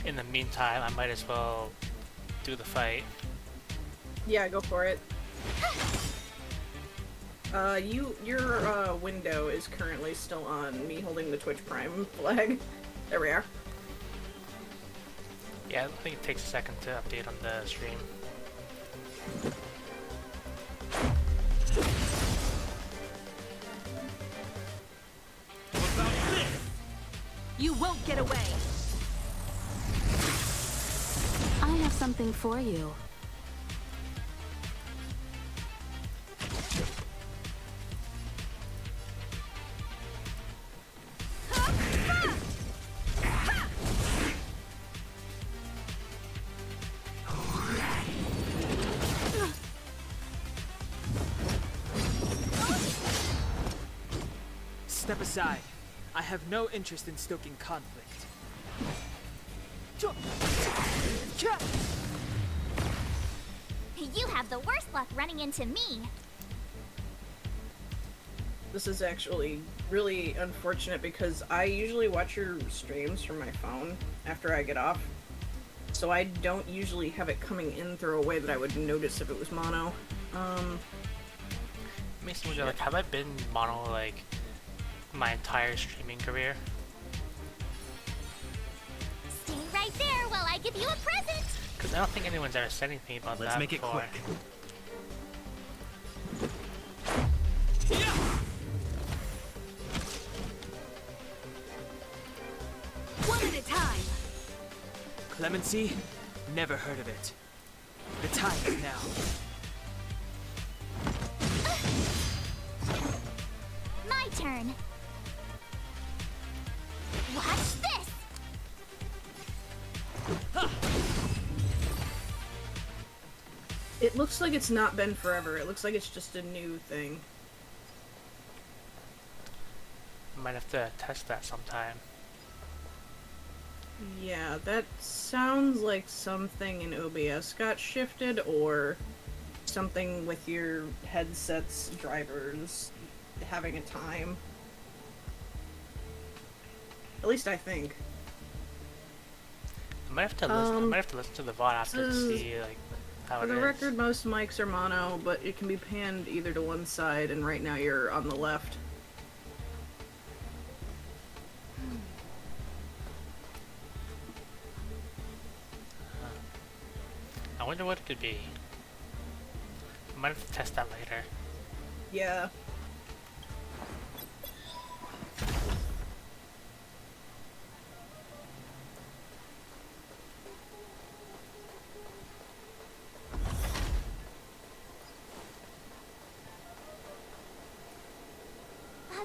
in the meantime, I might as well do the fight. Yeah, go for it. Your window is currently still on, me holding the Twitch Prime flag. There we are. Yeah, I think it takes a second to update on the stream. You won't get away! I have something for you. Step aside. I have no interest in stoking conflict. You have the worst luck running into me. This is actually really unfortunate because I usually watch your streams from my phone after I get off. So I don't usually have it coming in through a way that I would notice if it was mono. Makes me wonder, like, have I been mono, like, my entire streaming career? Stay right there while I give you a present. Because I don't think anyone's ever said anything about Let's that make before. it quick. Emergency? Never heard of it. The time is now. My turn. Watch this! It looks like it's not been forever. It looks like it's just a new thing. Might have to test that sometime. Yeah, that sounds like something in OBS got shifted, or something with your headset's drivers having a time. At least I think. I might have to listen. I might have to listen to the VOD after to see like how For it the is. record, most mics are mono, but it can be panned either to one side, and right now you're on the left. I wonder what it could be. I might have to test that later. Yeah.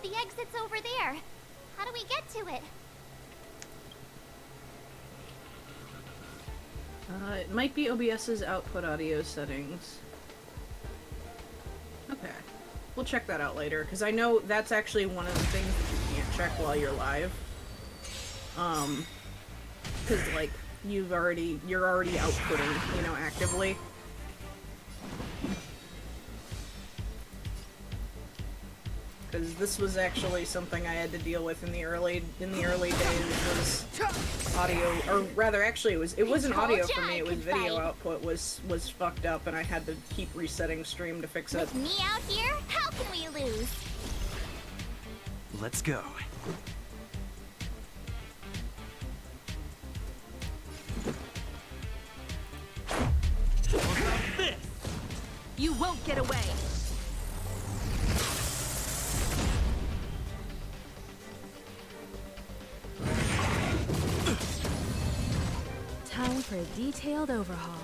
The exit's over there. How do we get to it? It might be OBS's output audio settings. Okay. We'll check that out later, because I know that's actually one of the things that you can't check while you're live. Because, like, you're already outputting, you know, actively. Because this was actually something I had to deal with in the early days, was audio, or rather, actually, it wasn't audio for me, it was video output was fucked up, and I had to keep resetting stream to fix it. With me out here, how can we lose? Let's go. You won't get away! Time for a detailed overhaul.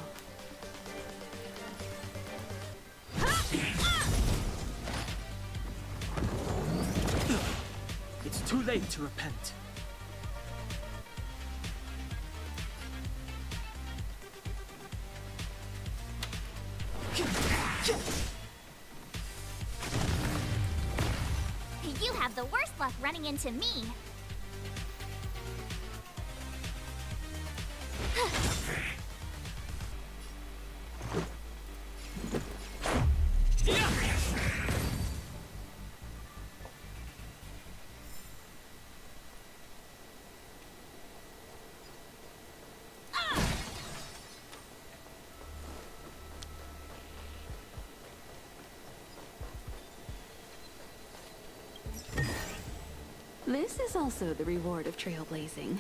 It's too late to repent. You have the worst luck running into me. This is also the reward of trailblazing.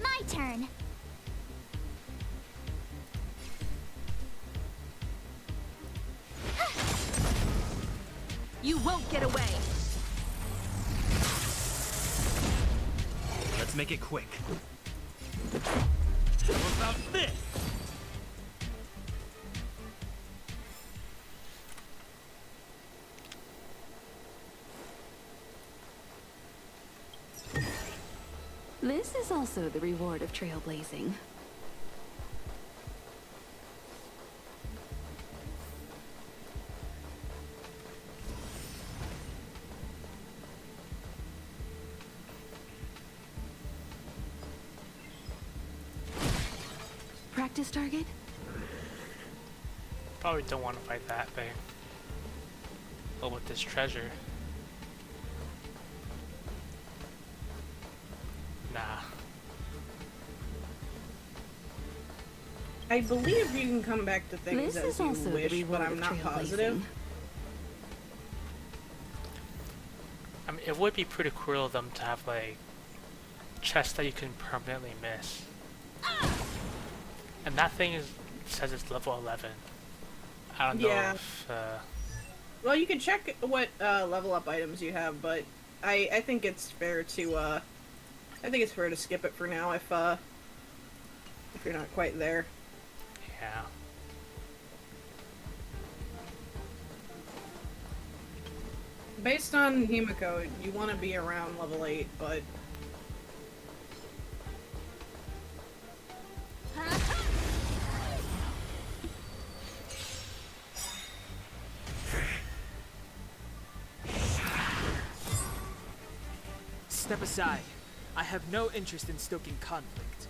My turn. You won't get away! Let's make it quick. How about this? This is also the reward of trailblazing. practice target? Probably don't want to fight that thing. But with this treasure. Nah. I believe you can come back to things This as is you also the wish, but reward I'm of not trailblazing. positive. I mean, it would be pretty cruel of them to have, like, chests that you can permanently miss. And that thing says it's level 11. I don't know if... Well, you can check what level up items you have, but I think it's fair to skip it for now if you're not quite there. Yeah. Based on Himiko, you want to be around level 8, but Step aside. I have no interest in stoking conflict.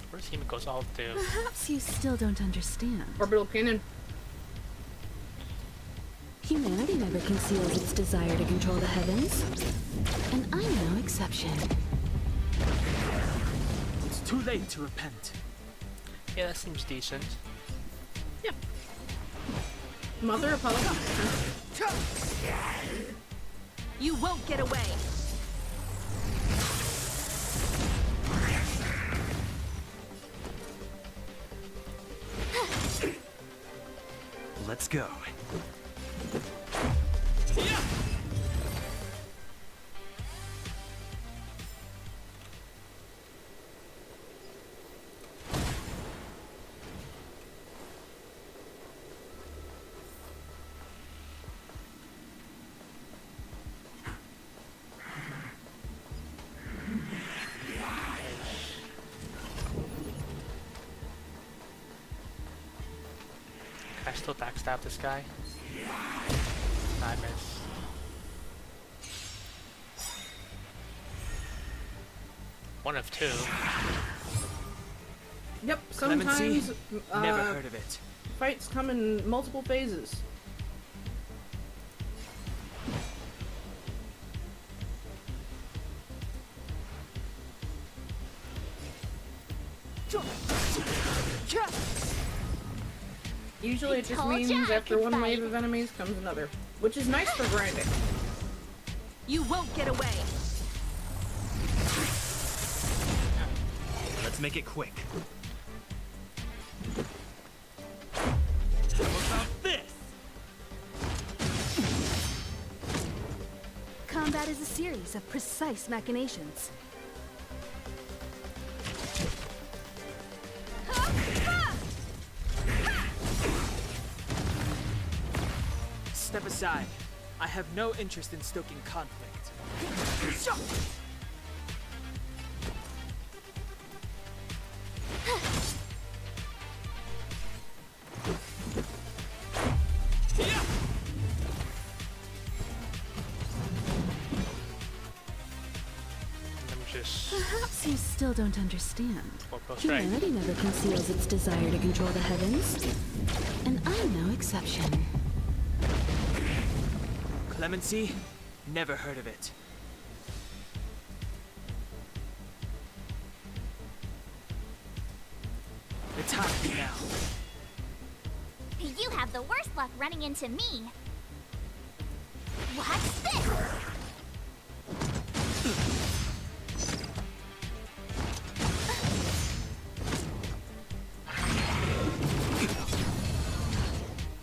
Where's Himiko's ult do? Perhaps you still don't understand. orbital cannon. Humanity never conceals its desire to control the heavens. And I'm no exception. It's too late to repent. Yeah, that seems decent. Yeah. Mother apologize. You won't get away! Let's go. Can I still backstab this guy? Nah, I miss. One of two. Yep, Clemency? sometimes Never heard of it. fights come in multiple phases. Usually it just told ya means I after could one fight. wave of enemies comes another, which is nice for grinding. You won't get away! Let's make it quick. Combat is a series of precise machinations. Step aside. I have no interest in stoking conflict. Let me just... Perhaps you still don't understand. Well, go straight. Humanity never conceals its desire to control the heavens. And I'm no exception. Clemency? Never heard of it. Attack me now. You have the worst luck running into me. What's this?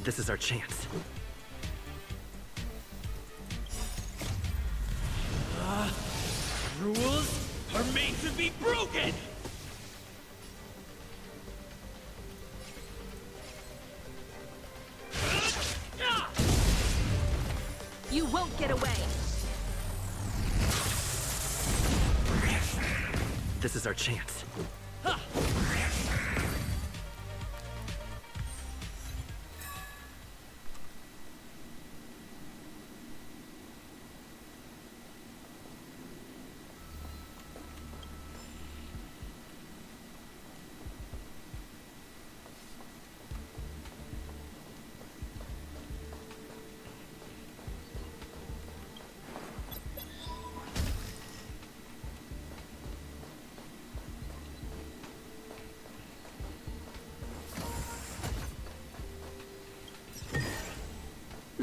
This is our chance. Rules are made to be broken! You won't get away! This is our chance.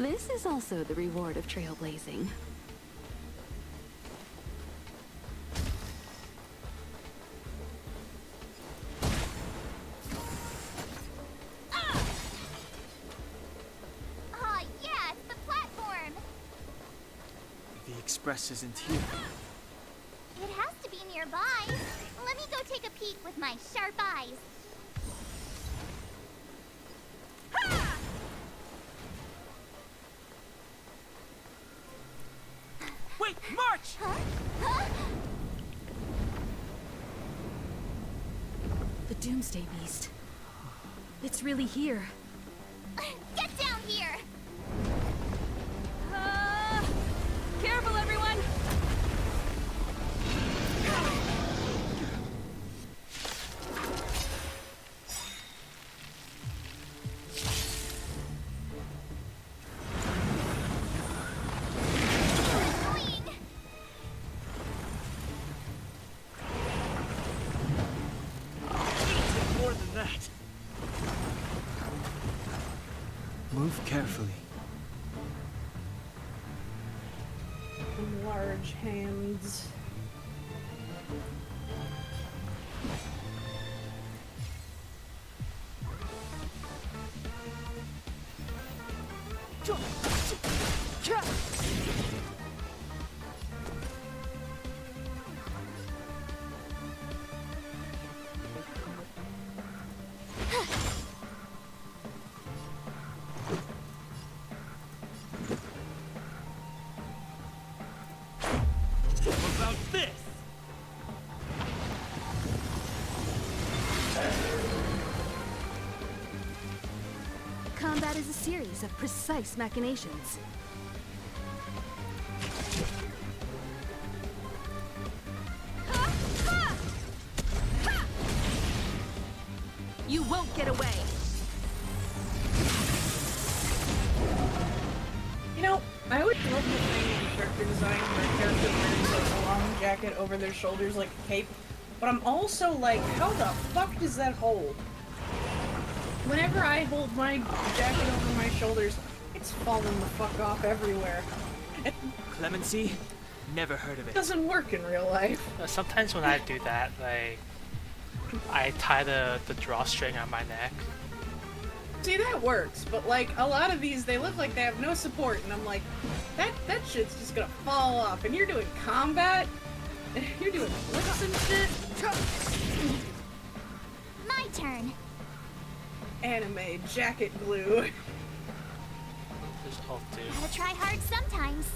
This is also the reward of trailblazing. Aw, yeah, it's the platform! The express isn't here. It has to be nearby. Let me go take a peek with my sharp eyes. Wait, march! Huh? The Doomsday Beast. It's really here. Get down here! Careful, everyone! Annoying! More than that. Move carefully. Large hands. How about this? Combat is a series of precise machinations. You won't get away! You know, I always love the thing in character design where a character wears like a long jacket over their shoulders like a cape, but I'm also like, how the fuck does that hold? Whenever I hold my jacket over my shoulders, it's falling the fuck off everywhere. It Clemency? Never heard of it. doesn't work in real life. Sometimes when I do that, like, I tie the drawstring on my neck. See, that works, but like, a lot of these, they look like they have no support, and I'm like, that shit's just gonna fall off, and you're doing combat? You're doing flips and shit? My turn. Anime jacket glue. There's all two. Gotta try hard sometimes.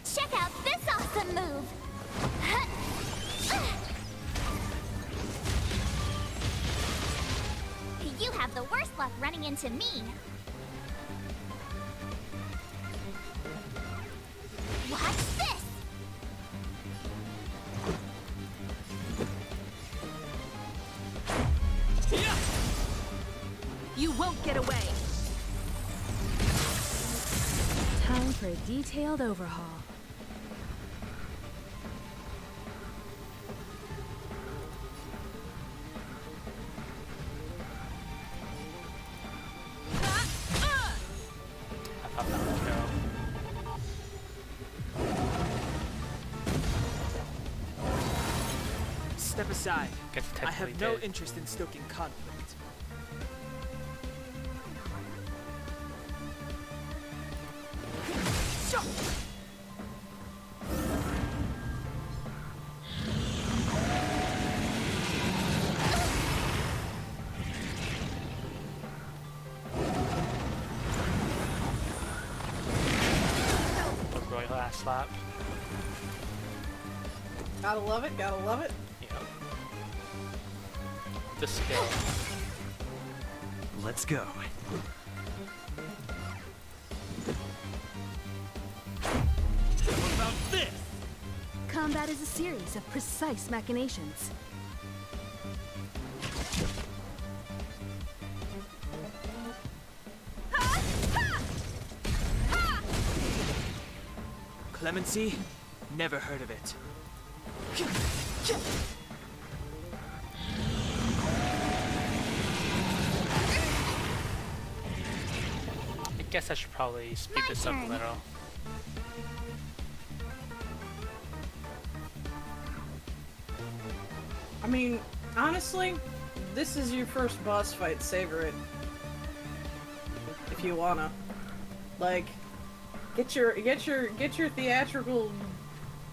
Check out this awesome move! You have the worst luck running into me. Watch this! You won't get away! Time for a detailed overhaul. I thought that would go. Step aside. Guess it I have technically no did. interest in stoking conflict. A royal ass slap. Gotta love it, gotta love it. Yep. The skill. Let's go. How about this? Combat is a series of precise machinations. Clemency? Never heard of it. guess I should probably speed My this up a turn. little. I mean, honestly, this is your first boss fight. Savor it. If you wanna. Like, get your theatrical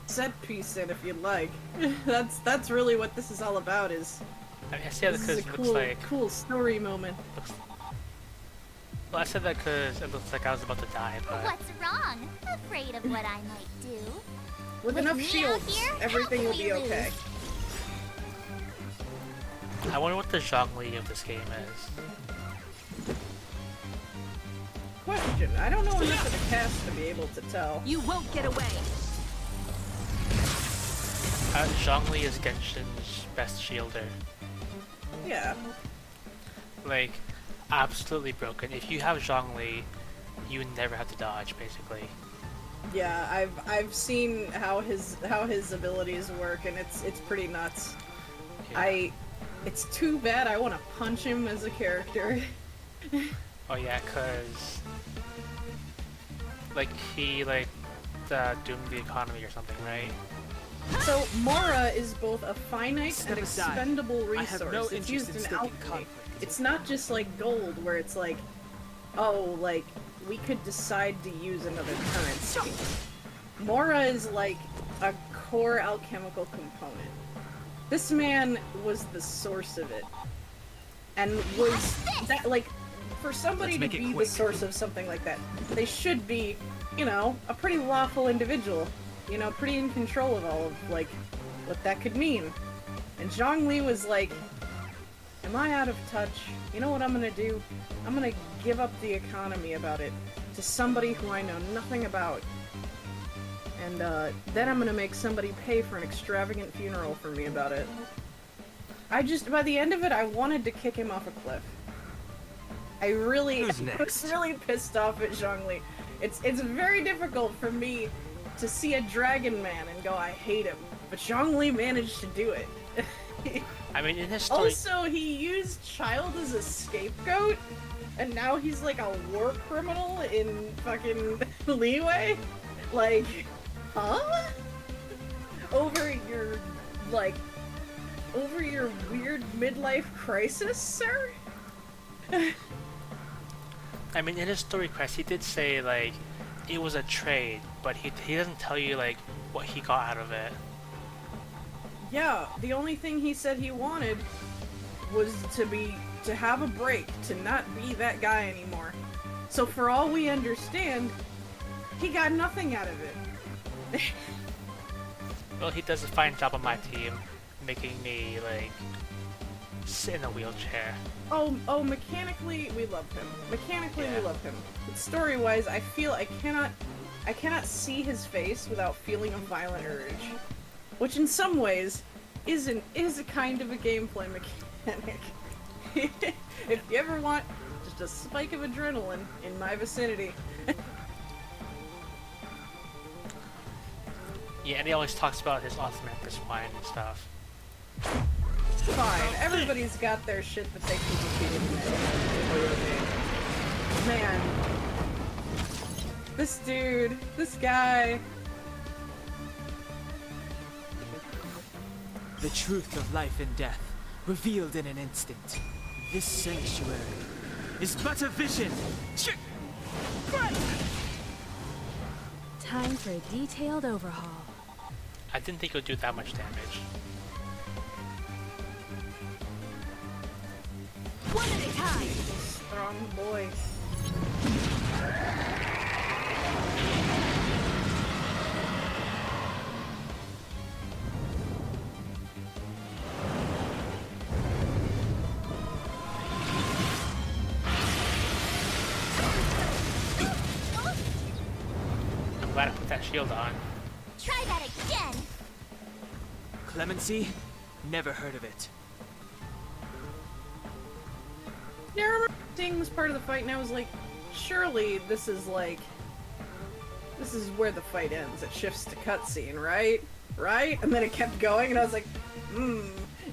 set piece in if you'd like. That's really what this is all about. Is I mean, I say that this is because a it cool, looks like. cool story moment. Well, I said that because it looks like I was about to die, but What's wrong? Afraid of what I might do? With With enough me out shields, here, how everything can will we be okay. lose? I wonder what the Zhongli of this game is. Question: I don't know enough of the cast to be able to tell. You won't get away. Zhongli is Genshin's best shielder. Yeah. Like, absolutely broken. If you have Zhongli, you never have to dodge, basically. Yeah, I've seen how his abilities work, and it's pretty nuts. Yeah. It's too bad I want to punch him as a character. Oh yeah, cause like he doomed the economy or something, right? So Mora is both a finite Step and aside. expendable I have resource. no It's interest used in in stoking alchemy. conflict. It's not just like gold, where it's like, oh, like we could decide to use another currency. Mora is like a core alchemical component. This man was the source of it, and was that like for somebody Let's to make it be the quick. source of something like that, they should be, you know, a pretty lawful individual. You know, pretty in control of all of, like, what that could mean. And Zhongli was like, am I out of touch? You know what I'm gonna do? I'm gonna give up the economy about it to somebody who I know nothing about. And, then I'm gonna make somebody pay for an extravagant funeral for me about it. By the end of it, I wanted to kick him off a cliff. I was really pissed off at Zhongli. It's very difficult for me to see a dragon man and go, I hate him. But Zhongli managed to do it. I mean, in his story. Also, he used Child as a scapegoat, and now he's like a war criminal in fucking Leeway? Like, huh? Over your weird midlife crisis, sir? I mean, in his story quest, he did say like it was a trade, but he doesn't tell you like what he got out of it. Yeah, the only thing he said he wanted was to have a break, to not be that guy anymore. So for all we understand, he got nothing out of it. Well, he does a fine job on my team, making me like sit in a wheelchair. Oh, mechanically we love him. We love him. But story-wise, I feel I cannot see his face without feeling a violent urge. Which in some ways is a kind of a gameplay mechanic. If you ever want just a spike of adrenaline in my vicinity. Yeah, and he always talks about his awesome Empress wine and stuff. Fine, everybody's got their shit that they keep repeating. Man. This dude, this guy. The truth of life and death, revealed in an instant. This sanctuary is but a vision. Time for a detailed overhaul. I didn't think it would do that much damage. One at a time. Strong boy. I'm glad I put that shield on. Try that again. Clemency? Never heard of it. Yeah, I remember seeing this part of the fight and I was like, surely this is where the fight ends. It shifts to cutscene, right? Right? And then it kept going and I was like,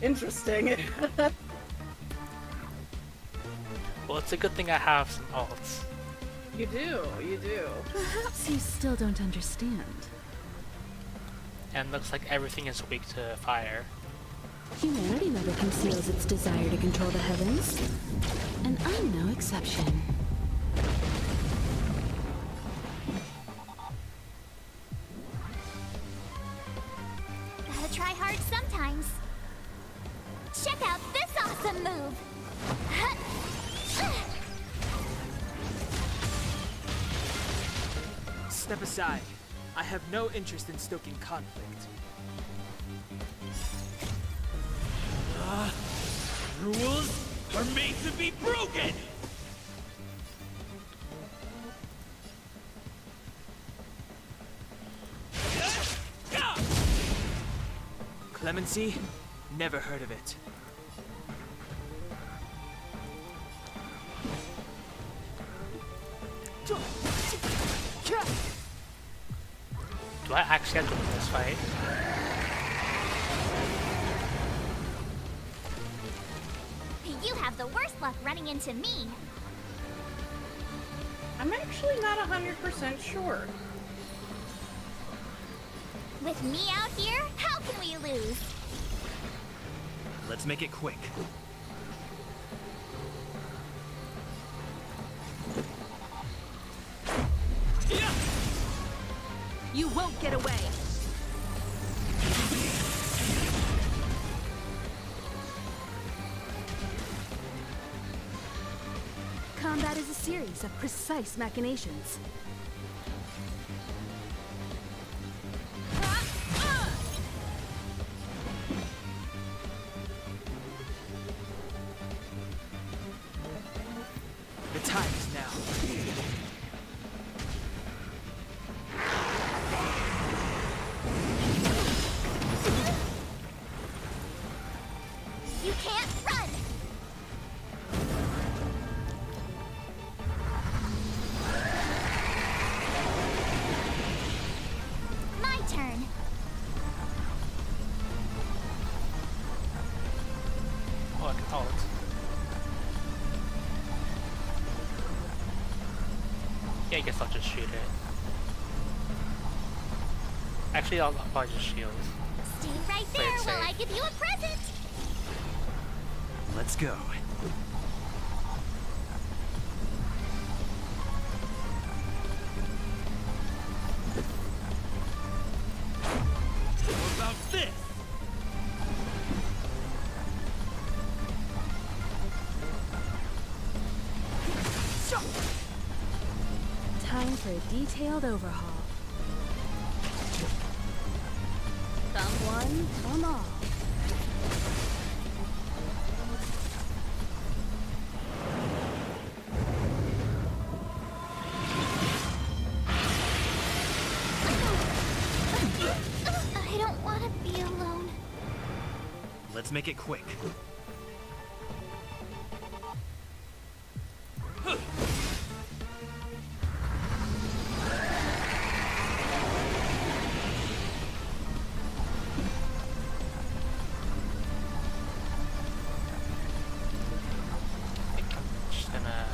interesting. Well, it's a good thing I have some ults. You do, you do. Perhaps you still don't understand. And looks like everything is weak to fire. Humanity never conceals its desire to control the heavens. And I'm no exception. Gotta try hard sometimes. Check out this awesome move! Step aside. I have no interest in stoking conflict. Rules are made to be broken! Clemency? Never heard of it. Do I actually have to win this fight? You have the worst luck running into me. I'm actually not 100% sure. With me out here, how can we lose? Let's make it quick. You won't get away! Combat is a series of precise machinations. The time is now. You can't run! My turn. Oh, I can ult. Yeah, I guess I'll just shoot it. Actually, I'll probably just shield. Stay right Play there it while I safe. give you a present. Let's go. How about this? Time for a detailed overhaul. Come one, come all. I don't want to be alone. Let's make it quick. I think I'm just gonna...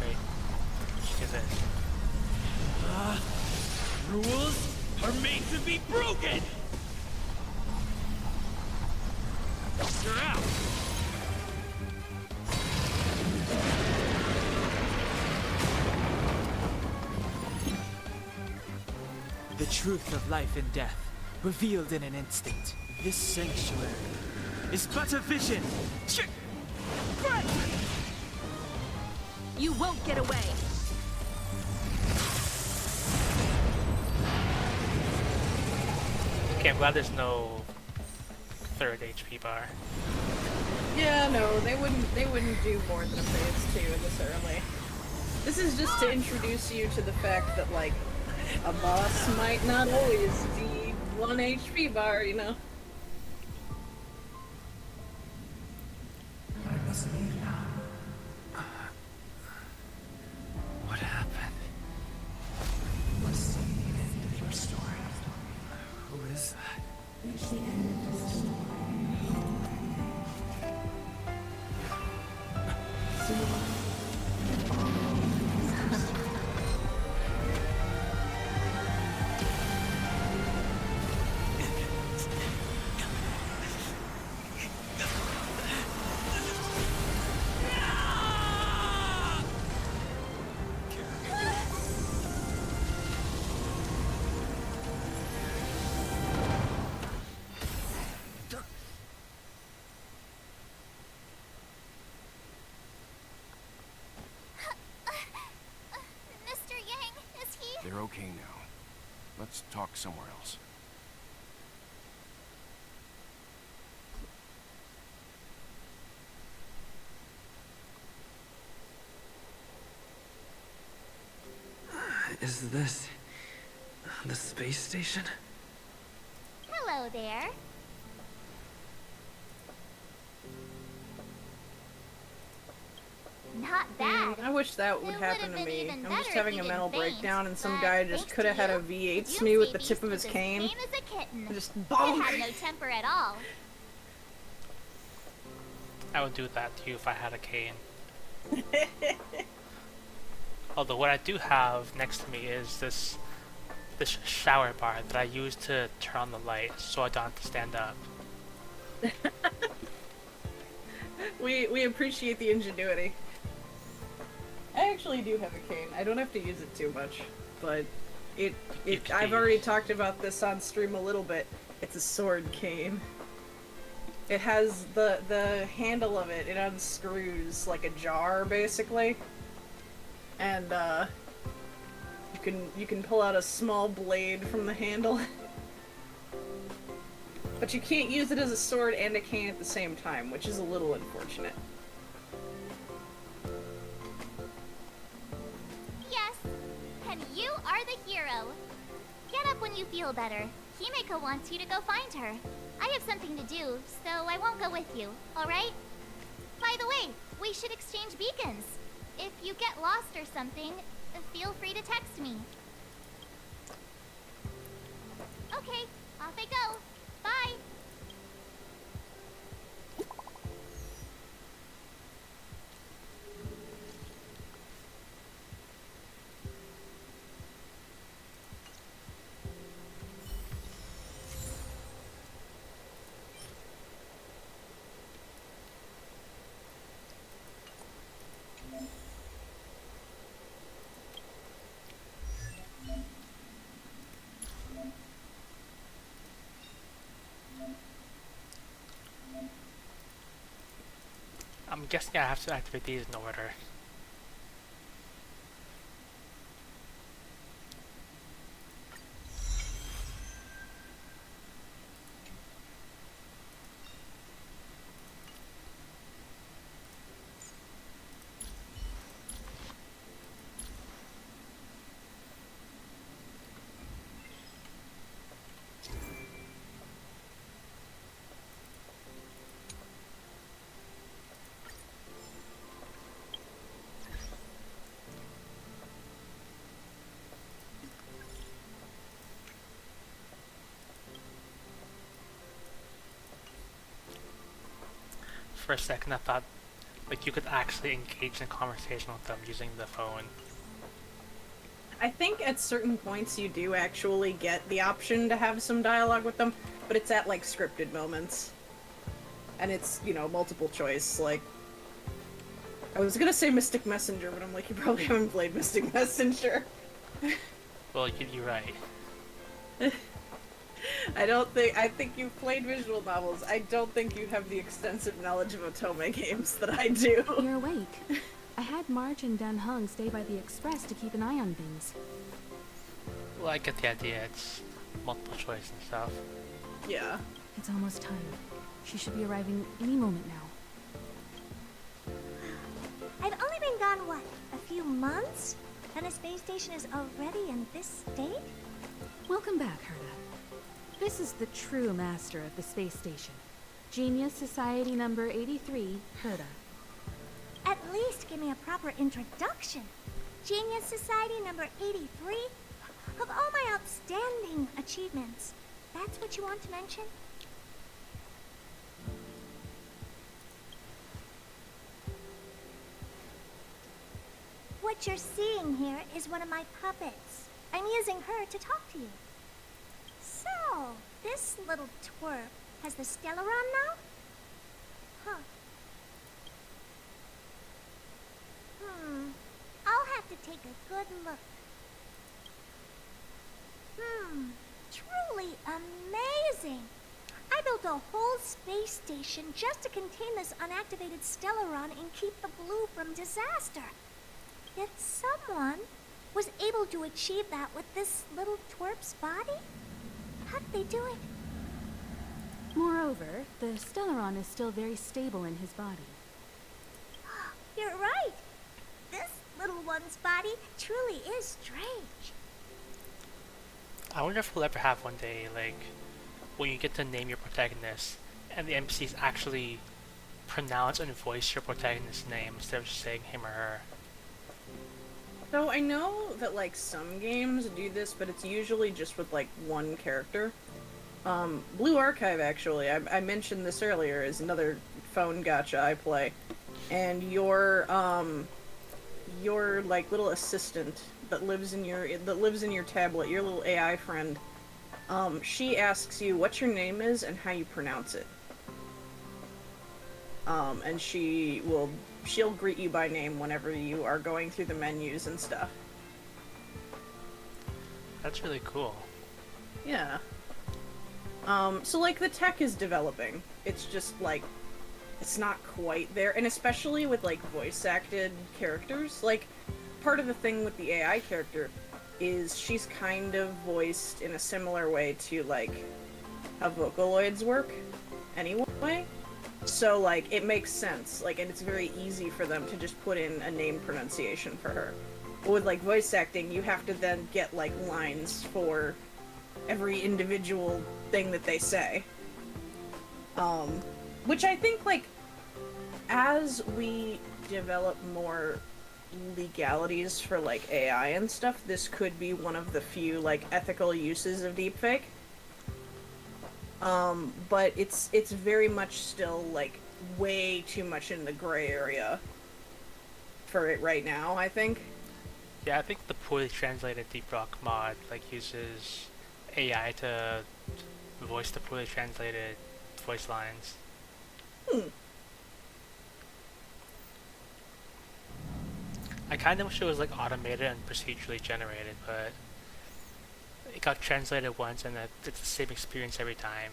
Wait. Just do this. Rules are made to be broken! You're out! The truth of life and death, revealed in an instant. This sanctuary is but a vision. You won't get away! Okay, I'm glad there's no third HP bar. Yeah, no, they wouldn't do more than a phase 2 in this early. This is just to introduce you to the fact that, like, a boss might not always be 1 HP bar, you know? I must leave now. What happened? What's the end of your story? Who is that? It's the end of the story. They're okay now. Let's talk somewhere else. Is this the space station? Hello there. Not bad. I wish that would It happen would've to been me. even I'm just better if having you a mental didn't faint, breakdown and some but guy just thanks could have to had a you, V8 me with the Doomsday tip of Beast his was as cane. tame as a kitten. Just It bonk! had no temper at all. I would do that to you if I had a cane. Although what I do have next to me is this shower bar that I use to turn on the light so I don't have to stand up. We appreciate the ingenuity. I actually do have a cane. I don't have to use it too much, but I've already talked about this on stream a little bit. It's a sword cane. It has the handle of it. It unscrews like a jar, basically, and you can pull out a small blade from the handle. But you can't use it as a sword and a cane at the same time, which is a little unfortunate. Yes, and you are the hero. Get up when you feel better. Himeko wants you to go find her. I have something to do, so I won't go with you, alright? By the way, we should exchange beacons. If you get lost or something, feel free to text me. Okay, off I go. Bye! I'm guessing I have to activate these in order. For a second I thought like you could actually engage in conversation with them using the phone. I think at certain points you do actually get the option to have some dialogue with them, but it's at like scripted moments. And it's, you know, multiple choice, like I was gonna say Mystic Messenger, but I'm like, you probably haven't played Mystic Messenger. Well, you're right. I think you've played visual novels. I don't think you have the extensive knowledge of Otome games that I do. You're awake. I had March and Dan Hung stay by the Express to keep an eye on things. Well, I get the idea. It's multiple choice and stuff. Yeah. It's almost time. She should be arriving any moment now. I've only been gone, what, a few months? And the space station is already in this state? Welcome back, Herta. This is the true master of the space station. Genius Society number 83, Herta. At least give me a proper introduction. Genius Society number 83? Of all my outstanding achievements, that's what you want to mention? What you're seeing here is one of my puppets. I'm using her to talk to you. So, this little twerp has the Stellaron now? Huh. I'll have to take a good look. Truly amazing! I built a whole space station just to contain this unactivated Stellaron and keep the blue from disaster. Yet someone was able to achieve that with this little twerp's body? How did they do it? Moreover, the Stellaron is still very stable in his body. You're right. This little one's body truly is strange. I wonder if we'll ever have one day, like, when you get to name your protagonist, and the NPCs actually pronounce and voice your protagonist's name instead of just saying him or her. So I know that like some games do this, but it's usually just with like one character. Blue Archive actually, I mentioned this earlier, is another phone gacha I play. And your like little assistant that lives in your tablet, your little AI friend, she asks you what your name is and how you pronounce it. And she'll greet you by name whenever you are going through the menus and stuff. That's really cool. Yeah. So like the tech is developing. It's just like, it's not quite there. And especially with like voice acted characters, like part of the thing with the AI character is she's kind of voiced in a similar way to like how Vocaloids work anyway. So, like, it makes sense, like, and it's very easy for them to just put in a name pronunciation for her. But with, like, voice acting, you have to then get, like, lines for every individual thing that they say. Which I think, like, as we develop more legalities for, like, AI and stuff, this could be one of the few, like, ethical uses of deepfake. But it's very much still, like, way too much in the gray area for it right now, I think. Yeah, I think the poorly translated Deep Rock mod, like, uses AI to voice the poorly translated voice lines. I kind of wish it was, like, automated and procedurally generated, but it got translated once and it's the same experience every time.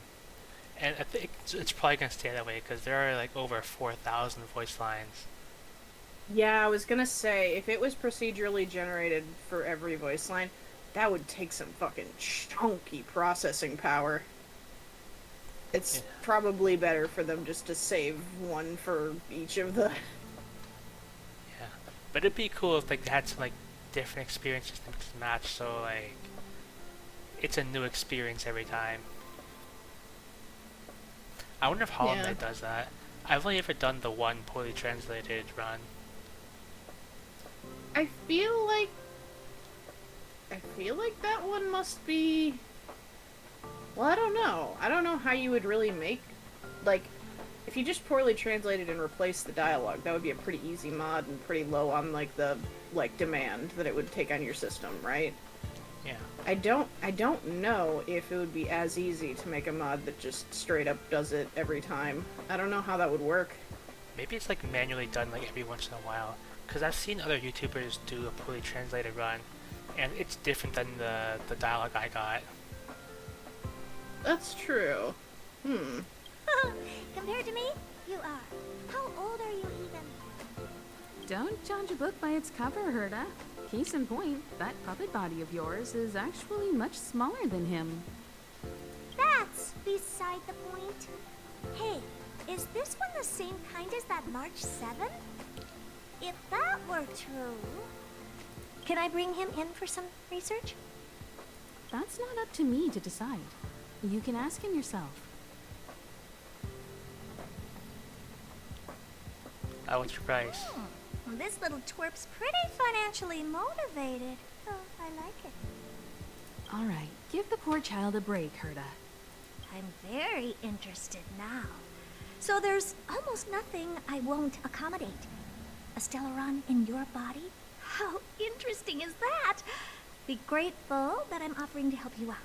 And I think it's probably going to stay that way because there are like over 4,000 voice lines. Yeah, I was gonna say, if it was procedurally generated for every voice line, that would take some fucking chunky processing power. It's probably better for them just to save one for each of the... Yeah, but it'd be cool if like they had some like different experiences to match, so like it's a new experience every time. I wonder if Hollow Knight does that. I've only ever done the one poorly translated run. I feel like that one must be... Well, I don't know. I don't know how you would really make... Like, if you just poorly translated and replaced the dialogue, that would be a pretty easy mod and pretty low on, like, the, like, demand that it would take on your system, right? Yeah. I don't know if it would be as easy to make a mod that just straight up does it every time. I don't know how that would work. Maybe it's, like, manually done, like, every once in a while. Because I've seen other YouTubers do a poorly translated run, and it's different than the dialogue I got. That's true. Compared to me, you are. How old are you even? Don't judge a book by its cover, Herda. Case in point, that puppet body of yours is actually much smaller than him. That's beside the point. Hey, is this one the same kind as that March 7th? If that were true... Can I bring him in for some research? That's not up to me to decide. You can ask him yourself. What's your price? This little twerp's pretty financially motivated. Oh, I like it. Alright, give the poor child a break, Herda. I'm very interested now. So there's almost nothing I won't accommodate. A Stellaron in your body? How interesting is that? Be grateful that I'm offering to help you out.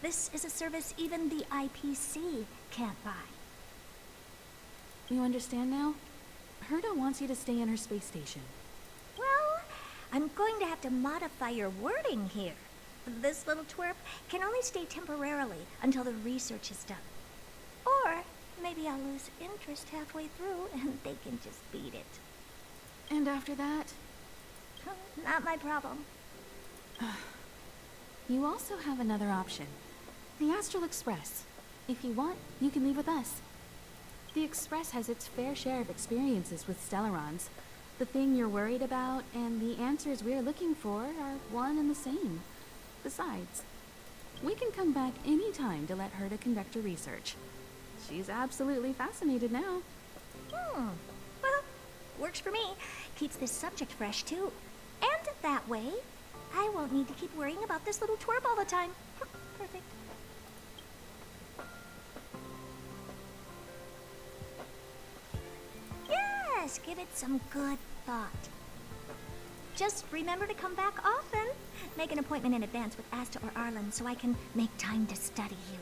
This is a service even the IPC can't buy. You understand now? Herda wants you to stay in her space station. Well, I'm going to have to modify your wording here. This little twerp can only stay temporarily until the research is done. Or maybe I'll lose interest halfway through and they can just beat it. And after that? Not my problem. You also have another option. The Astral Express. If you want, you can leave with us. The Express has its fair share of experiences with Stellarons. The thing you're worried about and the answers we're looking for are one and the same. Besides, we can come back any time to let Herta conduct her research. She's absolutely fascinated now. Well, works for me. Keeps this subject fresh, too. And that way, I won't need to keep worrying about this little twerp all the time. Perfect. Yes, give it some good thought. Just remember to come back often. Make an appointment in advance with Asta or Arlen so I can make time to study you.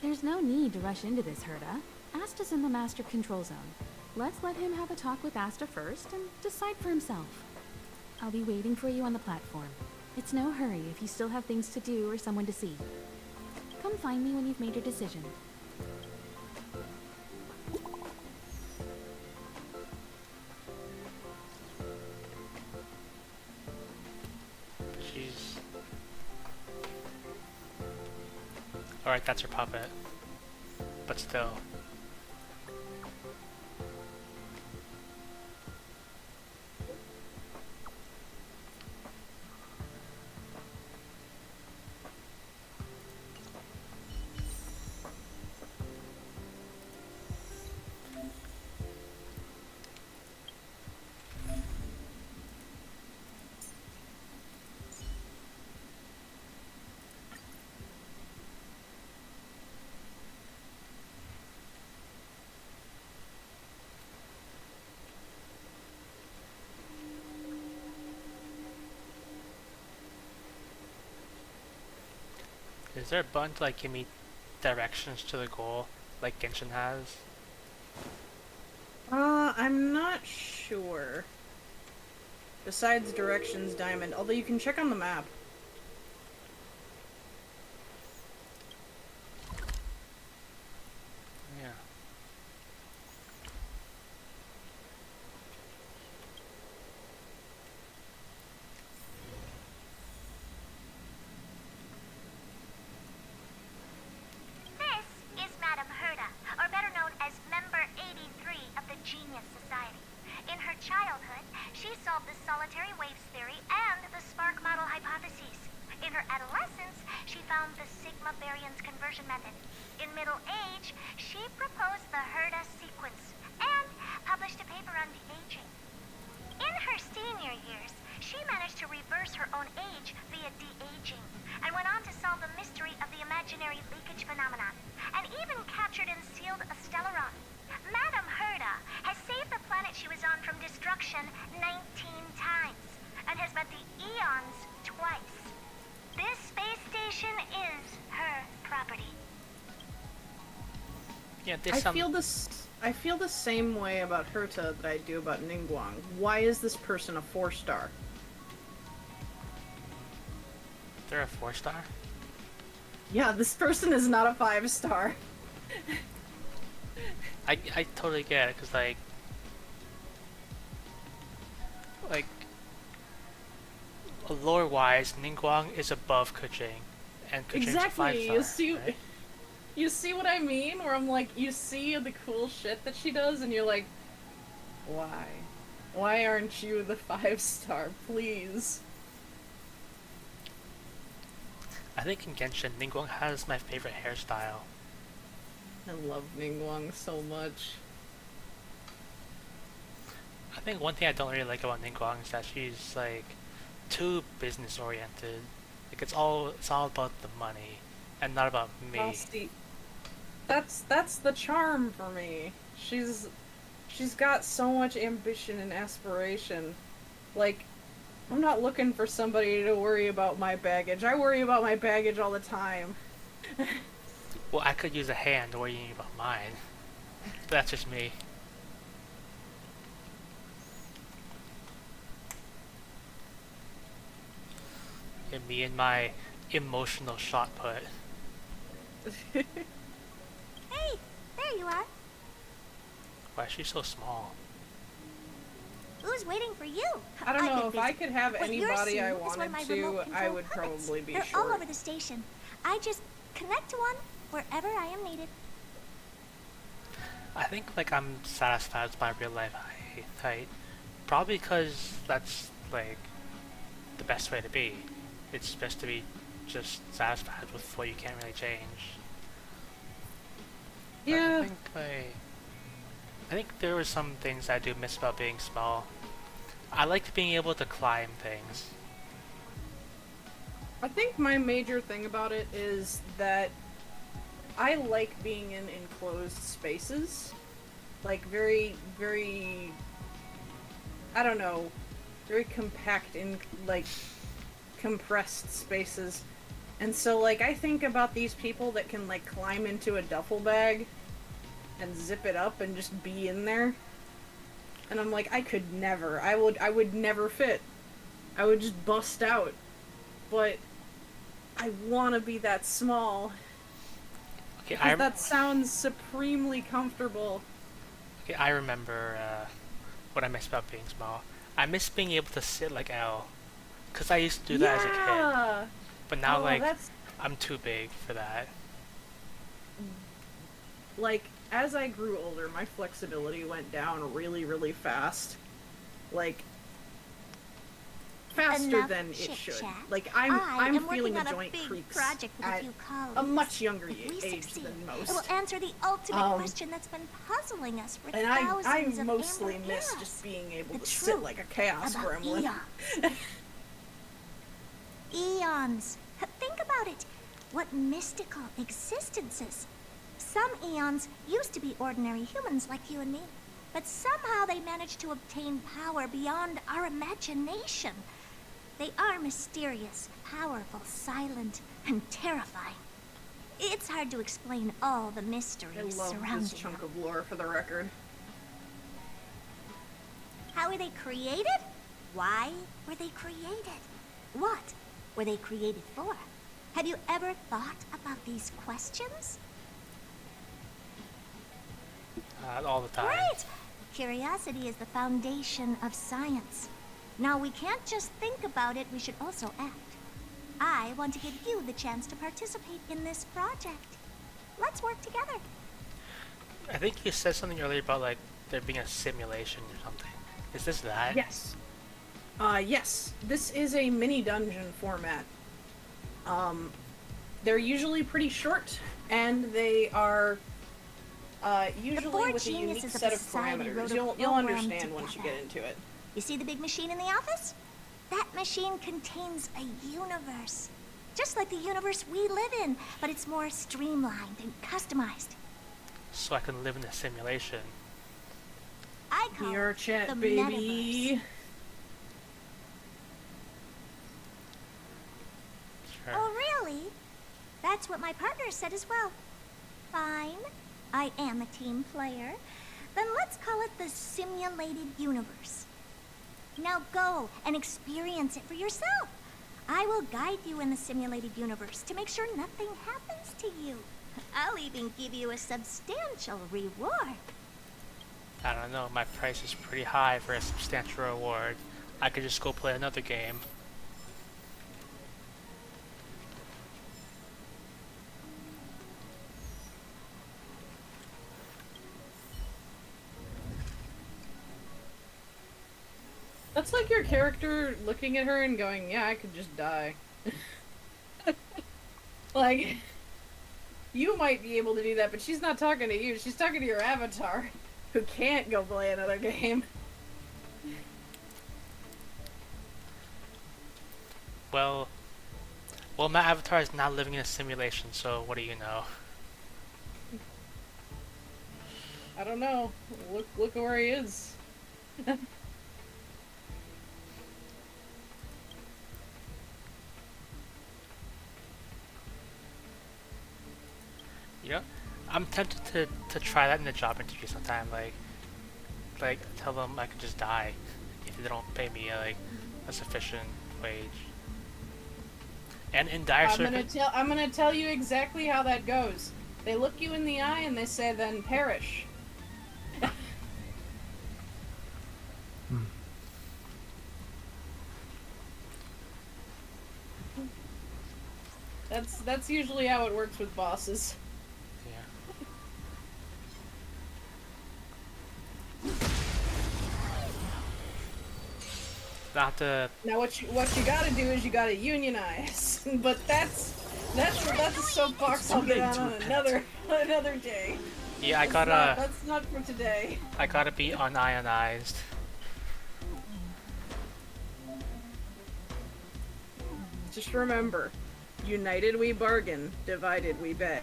There's no need to rush into this, Herta. Asta's in the Master Control Zone. Let's let him have a talk with Asta first and decide for himself. I'll be waiting for you on the platform. It's no hurry if you still have things to do or someone to see. Come find me when you've made your decision. She's... Alright, that's her puppet. But still. Is there a button to like give me directions to the goal like Genshin has? I'm not sure. Besides directions, Diamond, although you can check on the map. Yeah. This is Madame Herta, or better known as Member 83 of the Genius Society. In her childhood, she solved the solitary waves theory and the spark model hypotheses. In her adolescence, she found the sigma baryons conversion method. In middle age, she proposed the Herta sequence and published a paper on de-aging. In her senior years, she managed to reverse her own age via de-aging and went on to solve the mystery of the imaginary leakage phenomenon, and even captured and sealed a Stellaron. Madame Herta has saved the planet she was on from destruction 19 times, and has met the Eons twice. This space station is her property. Yeah, I feel the same way about Herta that I do about Ningguang. Why is this person a 4-star? They're a 4-star? Yeah, this person is not a 5-star. I totally get it, because like lore-wise, Ningguang is above Kuching, and Kuching's Exactly. a 5-star, right? You see what I mean? Where I'm like, you see the cool shit that she does, and you're like, why? Why aren't you the 5-star? Please. I think in Genshin, Ningguang has my favorite hairstyle. I love Ningguang so much. I think one thing I don't really like about Ningguang is that she's like too business oriented. Like it's all about the money and not about me. Well, see, that's the charm for me. She's got so much ambition and aspiration. Like, I'm not looking for somebody to worry about my baggage. I worry about my baggage all the time. Well, I could use a hand worrying about mine. But that's just me. And me and my emotional shot put. Hey, there you are. Why is she so small? Who's waiting for you? I don't I've know, been if I busy. could have What you're anybody I seeing is one of wanted my to, remote I control would puppets. probably be They're short. all over the station. I just connect to one wherever I am needed. I think like I'm satisfied with my real life height, probably because that's like the best way to be. It's best to be just satisfied with what you can't really change. But Yeah. I think there were some things I do miss about being small. I liked being able to climb things. I think my major thing about it is that I like being in enclosed spaces. Like, very, very... I don't know. Very compact, like, compressed spaces. And so, like, I think about these people that can, like, climb into a duffel bag and zip it up and just be in there. And I'm like, I could never. I would never fit. I would just bust out. But I want to be that small. Okay, Because that sounds supremely comfortable. Okay, I remember what I miss about being small. I miss being able to sit like L, because I used to do that as a kid. But now, I'm too big for that. Like, as I grew older, my flexibility went down really, really fast. Like, faster Enough than it chit should. chat. Like, I I'm am feeling working the on a joint big creaks project with a at few colleagues. a much younger If we age succeed, than it most. will answer the ultimate question that's been puzzling us for And thousands I of mostly amber miss eras. just being able The to sit truth like a chaos about gremlin. eons. Eons. Think about it. What mystical existences. Some eons used to be ordinary humans like you and me, but somehow they managed to obtain power beyond our imagination. They are mysterious, powerful, silent, and terrifying. It's hard to explain all the mysteries I love surrounding this chunk them. of lore, for the record. How were they created? Why were they created? What were they created for? Have you ever thought about these questions? All the time. Great! Curiosity is the foundation of science. Now, we can't just think about it, we should also act. I want to give you the chance to participate in this project. Let's work together. I think you said something earlier about like there being a simulation or something. Is this that? Yes. Yes. This is a mini dungeon format. They're usually pretty short, and they are usually with a unique set of parameters. You'll understand once you get into it. You see the big machine in the office? That machine contains a universe. Just like the universe we live in, but it's more streamlined and customized. So I can live in a simulation. I call Your it chat, the baby. metaverse. Sure. Oh, really? That's what my partner said as well. Fine. I am a team player. Then let's call it the simulated universe. Now go and experience it for yourself. I will guide you in the simulated universe to make sure nothing happens to you. I'll even give you a substantial reward. I don't know, my price is pretty high for a substantial reward. I could just go play another game. That's like your character looking at her and going, yeah, I could just die. Like, you might be able to do that, but she's not talking to you. She's talking to your avatar, who can't go play another game. Well, my avatar is not living in a simulation, so what do you know? I don't know. Look where he is. You know, I'm tempted to try that in a job interview sometime. Like tell them I could just die if they don't pay me like a sufficient wage. And in dire I'm gonna tell you exactly how that goes. They look you in the eye and they say, "Then perish." That's usually how it works with bosses. Yeah. Not to. Now what you gotta do is you gotta unionize, but that's a soapbox I'll get on another day. Yeah, That's not for today. I gotta be unionized. Just remember, united we bargain, divided we beg.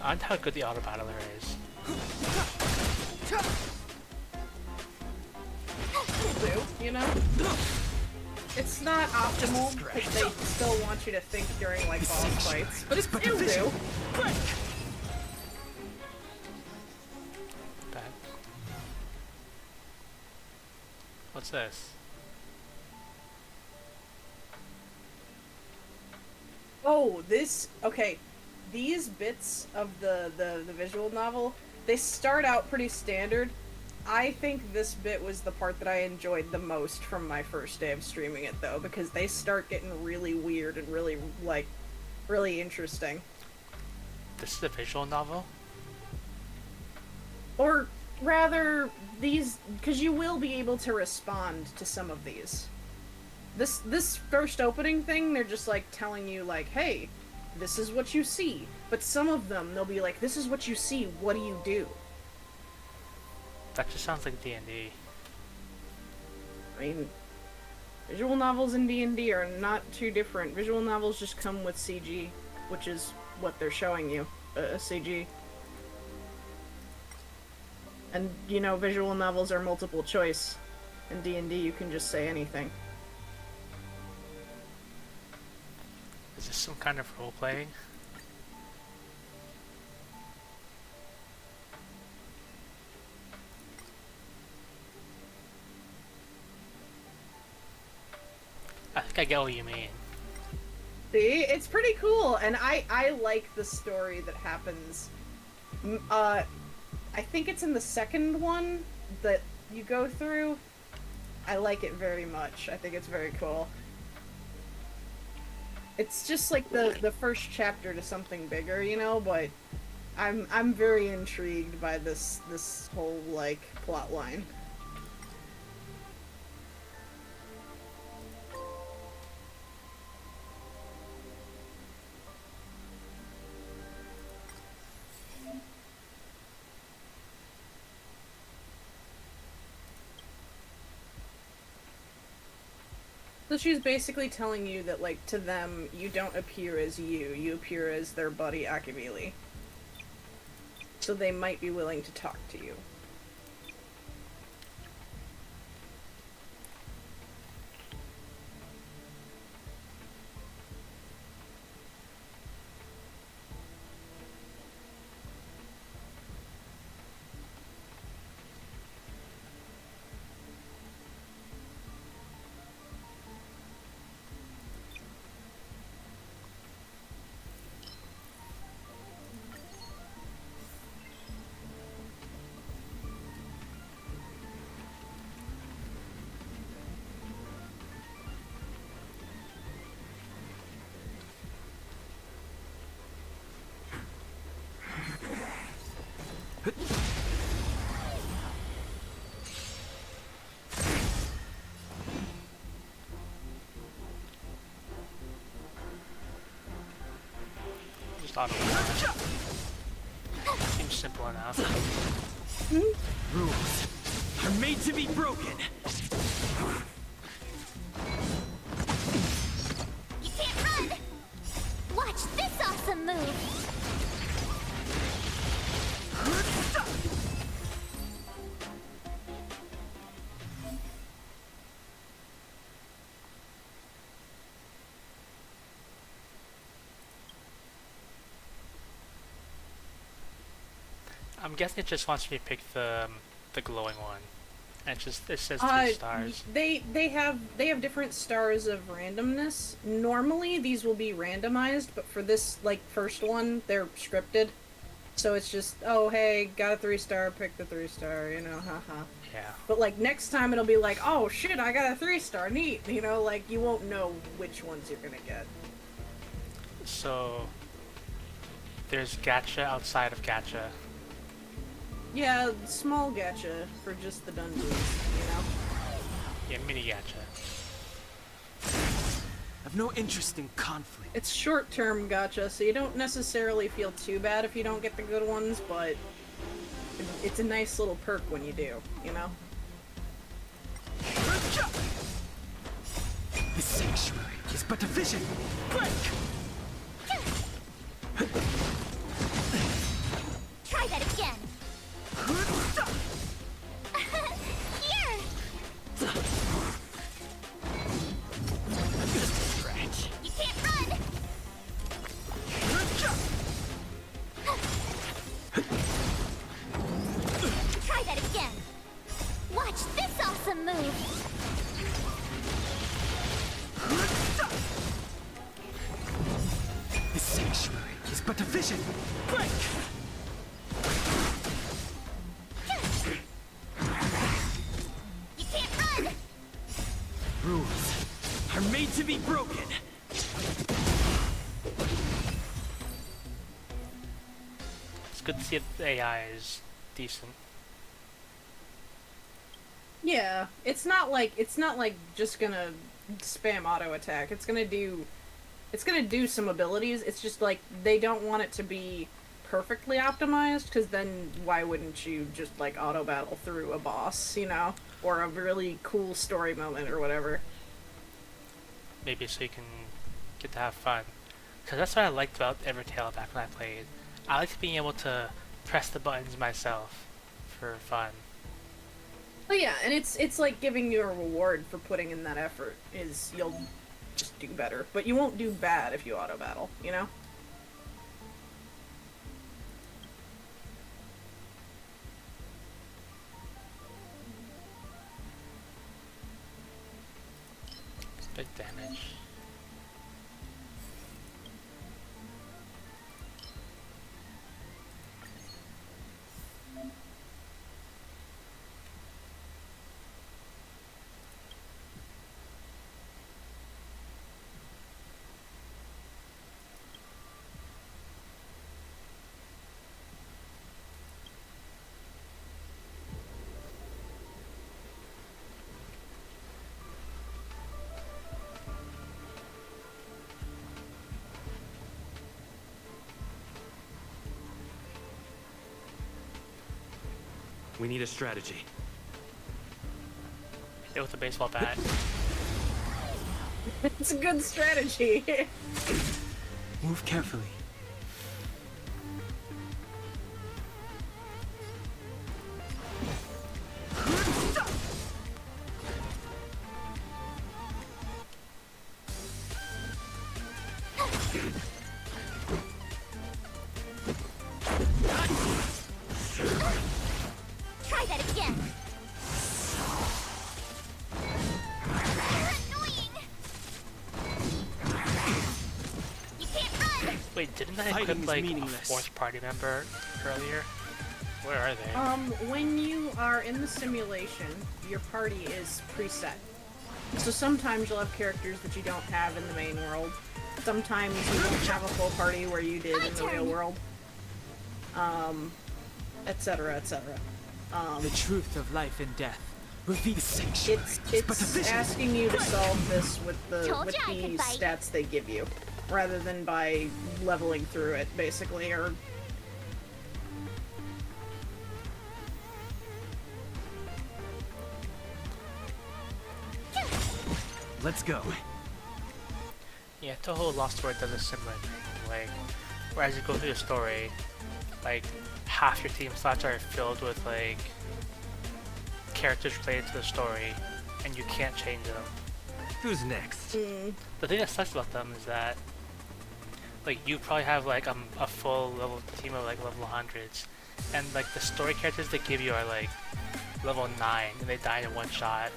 I wonder how good the auto battler is. You know? It's not optimal, because they still want you to think during, like, boss fights, but it'll do. What's this? Oh, okay. These bits of the visual novel, they start out pretty standard. I think this bit was the part that I enjoyed the most from my first day of streaming it, though, because they start getting really weird and really, like, really interesting. This is a visual novel? Or, rather, these... because you will be able to respond to some of these. This first opening thing, they're just, like, telling you, like, hey, this is what you see. But some of them, they'll be like, this is what you see, what do you do? That just sounds like D&D. I mean, visual novels and D&D are not too different. Visual novels just come with CG, which is what they're showing you, CG. And, you know, visual novels are multiple choice. In D&D, you can just say anything. Is this some kind of role-playing? I think I get what you mean. See? It's pretty cool, and I like the story that happens. I think it's in the second one that you go through. I like it very much. I think it's very cool. It's just like the first chapter to something bigger, you know, but I'm very intrigued by this whole, like, plot line. So she's basically telling you that, like, to them, you don't appear as you appear as their buddy Akibili. So they might be willing to talk to you. Just auto. Seems simple enough. Rules are made to be broken. You can't run! Watch this awesome move! I'm guessing it just wants me to pick the glowing one. And it says 3 stars. They have different stars of randomness. Normally these will be randomized, but for this, like, first one, they're scripted. So it's just, oh hey, got a 3-star, pick the 3-star, you know, haha. Yeah. But like next time it'll be like, oh shit, I got a 3-star, neat, you know, like you won't know which ones you're gonna get. So there's gacha outside of gacha. Yeah, small gacha for just the dungeons, you know? Yeah, mini gacha. I've no interest in conflict. It's short-term gacha, so you don't necessarily feel too bad if you don't get the good ones, but it's a nice little perk when you do, you know? The sanctuary is but a vision. Break! Try that again. Here. Stretch. You can't run. Try that again. Watch this awesome move. The sanctuary is but a vision. Break! You can't run. Rules are made to be broken. It's good to see that the AI is decent. Yeah, it's not like just gonna spam auto attack. It's gonna do some abilities. It's just like they don't want it to be perfectly optimized, because then why wouldn't you just like auto battle through a boss, you know, or a really cool story moment or whatever. Maybe so you can get to have fun. Because that's what I liked about Evertale back when I played. I liked being able to press the buttons myself for fun. Oh yeah, and it's like giving you a reward for putting in that effort. Is you'll just do better, but you won't do bad if you auto battle, you know? It's big damage. We need a strategy. Hit with a baseball bat. It's a good strategy. Move carefully. Try that again. Annoying. You can't run. Wait, didn't I Fighting equip is like a meaningless. fourth party member earlier? Where are they? When you are in the simulation, your party is preset. So sometimes you'll have characters that you don't have in the main world. Sometimes you won't have a full party where you did in the real world. Etc., etc. The truth of life and death. Reveal the sanctuary. It's asking you to solve this with the Told ya I could bite. stats they give you, rather than by leveling through it, basically, or... Let's go. Yeah, Toho Lost Word does a similar thing. Like, whereas you go through the story, like, half your team slots are filled with, like, characters related to the story, and you can't change them. Who's next? The thing that sucks about them is that, like, you probably have, like, a full level team of, like, level 100s, and, like, the story characters they give you are, like, level 9, and they die in one shot.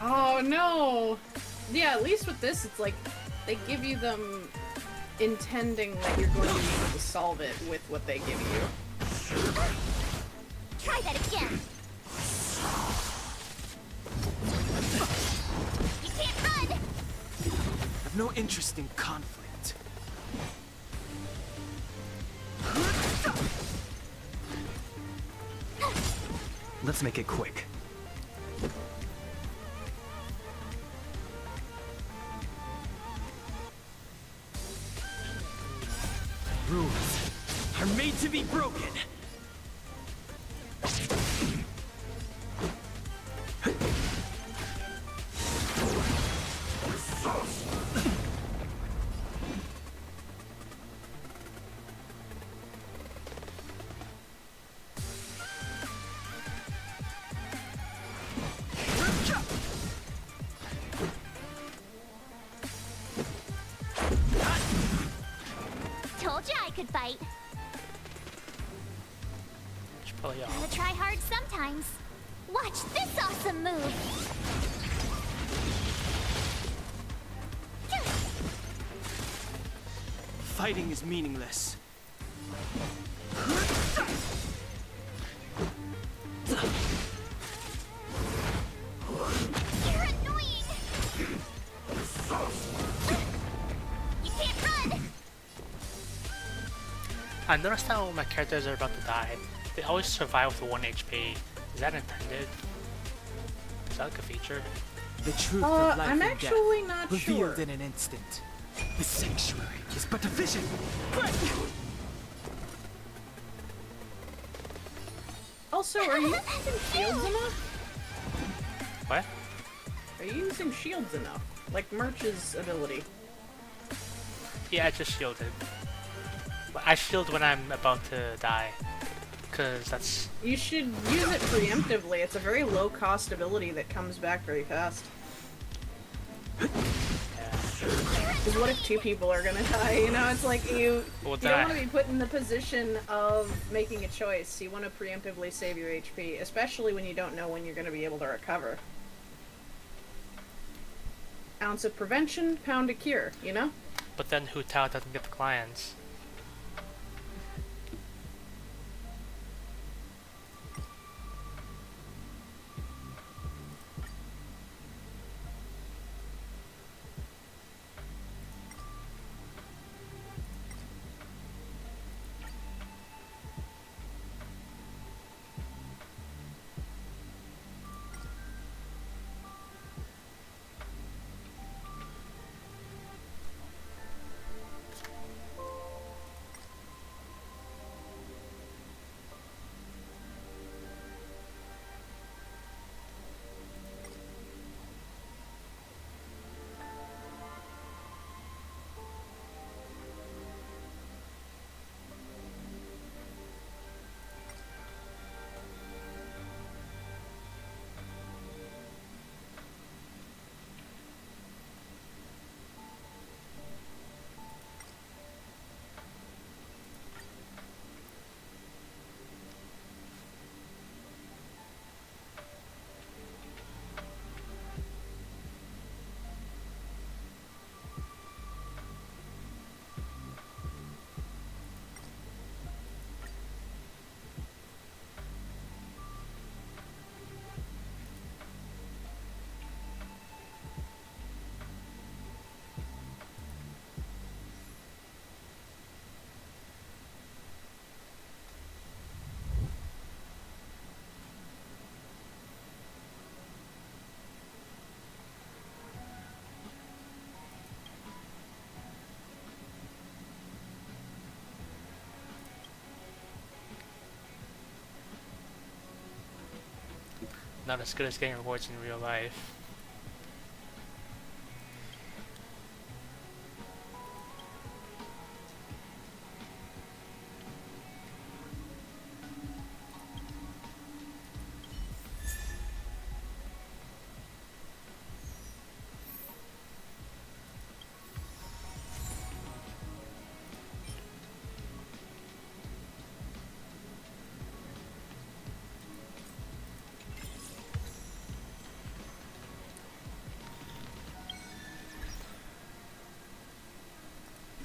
Oh no! Yeah, at least with this, it's like, they give you them intending that you're going to be able to solve it with what they give you. Try that again. You can't run. I've no interest in conflict. Let's make it quick. Rules are made to be broken. Told you I could bite. Should probably Gotta try hard sometimes. Watch this awesome move. Fighting is meaningless. You're annoying. You can't run. I noticed that when my characters are about to die, they always survive with 1 HP. Is that intended? Is that like a feature? The truth of life I'm and actually death, not revealed sure. in an instant. The sanctuary is but a vision. Also, are you using shields enough? What? Are you using shields enough? Like Merch's ability. Yeah, I just shielded. But I shield when I'm about to die. Because that's... You should use it preemptively. It's a very low cost ability that comes back very fast. Because what if 2 people are gonna die? You know, it's like you Well, don't want to be put in the position of making a choice. You want to preemptively save your HP, especially when you don't know when you're going to be able to recover. Ounce of prevention, pound of cure, you know? But then Hu Tao doesn't get the clients. Not as good as getting rewards in real life.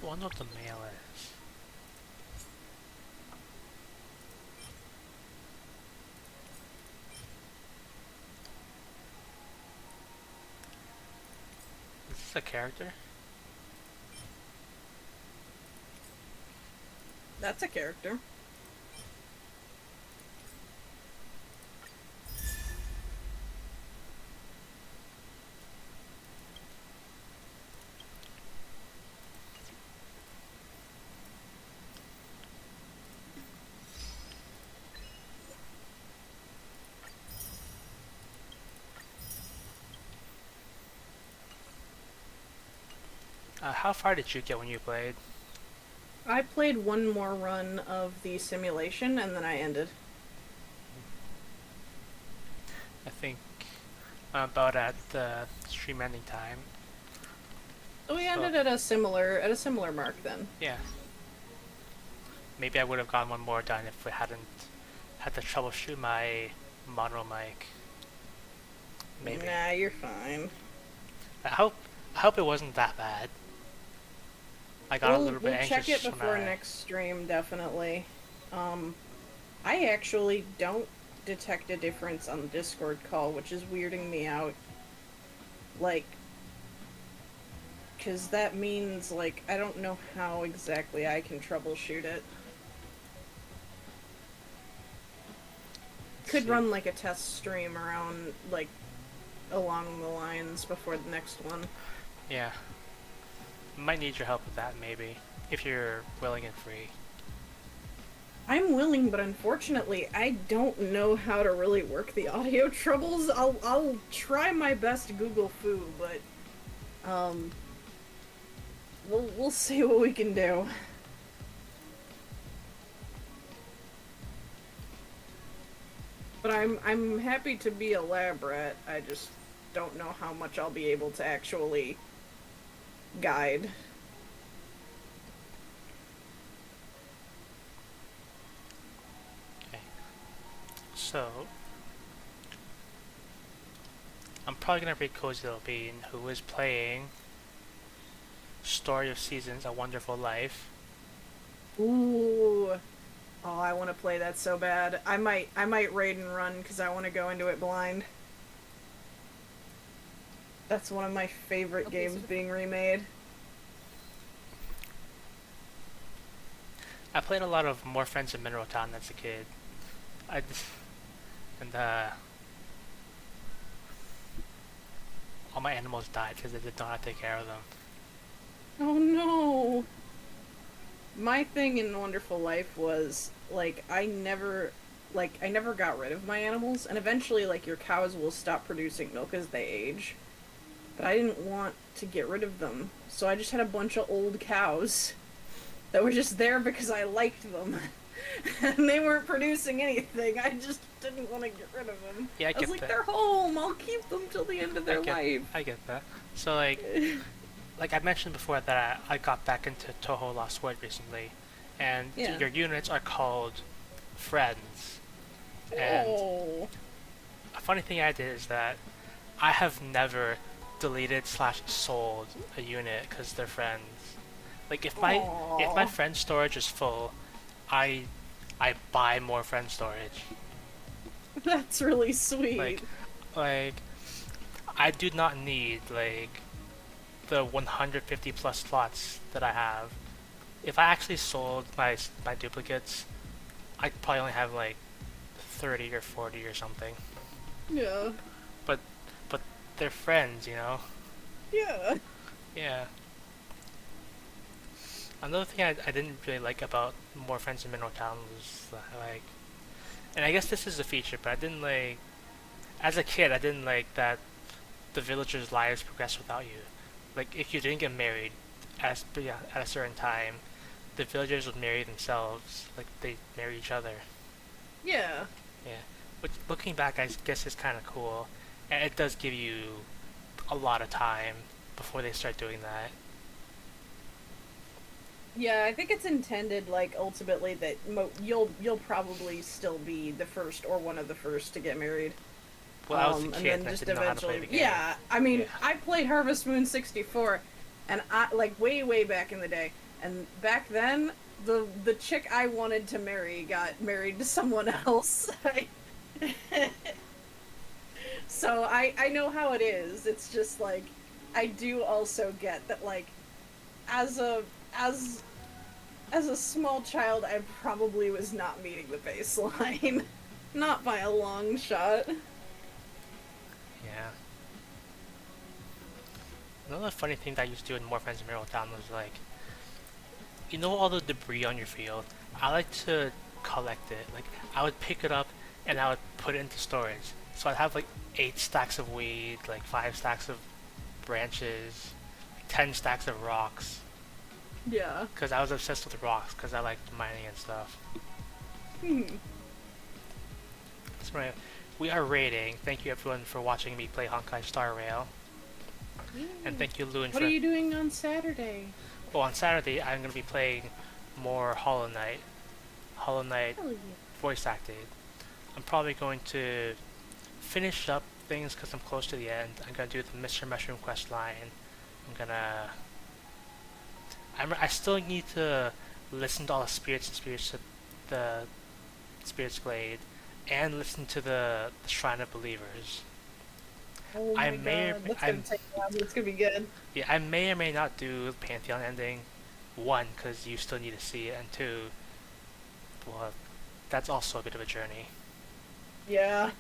wonder what the mail is. Is this a character? That's a character. How far did you get when you played? I played one more run of the simulation and then I ended. I think I'm about at the stream ending time. So we ended at a similar mark then. Yeah. Maybe I would have gotten one more done if we hadn't had to troubleshoot my mono mic. Maybe. Nah, you're fine. I hope it wasn't that bad. I got a little bit anxious. We'll check it before next stream, definitely. I actually don't detect a difference on the Discord call, which is weirding me out. Like, because that means, like, I don't know how exactly I can troubleshoot it. Could run, like, a test stream around, like, along the lines before the next one. Yeah. Might need your help with that, maybe, if you're willing and free. I'm willing, but unfortunately, I don't know how to really work the audio troubles. I'll try my best to Google Foo, but we'll see what we can do. But I'm happy to be a lab rat. I just don't know how much I'll be able to actually guide. Okay. So I'm probably gonna read Cozy Little Bean, who is playing Story of Seasons: A Wonderful Life. Ooh. Oh, I want to play that so bad. I might raid and run because I want to go into it blind. That's one of my favorite games being remade. I played a lot of More Friends in Mineral Town as a kid. All my animals died because I did not take care of them. Oh no! My thing in Wonderful Life was, like, I never got rid of my animals, and eventually, like, your cows will stop producing milk as they age. But I didn't want to get rid of them, so I just had a bunch of old cows that were just there because I liked them. And they weren't producing anything, I just didn't want to get rid of them. Yeah, I was get like, that. they're home, I'll keep them till the end of their life. I get that. So, like I mentioned before that I got back into Toho Lost World recently, and your units are called friends. And a funny thing I did is that I have never deleted/sold a unit because they're friends. Like if my friend storage is full, I buy more friend storage. That's really sweet. Like I do not need like the 150 plus slots that I have. If I actually sold my duplicates, I'd probably only have like 30 or 40 or something. Yeah. But they're friends, you know? Yeah. Yeah. Another thing I didn't really like about More Friends in Mineral Town was like, and I guess this is a feature, but I didn't like, as a kid, I didn't like that the villagers' lives progress without you. Like, if you didn't get married at a certain time, the villagers would marry themselves. Like, they marry each other. Yeah. Yeah. Which, looking back, I guess is kind of cool. And it does give you a lot of time before they start doing that. Yeah, I think it's intended, like, ultimately that you'll probably still be the first or one of the first to get married. Well, I was a kid and I didn't know how to play the game. Yeah, I mean, I played Harvest Moon 64, and way back in the day, And back then, the chick I wanted to marry got married to someone else. So I know how it is. It's just like I do also get that like as a as as a small child I probably was not meeting the baseline. Not by a long shot. Yeah. Another funny thing that I used to do in More Friends Mirror Town was like, you know all the debris on your field? I like to collect it. Like, I would pick it up and I would put it into storage. So I'd have like 8 stacks of weed, like 5 stacks of branches, 10 stacks of rocks. Yeah. Because I was obsessed with rocks, because I liked mining and stuff. That's right. We are raiding. Thank you everyone for watching me play Honkai Star Rail. And thank you, Loon, What for... are you doing on Saturday? Well, on Saturday, I'm going to be playing more Hollow Knight. Hollow Knight voice acted. I'm probably going to finish up things because I'm close to the end. I'm going to do the Mr. Mushroom quest line. I'm going to... I still need to listen to all the spirits the Spirits Glade and listen to the Shrine of Believers. Oh my god, that's gonna take a while, but it's gonna be good. Yeah, I may or may not do Pantheon ending. 1, because you still need to see it, and 2, well, that's also a bit of a journey. Yeah,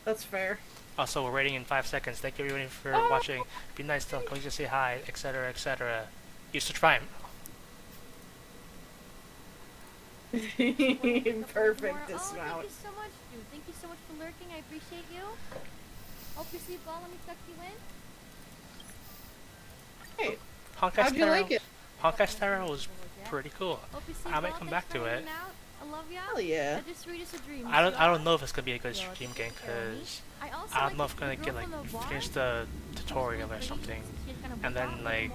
that's fair. Also, we're waiting in 5 seconds. Thank you everybody for watching. Be nice to them. Can we just say hi, etc., etc. Use the Prime. Perfect dismount. Thank you so much, dude. Thank you so much for lurking. I appreciate you. Hope you sleep well. Let me tuck you in. Hey, how'd you like it? Honkai Starrail was pretty cool. I might come back to it. I love ya. Hell yeah. I just read us a dream. I don't know if it's gonna be a good stream game because I don't know if I'm gonna get like finish the tutorial or something and then like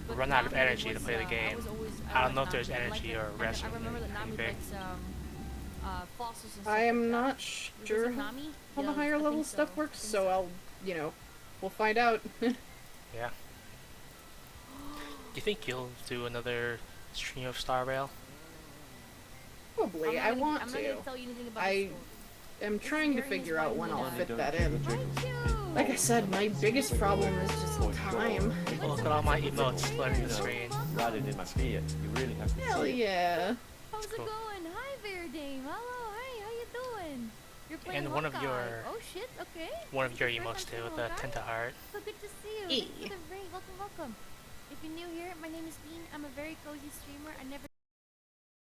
run out of energy to play the game. I don't know if there's energy or rest or anything. I am not sure how the higher level stuff works, so I'll, we'll find out. Yeah. Do you think you'll do another stream of Starrail? Probably. I want to. I am trying to figure out when I'll fit that in. Like I said, my biggest problem is just time. Oh, look at all my emotes flooding the screen. Rather than my fear, you really have to. Hell yeah. How's it going? Hi, Bear Dame. Hello, hey, how you doing? You're playing And one of Honkai. your Oh shit, okay. one of your emotes too, with the Tentaheart. So good to see you. Thank you for the raid. Welcome, welcome. If you're new here, my name is Bean. I'm a very cozy streamer. I never